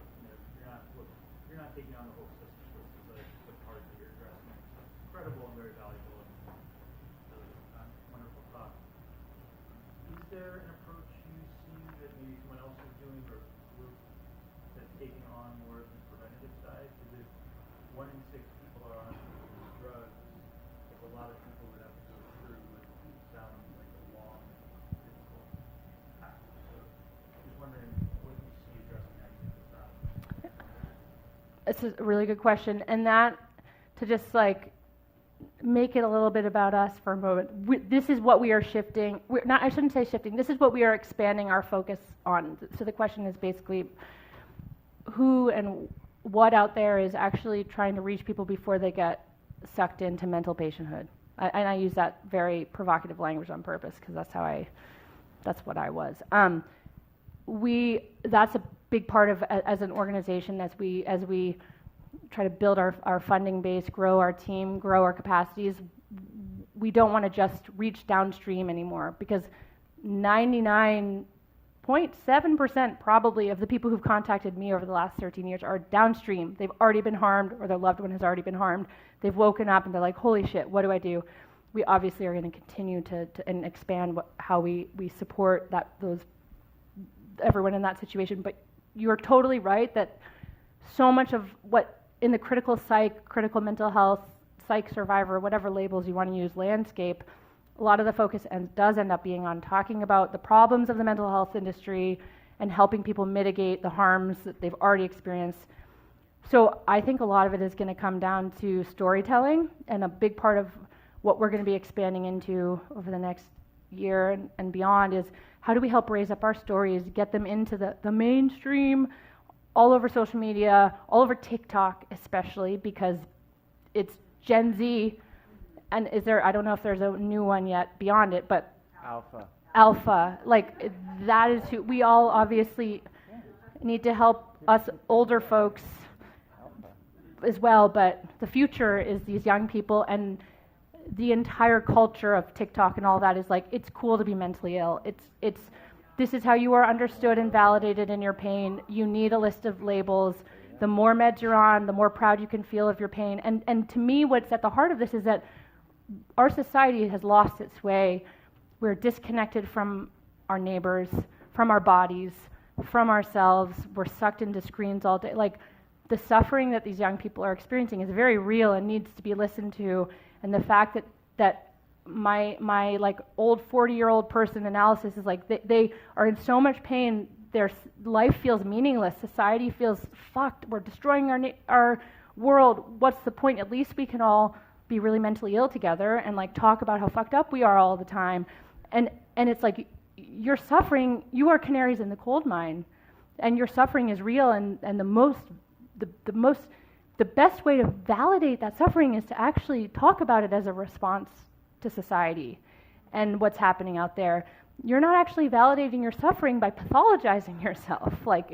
you're not taking on the whole system. This is the part that you're addressing. It's incredible and very valuable, and wonderful thought. Is there an approach you see that maybe someone else is doing, or a group that's taking on more of the preventative side? Because if 1 in 6 people are on these drugs, if a lot of people would have to go through it sounds like a long, difficult path. So just wondering what you see addressing that with that. It's a really good question, and that, to just like make it a little bit about us for a moment. This is what we are shifting. I shouldn't say shifting. This is what we are expanding our focus on. So the question is basically who and what out there is actually trying to reach people before they get sucked into mental patienthood. And I use that very provocative language on purpose, because that's what I was. That's a big part of, as an organization, as we try to build our funding base, grow our team, grow our capacities. We don't want to just reach downstream anymore, because 99.7% probably of the people who've contacted me over the last 13 years are downstream. They've already been harmed, or their loved one has already been harmed. They've woken up and they're like, holy shit, what do I do? We obviously are going to continue to and expand how we support everyone in that situation. But you're totally right that so much of what in the critical mental health, psych survivor, whatever labels you want to use, landscape, a lot of the focus does end up being on talking about the problems of the mental health industry and helping people mitigate the harms that they've already experienced. So I think a lot of it is going to come down to storytelling, and a big part of what we're going to be expanding into over the next year and beyond is how do we help raise up our stories, get them into the mainstream, all over social media, all over TikTok especially, because it's Gen Z. And I don't know if there's a new one yet beyond it, but Alpha, like that is who we all obviously need to help us older folks as well, but the future is these young people, and the entire culture of TikTok and all that is like, it's cool to be mentally ill. This is how you are understood and validated in your pain. You need a list of labels. The more meds you're on, the more proud you can feel of your pain. And to me, what's at the heart of this is that our society has lost its way. We're disconnected from our neighbors, from our bodies, from ourselves. We're sucked into screens all day. Like, the suffering that these young people are experiencing is very real and needs to be listened to. And the fact that my like old 40-year-old person analysis is like they are in so much pain, their life feels meaningless, society feels fucked, we're destroying our world. What's the point? At least we can all be really mentally ill together and like talk about how fucked up we are all the time. And And it's like, you're suffering, you are canaries in the coal mine, and your suffering is real, and the best way to validate that suffering is to actually talk about it as a response to society and what's happening out there. You're not actually validating your suffering by pathologizing yourself. Like,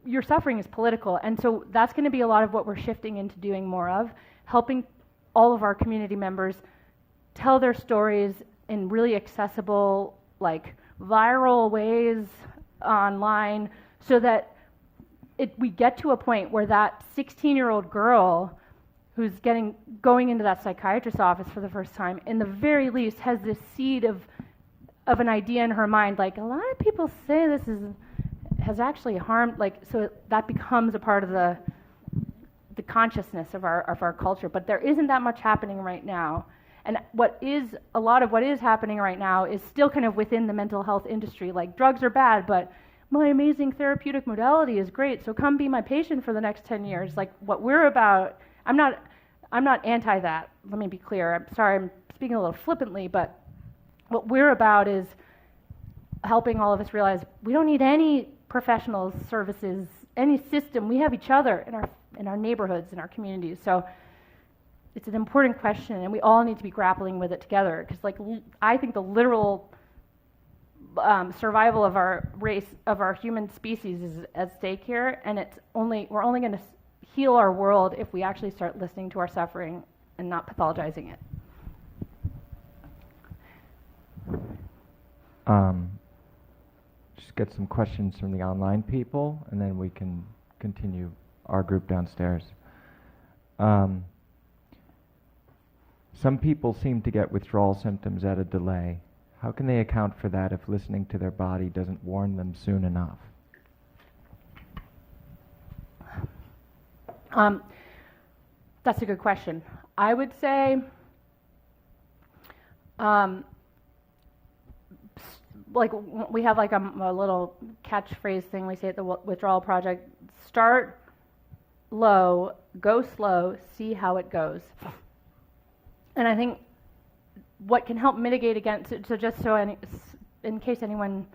your suffering is political, and so that's going to be a lot of what we're shifting into doing more of, helping all of our community members tell their stories in really accessible, like viral ways online, so that we get to a point where that 16-year-old girl who's going into that psychiatrist's office for the first time, in the very least, has this seed of an idea in her mind, like, a lot of people say this has actually harmed, like, so that becomes a part of the consciousness of our culture. But there isn't that much happening right now. And a lot of what is happening right now is still kind of within the mental health industry. Like, drugs are bad, but my amazing therapeutic modality is great, so come be my patient for the next 10 years. Like, what we're about, I'm not anti that, let me be clear. I'm sorry, I'm speaking a little flippantly, but what we're about is helping all of us realize we don't need any professional services, any system. We have each other in our neighborhoods, in our communities. So it's an important question, and we all need to be grappling with it together, because, like, I think the literal survival of our race, of our human species, is at stake here, and we're only going to heal our world if we actually start listening to our suffering and not pathologizing it. Just get some questions from the online people, and then we can continue our group downstairs. Some people seem to get withdrawal symptoms at a delay. How can they account for that if listening to their body doesn't warn them soon enough? That's a good question. I would say, like, we have like a little catchphrase thing we say at the Withdrawal Project: start low, go slow, see how it goes. And I think what can help mitigate against, so just so in case anyone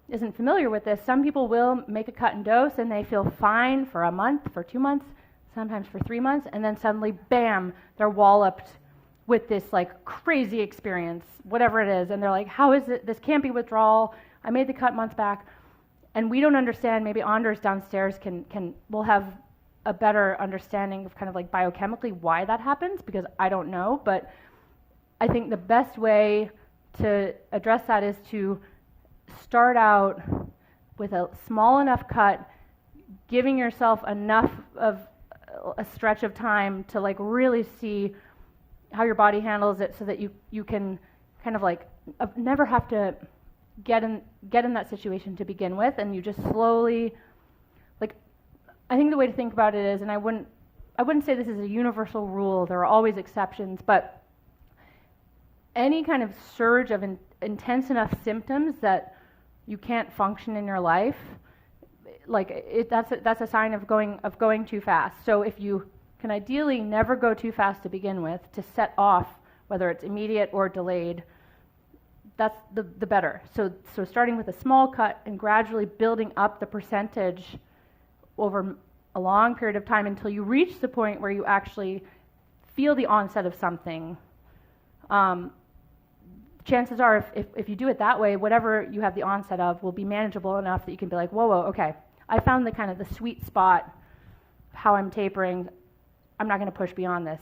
isn't familiar with this, some people will make a cut and dose and they feel fine for a month, for 2 months, sometimes for 3 months, and then suddenly, bam, they're walloped with this like crazy experience, whatever it is, and they're like, how is it, this can't be withdrawal, I made the cut months back. And we don't understand, maybe Anders downstairs will have a better understanding of kind of like biochemically why that happens, because I don't know. But I think the best way to address that is to start out with a small enough cut, giving yourself enough of a stretch of time to like really see how your body handles it, so that you can kind of like never have to get in that situation to begin with, and you just slowly, like, I think the way to think about it is, and I wouldn't say this is a universal rule, there are always exceptions, but any kind of surge of intense enough symptoms that you can't function in your life, like that's a sign of going too fast. So if you can ideally never go too fast to begin with, to set off, whether it's immediate or delayed, that's the better. So starting with a small cut and gradually building up the percentage over a long period of time until you reach the point where you actually feel the onset of something. Chances are, if you do it that way, whatever you have the onset of will be manageable enough that you can be like, whoa, okay, I found the kind of the sweet spot, how I'm tapering. I'm not going to push beyond this,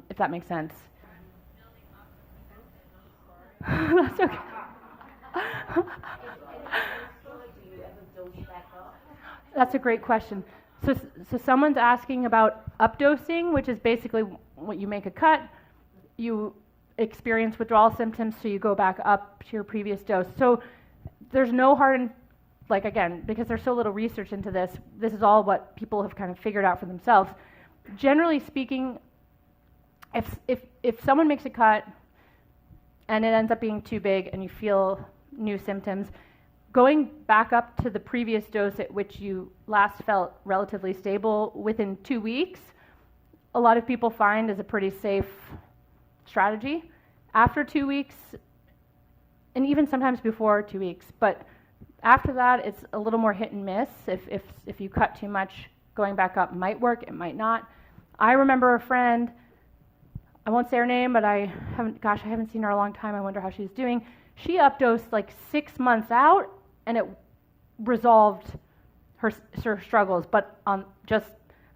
if that makes sense. That's okay. That's a great question. So someone's asking about updosing, which is basically when you make a cut, you experience withdrawal symptoms, so you go back up to your previous dose. So there's no hard and, like, again, because there's so little research into this, this is all what people have kind of figured out for themselves. Generally speaking, if someone makes a cut and it ends up being too big and you feel new symptoms, going back up to the previous dose at which you last felt relatively stable within 2 weeks, a lot of people find is a pretty safe strategy. After 2 weeks, and even sometimes before 2 weeks. But after that, it's a little more hit and miss. If you cut too much, going back up might work, it might not. I remember a friend, I won't say her name, but I haven't seen her a long time. I wonder how she's doing. She updosed like 6 months out, and it resolved her struggles. But on just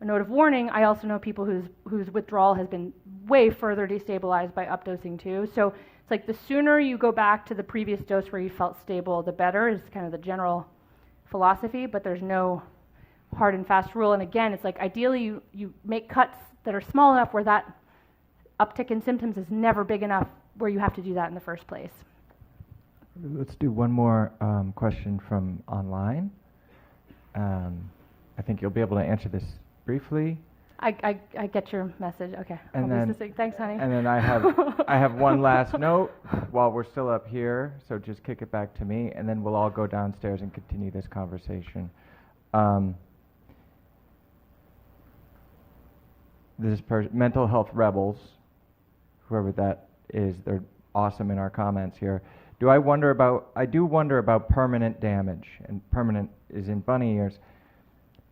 a note of warning, I also know people whose withdrawal has been way further destabilized by updosing too. So it's like the sooner you go back to the previous dose where you felt stable, the better is kind of the general philosophy, but there's no hard and fast rule. And again, it's like ideally you make cuts that are small enough where that uptick in symptoms is never big enough where you have to do that in the first place. Let's do one more question from online. I think you'll be able to answer this briefly. I get your message. Okay. And I'll then, use this. Thanks, honey. And then I have one last note while we're still up here, so just kick it back to me, and then we'll all go downstairs and continue this conversation. Mental Health Rebels, whoever that is, they're awesome in our comments here. I do wonder about permanent damage, and permanent is in bunny ears.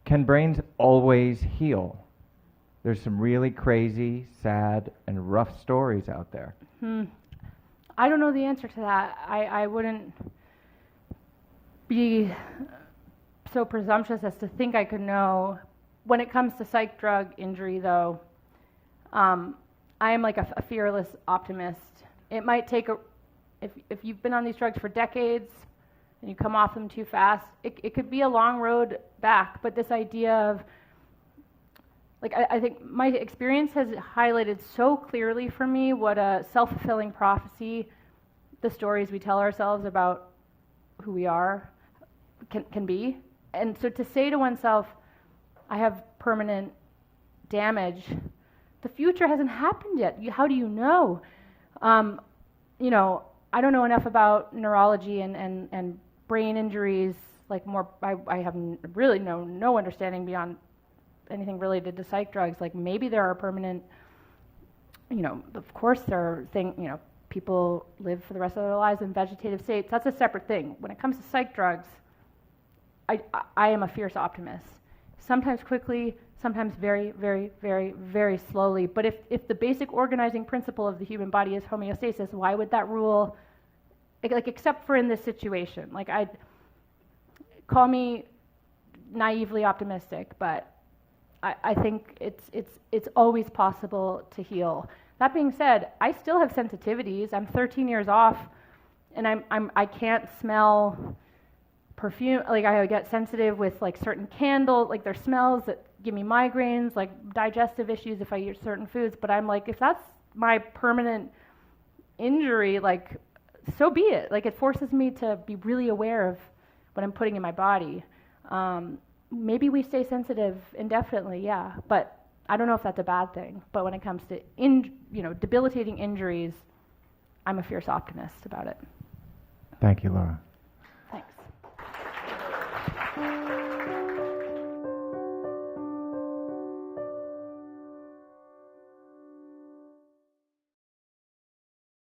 Can brains always heal? There's some really crazy, sad, and rough stories out there. I don't know the answer to that. I wouldn't be so presumptuous as to think I could know. When it comes to psych drug injury, though, I am like a fearless optimist. It might take if you've been on these drugs for decades and you come off them too fast, it could be a long road back. But this idea of, like, I think my experience has highlighted so clearly for me what a self-fulfilling prophecy the stories we tell ourselves about who we are can be. And so to say to oneself, I have permanent damage, the future hasn't happened yet. How do you know? I don't know enough about neurology and brain injuries. Like I have really no understanding beyond anything related to psych drugs. Like maybe there are permanent, of course there are people live for the rest of their lives in vegetative states. That's a separate thing. When it comes to psych drugs, I am a fierce optimist. Sometimes quickly, sometimes very, very, very, very slowly. But if the basic organizing principle of the human body is homeostasis, why would that rule, like except for in this situation? Like I'd call me naively optimistic, but I think it's always possible to heal. That being said, I still have sensitivities. I'm 13 years off, and I can't smell perfume. Like I get sensitive with like certain candles. Like there's smells that give me migraines, like digestive issues if I eat certain foods. But I'm like, if that's my permanent injury, like so be it. Like it forces me to be really aware of what I'm putting in my body. Maybe we stay sensitive indefinitely, yeah, but I don't know if that's a bad thing. But when it comes to debilitating injuries, I'm a fierce optimist about it. Thank you, Laura.